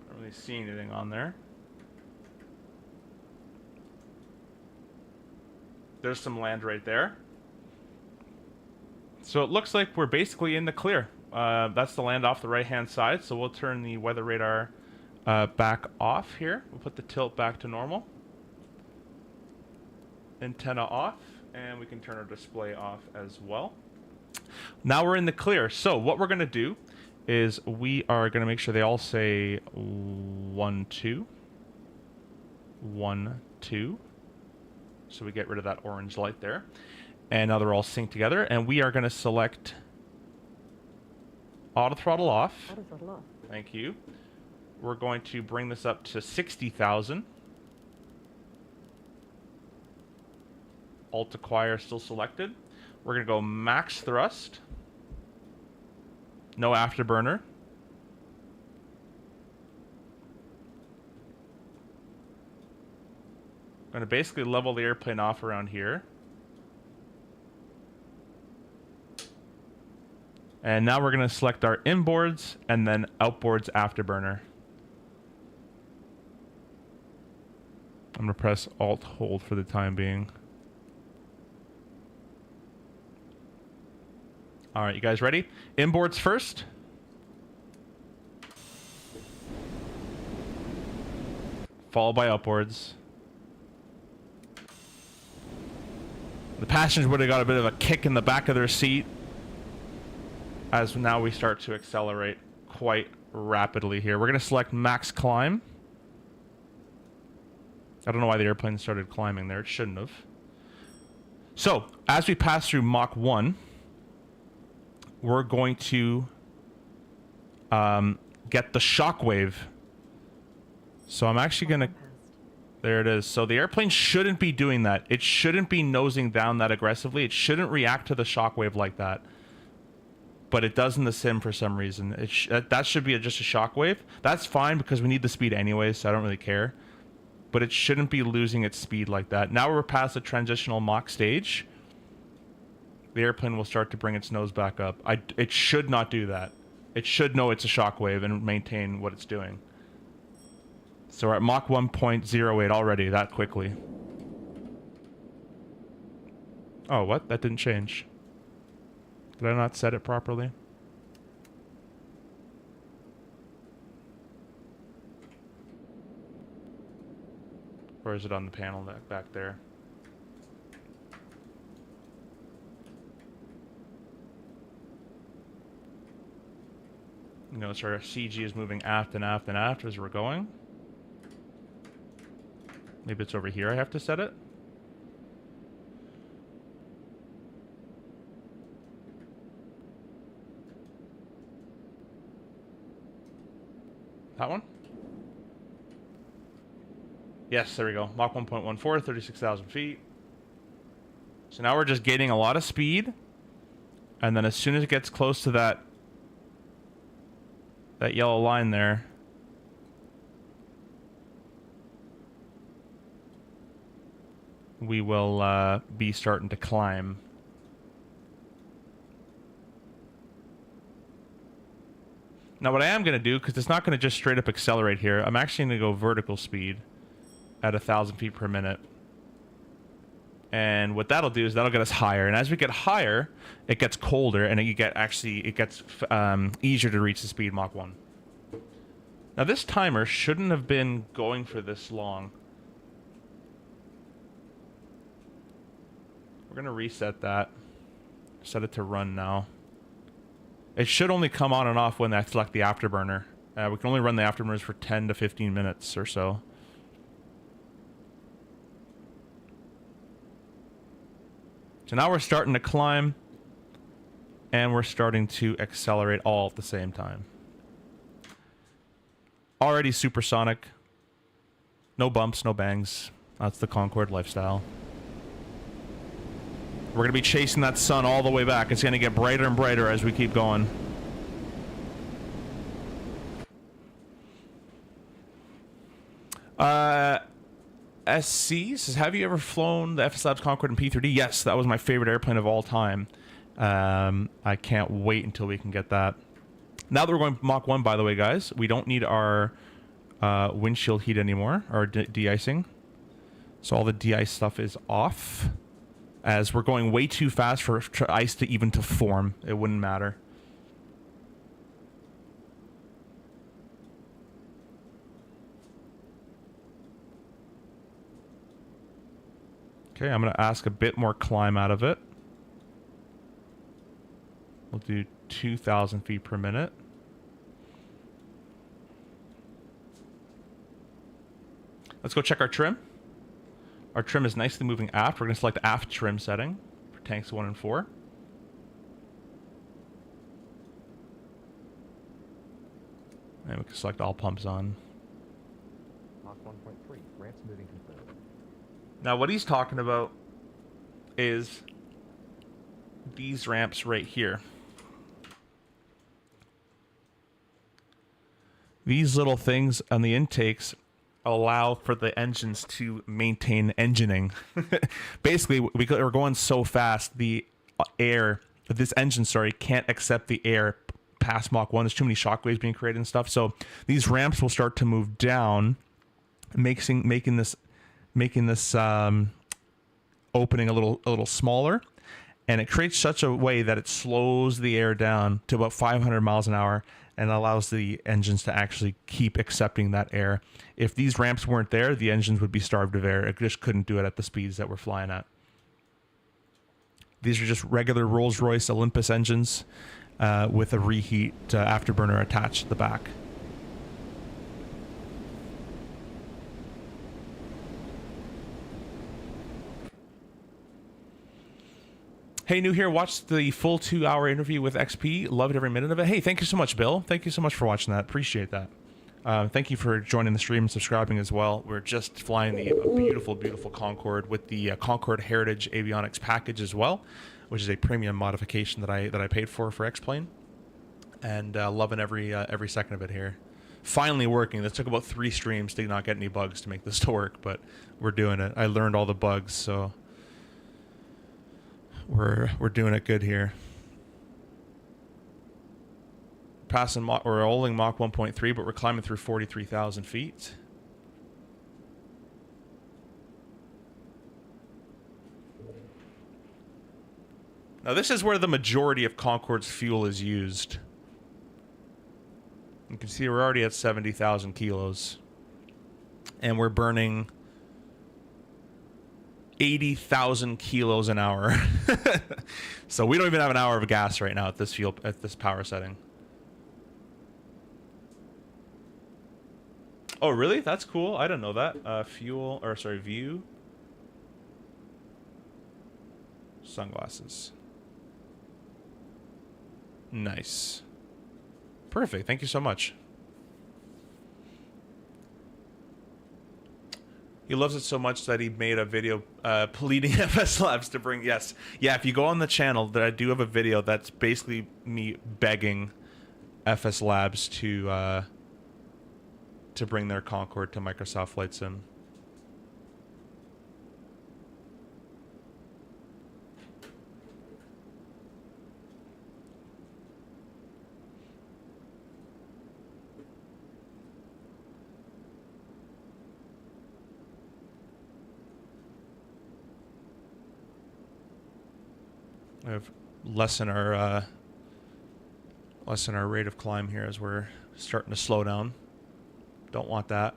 I don't really see anything on there. There's some land right there. So it looks like we're basically in the clear. That's the land off the right-hand side, so we'll turn the weather radar back off here. We'll put the tilt back to normal. Antenna off, and we can turn our display off as well. Now we're in the clear. So what we're going to do is we are going to make sure they all say 1, 2. 1, 2. So we get rid of that orange light there. And now they're all synced together, and we are going to select auto throttle off. Auto throttle off. Thank you. We're going to bring this up to 60,000. Alt acquire still selected. We're going to go max thrust. No afterburner. I'm going to basically level the airplane off around here. And now we're going to select our inboards and then outboards afterburner. I'm going to press Alt hold for the time being. All right, you guys ready? Inboards first. Followed by outboards. The passengers would have got a bit of a kick in the back of their seat as now we start to accelerate quite rapidly here. We're going to select max climb. I don't know why the airplane started climbing there. It shouldn't have. So, as we pass through Mach 1, we're going to get the shockwave. So I'm actually going to... There it is. So the airplane shouldn't be doing that. It shouldn't be nosing down that aggressively. It shouldn't react to the shockwave like that. But it does in the sim for some reason. That should be just a shockwave. That's fine because we need the speed anyway, so I don't really care. But it shouldn't be losing its speed like that. Now we're past the transitional Mach stage. The airplane will start to bring its nose back up. It should not do that. It should know it's a shockwave and maintain what it's doing. So we're at Mach 1.08 already, that quickly. Oh, what? That didn't change. Did I not set it properly? Or is it on the panel back there? You know, so our CG is moving aft and aft and aft as we're going. Maybe it's over here I have to set it. That one? Yes, there we go. Mach 1.14, 36,000 feet. So now we're just gaining a lot of speed. And then as soon as it gets close to that yellow line there, we will be starting to climb. Now what I am going to do, because it's not going to just straight up accelerate here, I'm actually going to go vertical speed at 1,000 feet per minute. And what that'll do is that'll get us higher. And as we get higher, it gets colder, and it gets easier to reach the speed Mach 1. Now this timer shouldn't have been going for this long. We're going to reset that. Set it to run now. It should only come on and off when I select the afterburner. We can only run the afterburners for 10 to 15 minutes or so. So now we're starting to climb, and we're starting to accelerate all at the same time. Already supersonic. No bumps, no bangs. That's the Concorde lifestyle. We're going to be chasing that sun all the way back. It's going to get brighter and brighter as we keep going. SC says, have you ever flown the FS Labs Concorde in P3D? Yes, that was my favorite airplane of all time. I can't wait until we can get that. Now that we're going Mach 1, by the way, guys, we don't need our windshield heat anymore, or de-icing. So all the de-ice stuff is off, as we're going way too fast for ice to even to form. It wouldn't matter. Okay, I'm going to ask a bit more climb out of it. We'll do 2,000 feet per minute. Let's go check our trim. Our trim is nicely moving aft. We're going to select the aft trim setting for tanks 1 and 4. And we can select all pumps on. Mach 1.3, ramps moving confirmed. Now what he's talking about is these ramps right here. These little things on the intakes allow for the engines to maintain engineing. Basically, we're going so fast, the air, this engine, sorry, can't accept the air past Mach 1. There's too many shock waves being created and stuff. So these ramps will start to move down, making this opening a little smaller, and it creates such a way that it slows the air down to about 500 miles an hour and allows the engines to actually keep accepting that air. If these ramps weren't there, the engines would be starved of air. It just couldn't do it at the speeds that we're flying at. These are just regular Rolls-Royce Olympus engines with a reheat afterburner attached to the back. Hey, new here, watched the full 2-hour interview with XP. Loved every minute of it. Hey, thank you so much, Bill. Thank you so much for watching that. Appreciate that. Thank you for joining the stream and subscribing as well. We're just flying the beautiful, beautiful Concorde with the Concorde Heritage Avionics package as well, which is a premium modification that I paid for Xplane, and loving every second of it here. Finally working. This took about 3 streams to not get any bugs to make this to work, but we're doing it. I learned all the bugs, so we're doing it good here. We're holding Mach 1.3, but we're climbing through 43,000 feet. Now this is where the majority of Concorde's fuel is used. You can see we're already at 70,000 kilos. And we're burning 80,000 kilos an hour. So we don't even have an hour of gas right now at this power setting. Oh, really? That's cool. I didn't know that. View. Sunglasses. Nice. Perfect. Thank you so much. He loves it so much that he made a video pleading FS Labs to bring... Yes. Yeah, if you go on the channel, that I do have a video that's basically me begging FS Labs to bring their Concorde to Microsoft Flight Sim. We have lessen our rate of climb here as we're starting to slow down. Don't want that.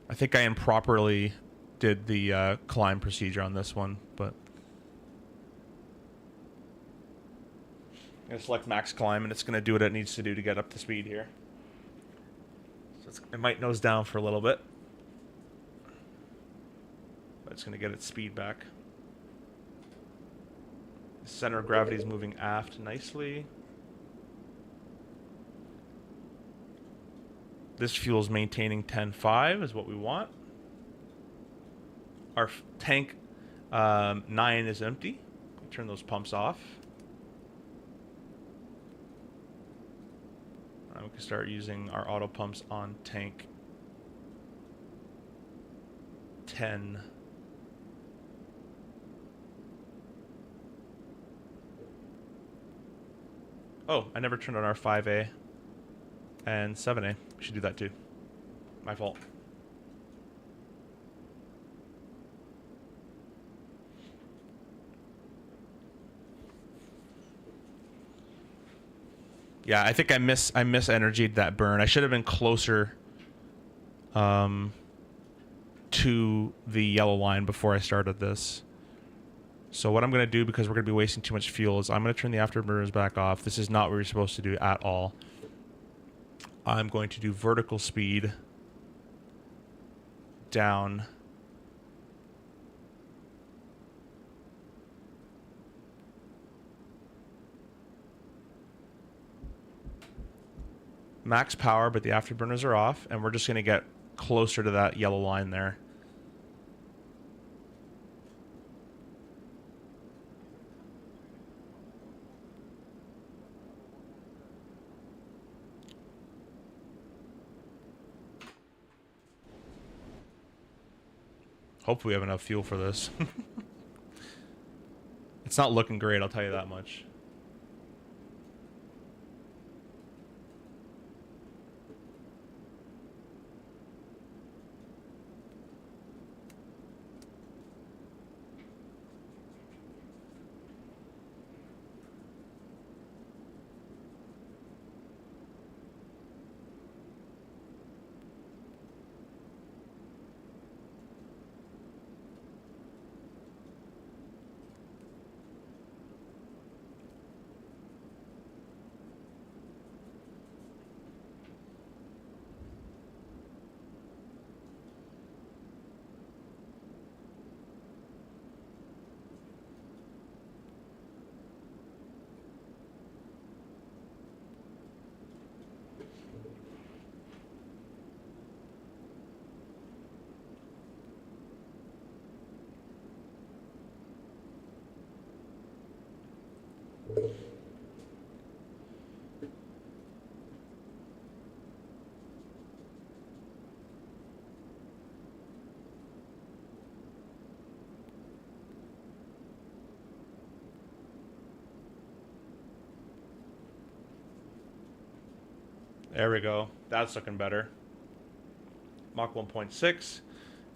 I think I improperly did the climb procedure on this one, but I'm gonna select max climb, and it's gonna do what it needs to do to get up to speed here. So it might nose down for a little bit, but it's gonna get its speed back. The center of gravity is moving aft nicely. This fuel is maintaining 10.5 is what we want. Our tank 9 is empty. Turn those pumps off. can start using our auto pumps on tank 10. Oh, I never turned on our 5A and 7A. We should do that too. My fault. Yeah, I think I energied that burn. I should have been closer to the yellow line before I started this. So what I'm going to do, because we're going to be wasting too much fuel, is I'm going to turn the afterburners back off. This is not what we're supposed to do at all. I'm going to do vertical speed down. Max power, but the afterburners are off, and we're just going to get closer to that yellow line there. Hopefully we have enough fuel for this. It's not looking great, I'll tell you that much. There we go. That's looking better. Mach 1.6.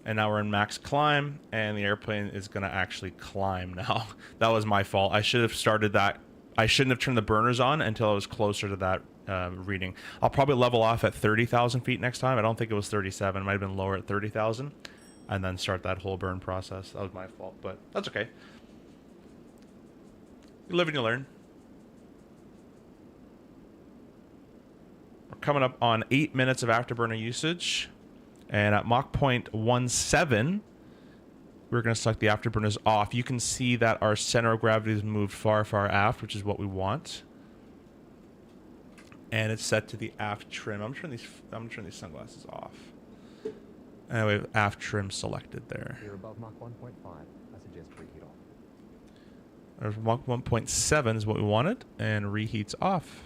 And now we're in max climb. And the airplane is going to actually climb now. That was my fault. I should have started that. I shouldn't have turned the burners on until I was closer to that reading. I'll probably level off at 30,000 feet next time. I don't think it was 37. It might have been lower at 30,000. And then start that whole burn process. That was my fault. But that's okay. You live and you learn. We're coming up on 8 minutes of afterburner usage. And at Mach 0.17, we're going to select the afterburners off. You can see that our center of gravity has moved far, far aft, which is what we want. And it's set to the aft trim. I'm going to turn these sunglasses off. And we have aft trim selected there. You're above Mach 1.5. I suggest preheat off. There's Mach 1.7 is what we wanted, and reheat's off.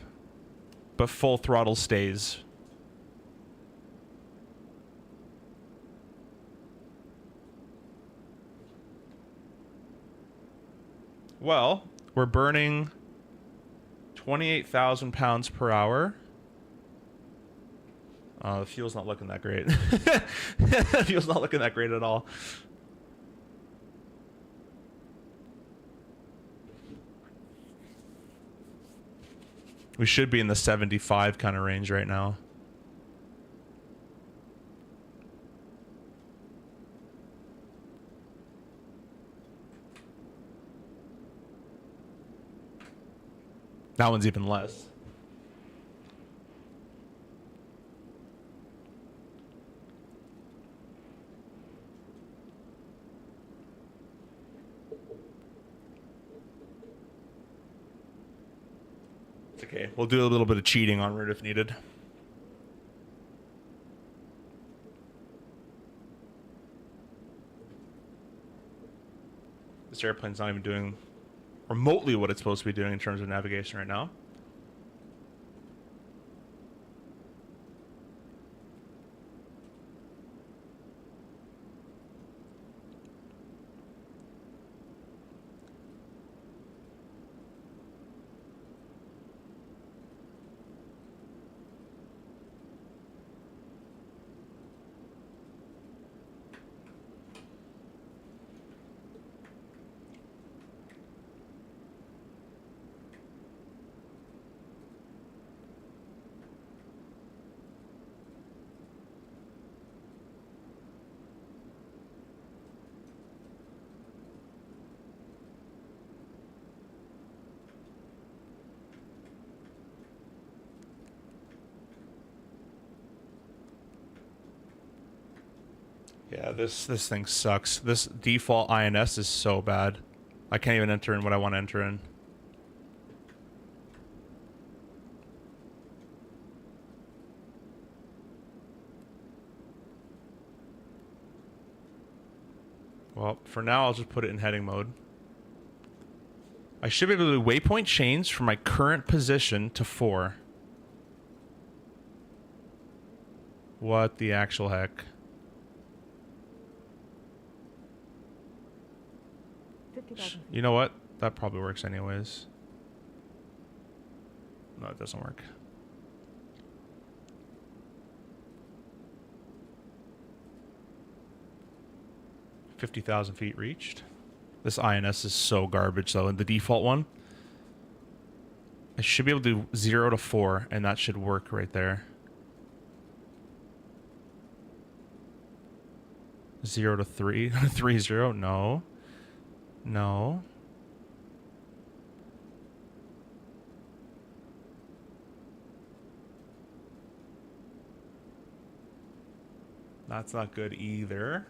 But full throttle stays. Well, we're burning 28,000 pounds per hour. The fuel's not looking that great. The fuel's not looking that great at all. We should be in the 75 kind of range right now. That one's even less. It's okay. We'll do a little bit of cheating en route if needed. This airplane's not even doing remotely what it's supposed to be doing in terms of navigation right now. Yeah, this thing sucks. This default INS is so bad. I can't even enter in what I want to enter in. Well, for now, I'll just put it in heading mode. I should be able to do waypoint change from my current position to 4. What the actual heck? 50,000. You know what? That probably works anyways. No, it doesn't work. $50,000 reached. This INS is so garbage though, and the default one. I should be able to do 0 to 4, and that should work right there. 0 to 3, 3 0. No, no. That's not good either.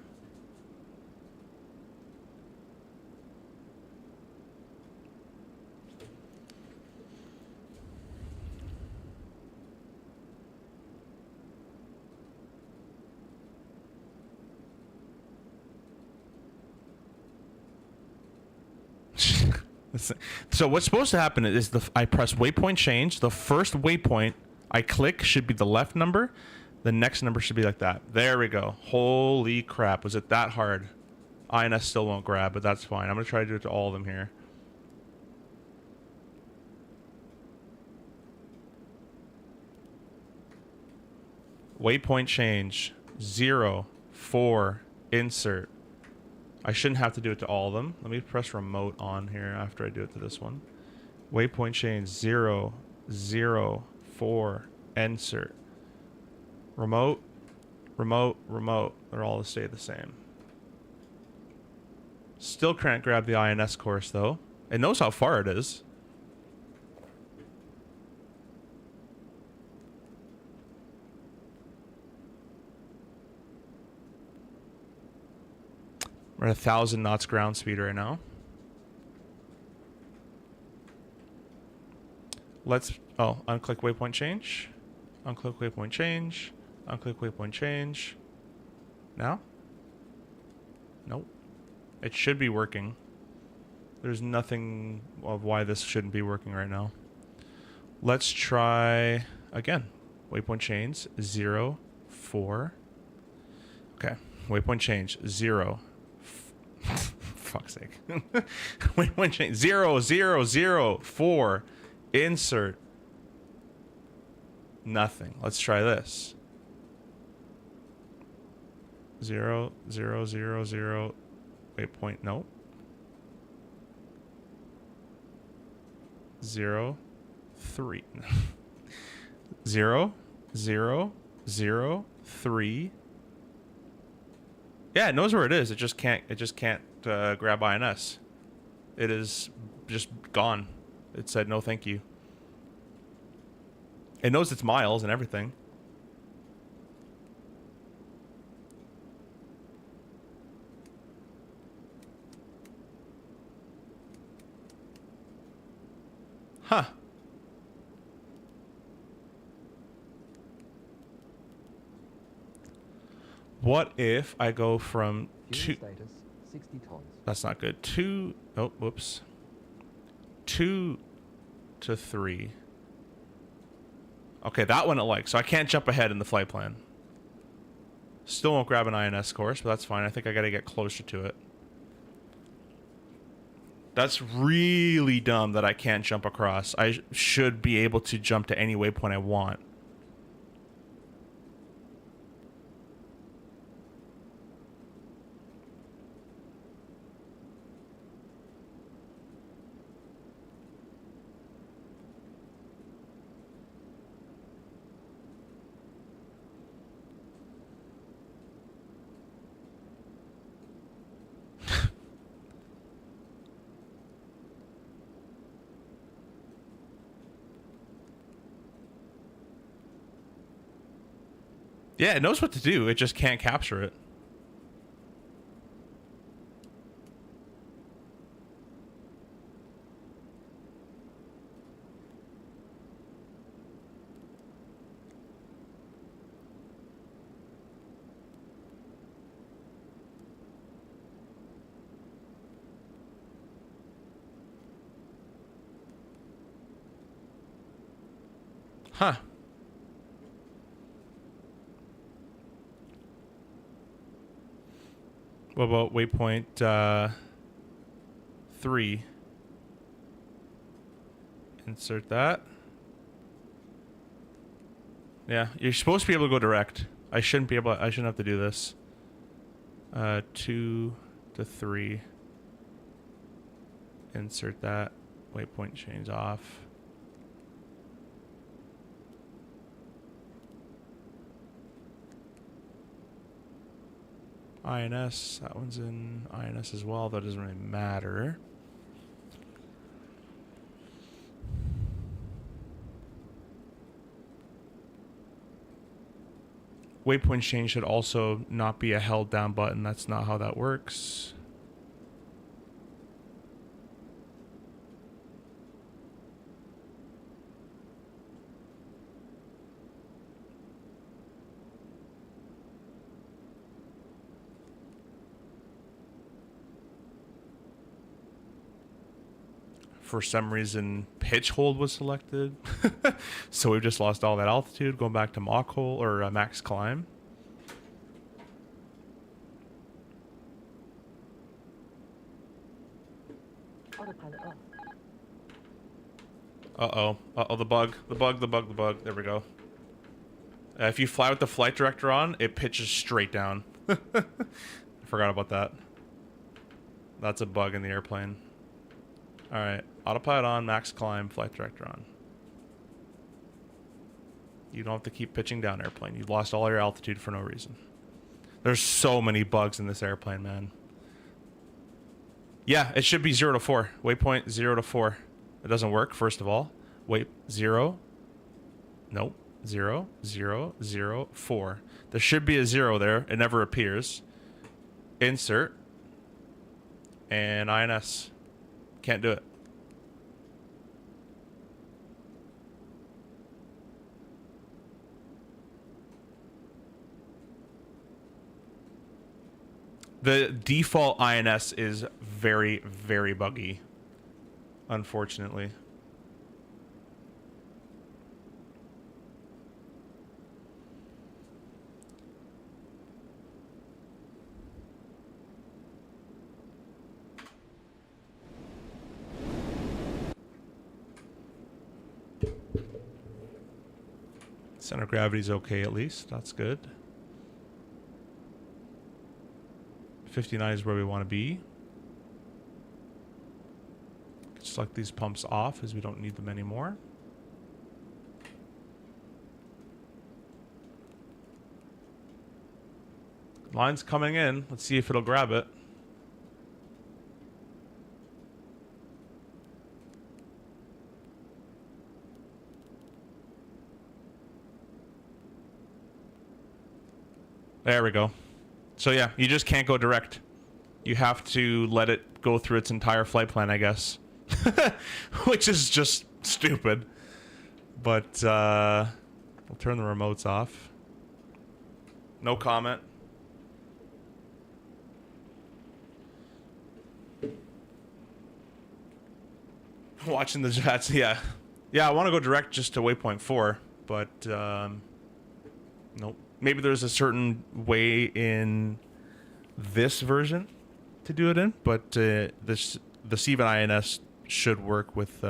So what's supposed to happen is I press waypoint change. The first waypoint I click should be the left number. The next number should be like that. There we go. Holy crap. Was it that hard? INS still won't grab, but that's fine. I'm going to try to do it to all of them here. Waypoint change. 0, 4, insert. I shouldn't have to do it to all of them. Let me press remote on here after I do it to this one. Waypoint change 0, 0, 4, insert. Remote, remote, remote. They're all stay the same. Still can't grab the INS course though. It knows how far it is. We're at 1,000 knots ground speed right now. Let's, unclick waypoint change. Unclick waypoint change. Unclick waypoint change. Now? Nope. It should be working. There's nothing of why this shouldn't be working right now. Let's try again. Waypoint change 0, 4. Okay. Waypoint change 0. Fuck's sake. Waypoint change 0, 0, 0, 4. Insert. Nothing. Let's try this. 0, 0, 0, 0. Waypoint. Nope. 0, 3. 0, 0, 0, 3. Yeah, it knows where it is. It just can't. It just can't grab INS. It is just gone. It said no, thank you. It knows its miles and everything. Huh. What if I go from Fuel status 60 tons. That's not good. 2. Oh, whoops. 2 to 3. Okay, that one it likes. So I can't jump ahead in the flight plan. Still won't grab an INS course, but that's fine. I think I got to get closer to it. That's really dumb that I can't jump across. I should be able to jump to any waypoint I want. Yeah, it knows what to do. It just can't capture it. Huh. What about waypoint 3? Insert that. Yeah, you're supposed to be able to go direct. I shouldn't have to do this. 2 to 3. Insert that. Waypoint change off. INS, that one's in INS as well. That doesn't really matter. Waypoint change should also not be a held down button. That's not how that works. For some reason, pitch hold was selected. So we've just lost all that altitude, going back to Mach hold or max climb. Autopilot off. Uh-oh. Uh-oh, the bug. There we go. If you fly with the flight director on, it pitches straight down. I forgot about that. That's a bug in the airplane. Alright, autopilot on, max climb, flight director on. You don't have to keep pitching down airplane. You've lost all your altitude for no reason. There's so many bugs in this airplane, man. Yeah, it should be 0 to 4. Waypoint 0 to 4. It doesn't work, first of all. Wait, 0. Nope. 0, 0, 0, 4. There should be a 0 there. It never appears. Insert. And INS. Can't do it. The default INS is very, very buggy, unfortunately. Center of gravity's okay at least. That's good. 59 is where we want to be. Select these pumps off as we don't need them anymore. Line's coming in. Let's see if it'll grab it. There we go. So yeah, you just can't go direct. You have to let it go through its entire flight plan, I guess. Which is just stupid. But we'll turn the remotes off. No comment. Watching the jets, yeah. Yeah, I want to go direct just to waypoint 4, but nope. Maybe there's a certain way in this version to do it in, but the SIVA INS should work with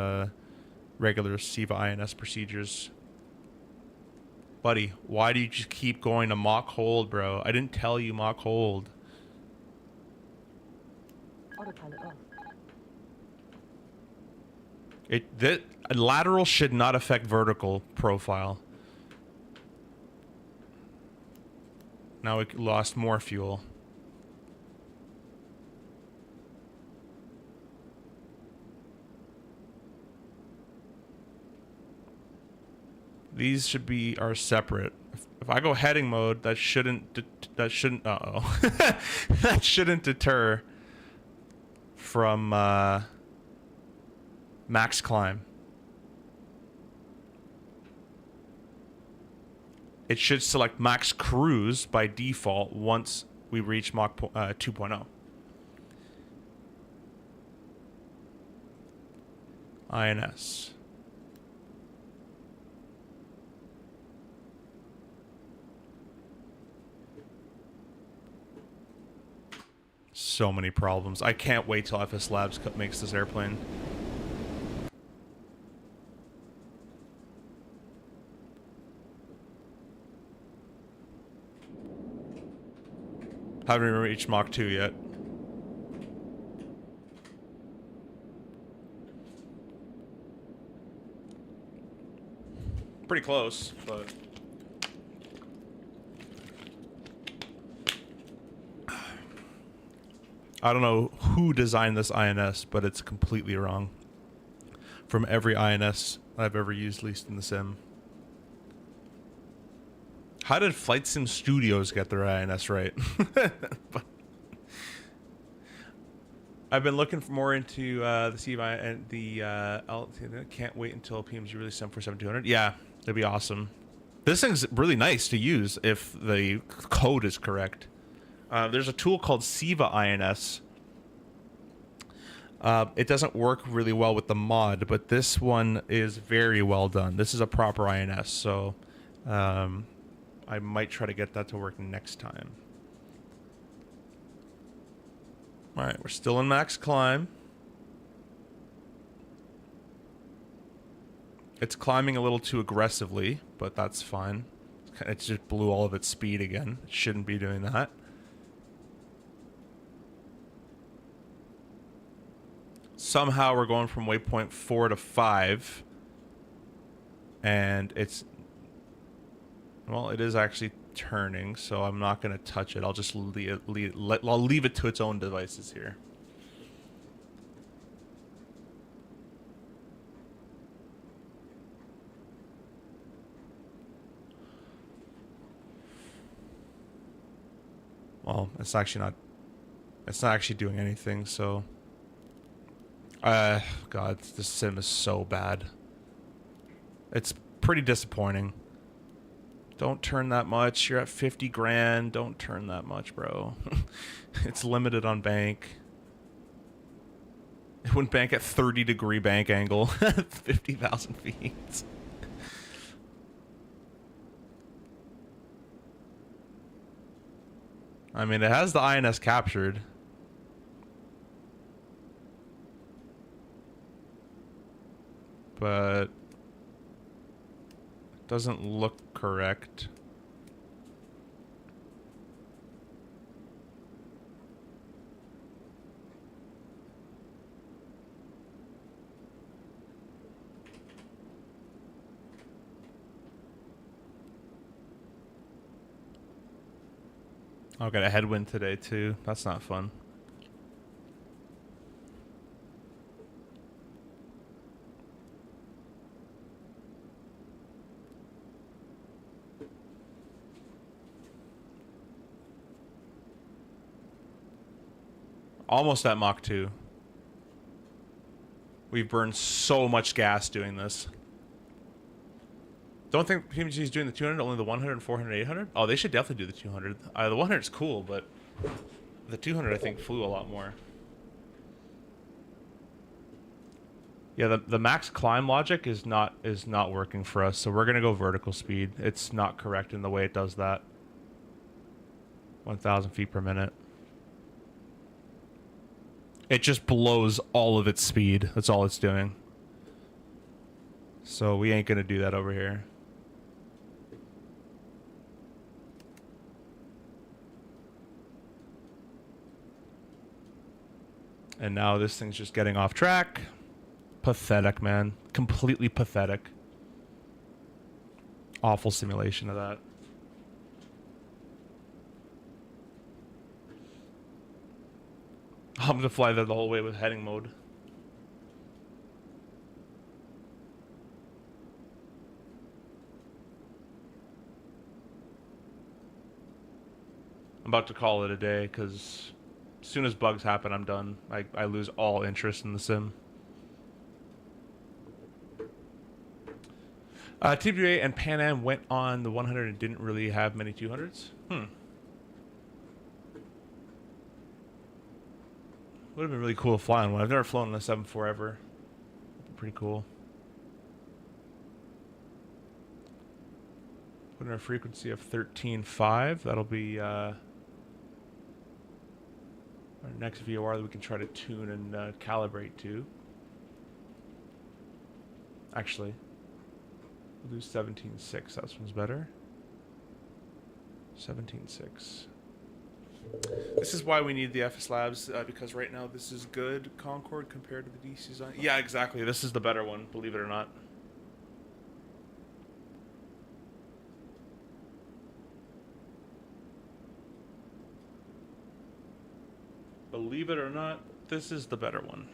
regular SIVA INS procedures. Buddy, why do you just keep going to Mach hold, bro? I didn't tell you Mach hold. Autopilot off. That lateral should not affect vertical profile. Now we lost more fuel. These should be separate. If I go heading mode, that shouldn't uh-oh. That shouldn't deter from max climb. It should select max cruise by default once we reach Mach 2.0. INS. so many problems. I can't wait till FS Labs makes this airplane. Haven't even reached Mach 2 yet. Pretty close, but... I don't know who designed this INS, but it's completely wrong. From every INS I've ever used, at least in the sim. How did Flight Sim Studios get their INS right? But I've been looking for more into the CVI and the can't wait until PMG release 747-200. Yeah, that'd be awesome. This thing's really nice to use if the code is correct. There's a tool called SIVA INS. It doesn't work really well with the mod, but this one is very well done. This is a proper INS, so I might try to get that to work next time. Alright, we're still in max climb. It's climbing a little too aggressively, but that's fine. It just blew all of its speed again. It shouldn't be doing that. Somehow we're going from waypoint 4 to 5. And it's... Well, it is actually turning, so I'm not going to touch it. I'll just I'll leave it to its own devices here. Well, it's not actually doing anything, so God, this sim is so bad. It's pretty disappointing. Don't turn that much. You're at 50 grand. Don't turn that much, bro. It's limited on bank. It wouldn't bank at 30-degree bank angle. 50,000 feet. I mean, it has the INS captured. But it doesn't look correct. I'll get a headwind today too. That's not fun. Almost at Mach 2. We've burned so much gas doing this. Don't think PMG is doing the 200, only the 100, 400, 800? Oh, they should definitely do the 200. The 100 is cool, but the 200 I think flew a lot more. Yeah, the max climb logic is not working for us, so we're gonna go vertical speed. It's not correct in the way it does that. 1,000 feet per minute. It just blows all of its speed. That's all it's doing. So we ain't gonna do that over here. And now this thing's just getting off track. Pathetic, man. Completely pathetic. Awful simulation of that. I'm gonna fly there the whole way with heading mode. I'm about to call it a day because as soon as bugs happen, I'm done. I lose all interest in the sim. TWA and Pan Am went on the 100 and didn't really have many 200s. Would have been really cool to fly on one. I've never flown on a 7.4 ever. Pretty cool. Put in a frequency of 13.5. That'll be our Our next VOR that we can try to tune and calibrate to. Actually, we'll do 17.6. That one's better. 17.6. This is why we need the FS Labs, because right now this is good Concorde compared to the DC design. Yeah, exactly. This is the better one, believe it or not. Believe it or not, this is the better one.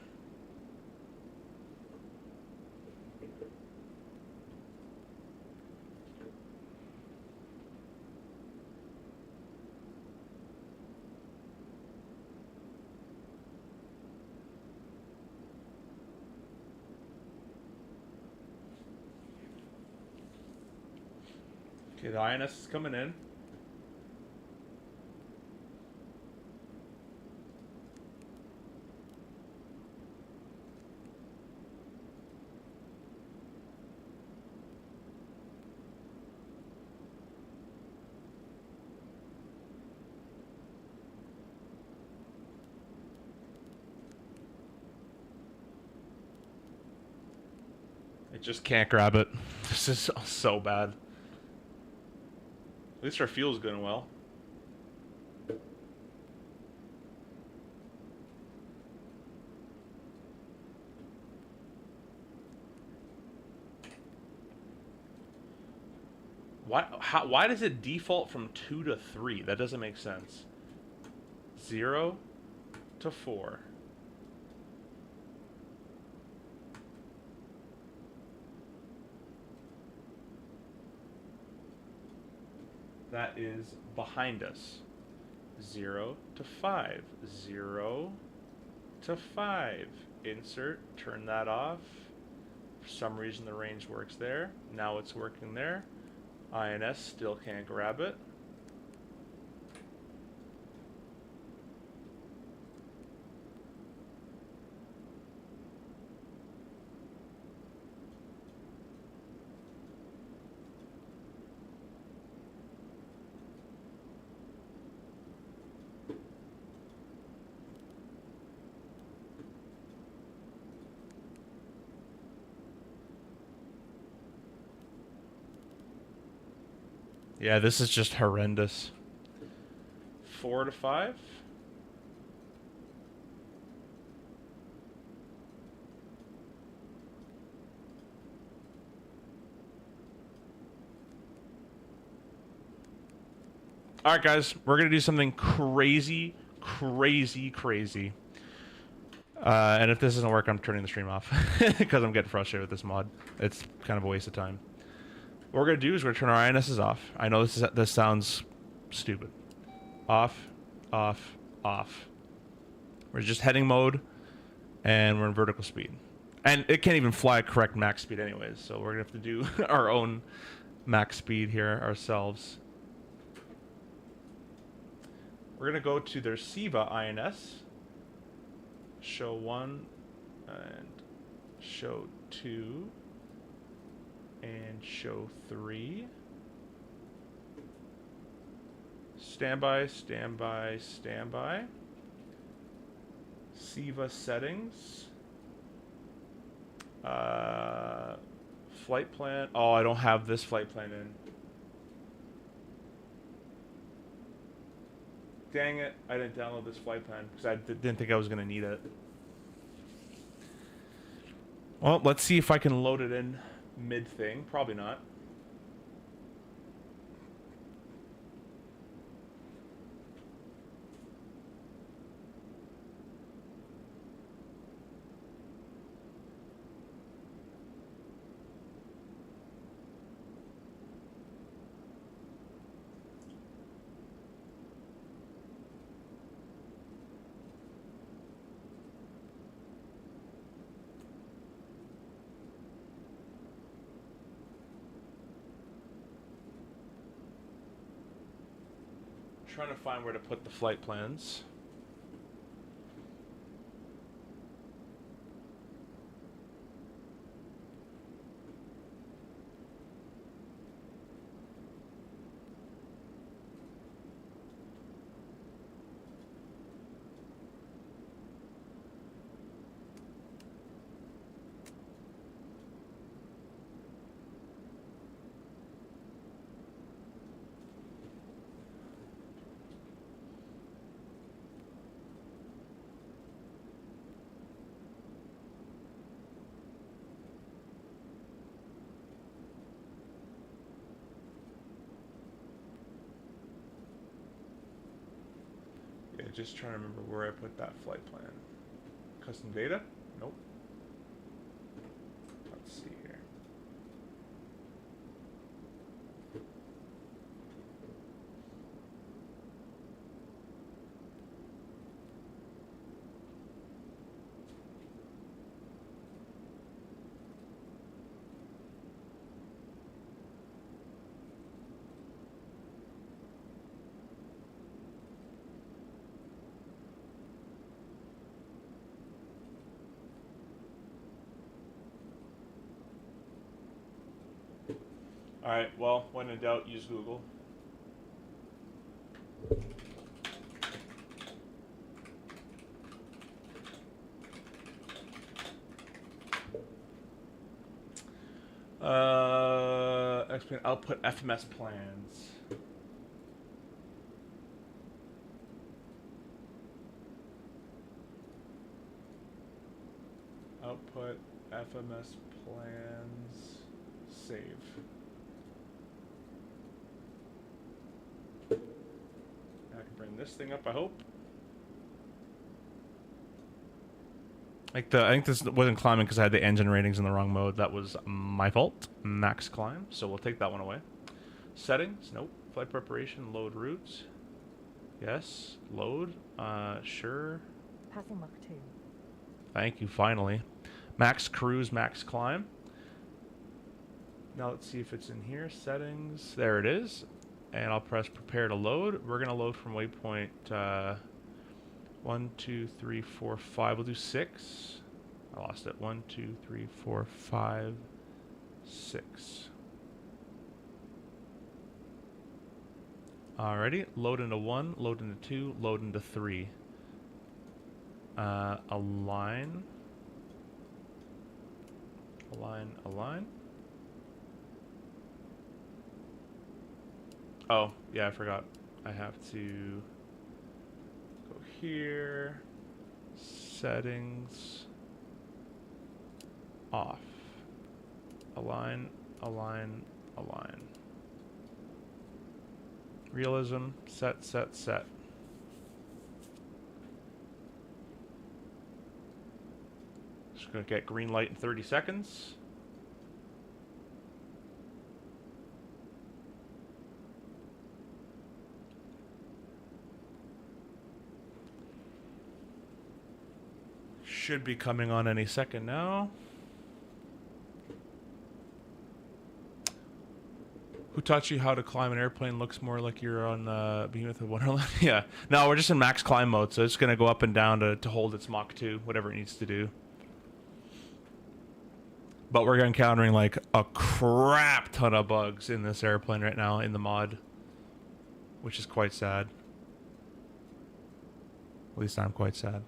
Okay, the INS is coming in. It just can't grab it. This is so bad. At least our fuel's going well. Why does it default from 2 to 3? That doesn't make sense. 0 to 4. That is behind us. 0 to 5. 0 to 5. Insert, turn that off. For some reason the range works there. Now it's working there. INS still can't grab it. Yeah, this is just horrendous. 4 to 5. All right, guys, we're gonna do something crazy. And if this doesn't work, I'm turning the stream off because I'm getting frustrated with this mod. It's kind of a waste of time. What we're gonna do is we're gonna turn our INSs off. I know this sounds stupid. Off, off, off. We're just heading mode, and we're in vertical speed. And it can't even fly at correct max speed anyways, so we're gonna have to do our own max speed here ourselves. We're gonna go to their SIVA INS. Show 1 and show 2. And show 3. Standby, standby, standby. SIVA settings. Flight plan. Oh, I don't have this flight plan in. Dang it, I didn't download this flight plan because I didn't think I was going to need it. Well, let's see if I can load it in mid thing. Probably not. Trying to find where to put the flight plans. I'm just trying to remember where I put that flight plan. Custom data? Nope. Let's see here. Alright, well, when in doubt, use Google. Xplane output FMS plans. Output FMS plans. Save. I can bring this thing up, I hope. I think this wasn't climbing because I had the engine ratings in the wrong mode. That was my fault. Max climb, so we'll take that one away. Settings, nope. Flight preparation, load routes. Yes, load. Sure. Passing Mach 2. Thank you, finally. Max cruise, max climb. Now let's see if it's in here. Settings, there it is. And I'll press prepare to load. We're gonna load from waypoint 1, 2, 3, 4, 5. We'll do 6. I lost it. 1, 2, 3, 4, 5, 6. Alrighty. Load into 1, load into 2, load into 3. Align. Align. Oh, yeah, I forgot. I have to go here, settings, off, align. Realism, set. Just gonna get green light in 30 seconds. Should be coming on any second now. Who taught you how to climb an airplane? Looks more like you're on Behemoth of Wonderland. Yeah. No, we're just in max climb mode, so it's going to go up and down to hold its Mach 2, whatever it needs to do. But we're encountering like a crap ton of bugs in this airplane right now in the mod, which is quite sad. At least I'm quite sad.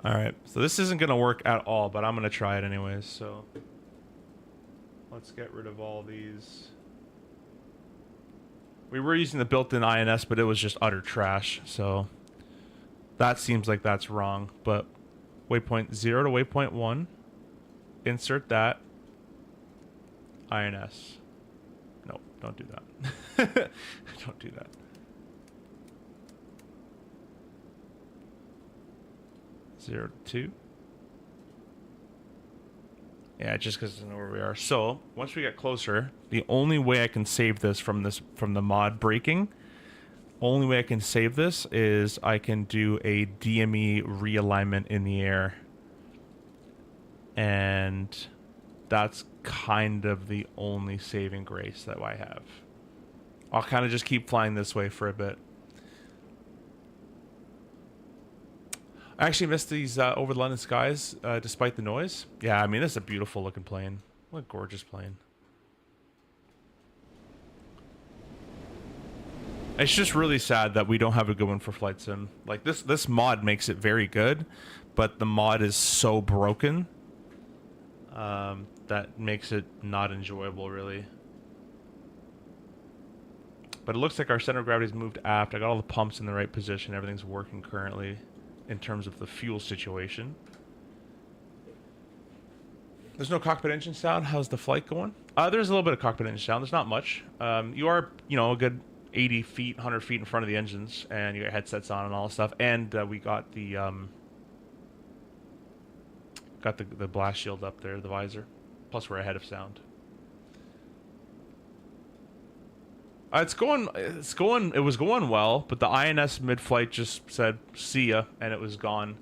Alright, so this isn't going to work at all, but I'm going to try it anyways, so let's get rid of all these. We were using the built-in INS, but it was just utter trash, so that seems like that's wrong, but waypoint 0 to waypoint 1, insert that, INS. Nope, don't do that. Don't do that. 0 to 2. Yeah, just because I know where we are. So once we get closer, the only way I can save this from the mod breaking, only way I can save this is I can do a DME realignment in the air, and that's kind of the only saving grace that I have. I'll kind of just keep flying this way for a bit. I actually missed these over the London skies, despite the noise. Yeah, I mean, this is a beautiful looking plane. What a gorgeous plane. It's just really sad that we don't have a good one for Flight Sim. Like, this mod makes it very good, but the mod is so broken that makes it not enjoyable, really. But it looks like our center of gravity's moved aft. I got all the pumps in the right position. Everything's working currently in terms of the fuel situation. There's no cockpit engine sound. How's the flight going? There's a little bit of cockpit engine sound. There's not much. You are, you know, a good 80 feet, 100 feet in front of the engines, and you got headsets on and all that stuff. And we got the blast shield up there, the visor. Plus, we're ahead of sound. It was going well, but the INS mid-flight just said see ya, and it was gone.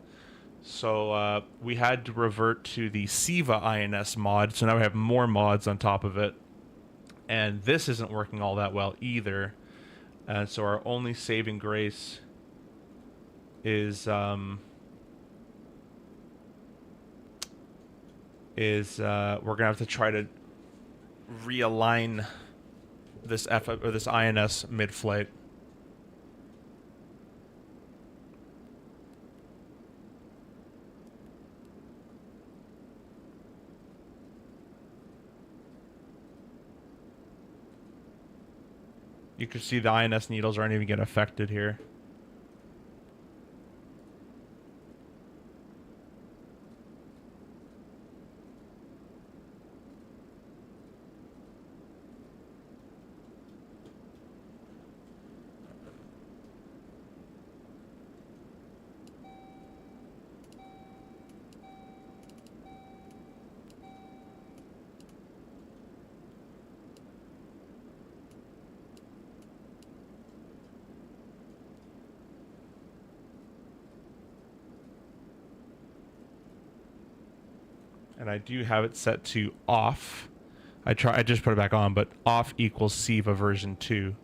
So we had to revert to the SIVA INS mod, so now we have more mods on top of it. And this isn't working all that well either. And so our only saving grace is we're gonna have to try to realign this this INS mid-flight. You can see the INS needles aren't even getting affected here. And I do have it set to off. I just put it back on, but off equals SIVA version 2.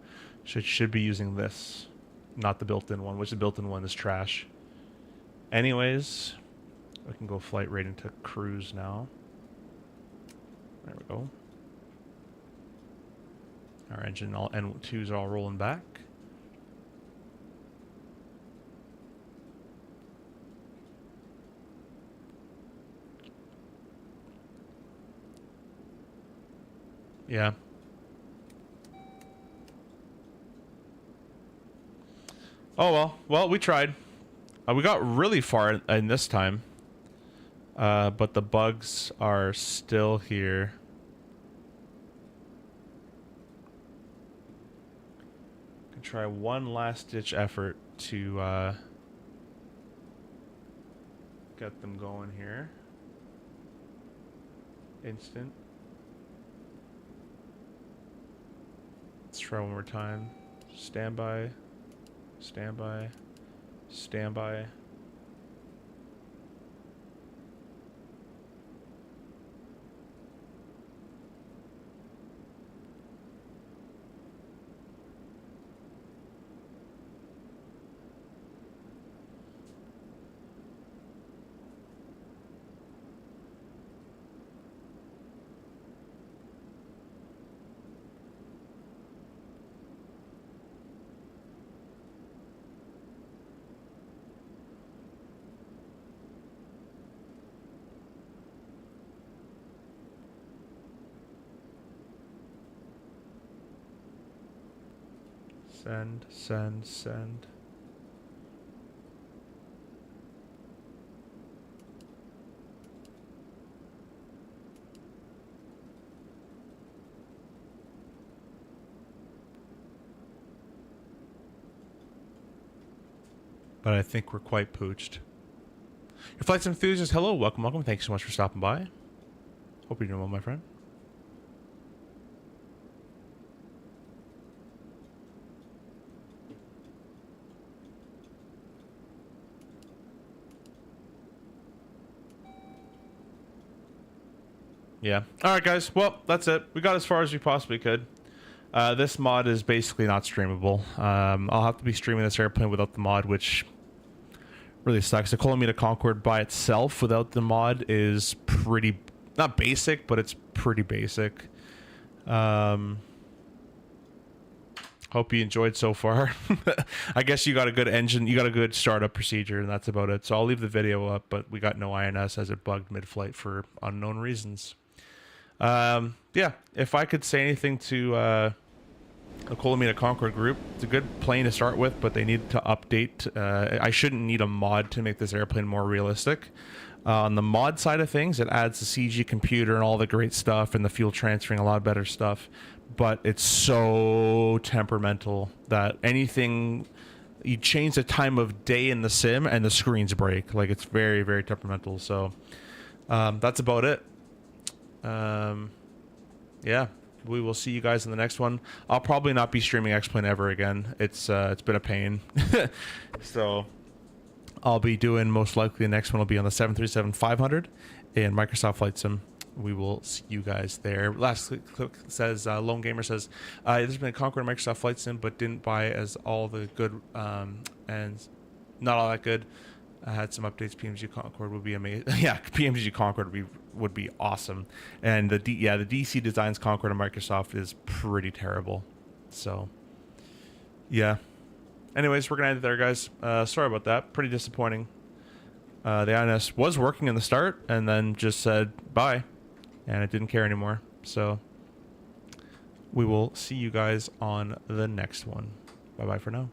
So it should be using this, not the built-in one, which the built-in one is trash. Anyways, we can go flight rating to cruise now. There we go. Our engine all N2s are all rolling back. Yeah. Oh well. Well, we tried. We got really far in this time. But the bugs are still here. Can try one last ditch effort to get them going here. Instant. Let's try one more time. Standby. Standby. Standby. Send, send, send. But I think we're quite pooched. Your flight's enthusiast, hello, welcome, welcome. Thanks so much for stopping by. Hope you're doing well, my friend. Yeah. Alright, guys. Well, that's it. We got as far as we possibly could. This mod is basically not streamable. I'll have to be streaming this airplane without the mod, which really sucks. The Colomita Concorde by itself without the mod is pretty... not basic, but it's pretty basic. Hope you enjoyed so far. I guess you got a good engine, you got a good startup procedure, and that's about it. So I'll leave the video up, but we got no INS as it bugged mid-flight for unknown reasons. Yeah, if I could say anything to the Colomita Concorde group, it's a good plane to start with, but they need to update. I shouldn't need a mod to make this airplane more realistic. On the mod side of things, it adds the CG computer and all the great stuff and the fuel transferring, a lot better stuff. But it's so temperamental that anything, you change the time of day in the sim and the screens break. Like, it's very, very temperamental. So that's about it. Yeah, we will see you guys in the next one. I'll probably not be streaming Xplane ever again. It's been a pain. So I'll be doing, most likely the next one will be on the 737-500 in Microsoft Flight Sim. We will see you guys there. Last click says, Lone Gamer says, there's been a Concorde Microsoft Flight Sim, but didn't buy as all the good, and not all that good. I had some updates. PMG Concorde would be amazing. Yeah, PMG Concorde would be awesome. And the DC Designs Concorde on Microsoft is pretty terrible. So, yeah. Anyways, we're gonna end it there, guys. Sorry about that. Pretty disappointing. The INS was working in the start, and then just said bye, and it didn't care anymore. So, we will see you guys on the next one. Bye bye for now.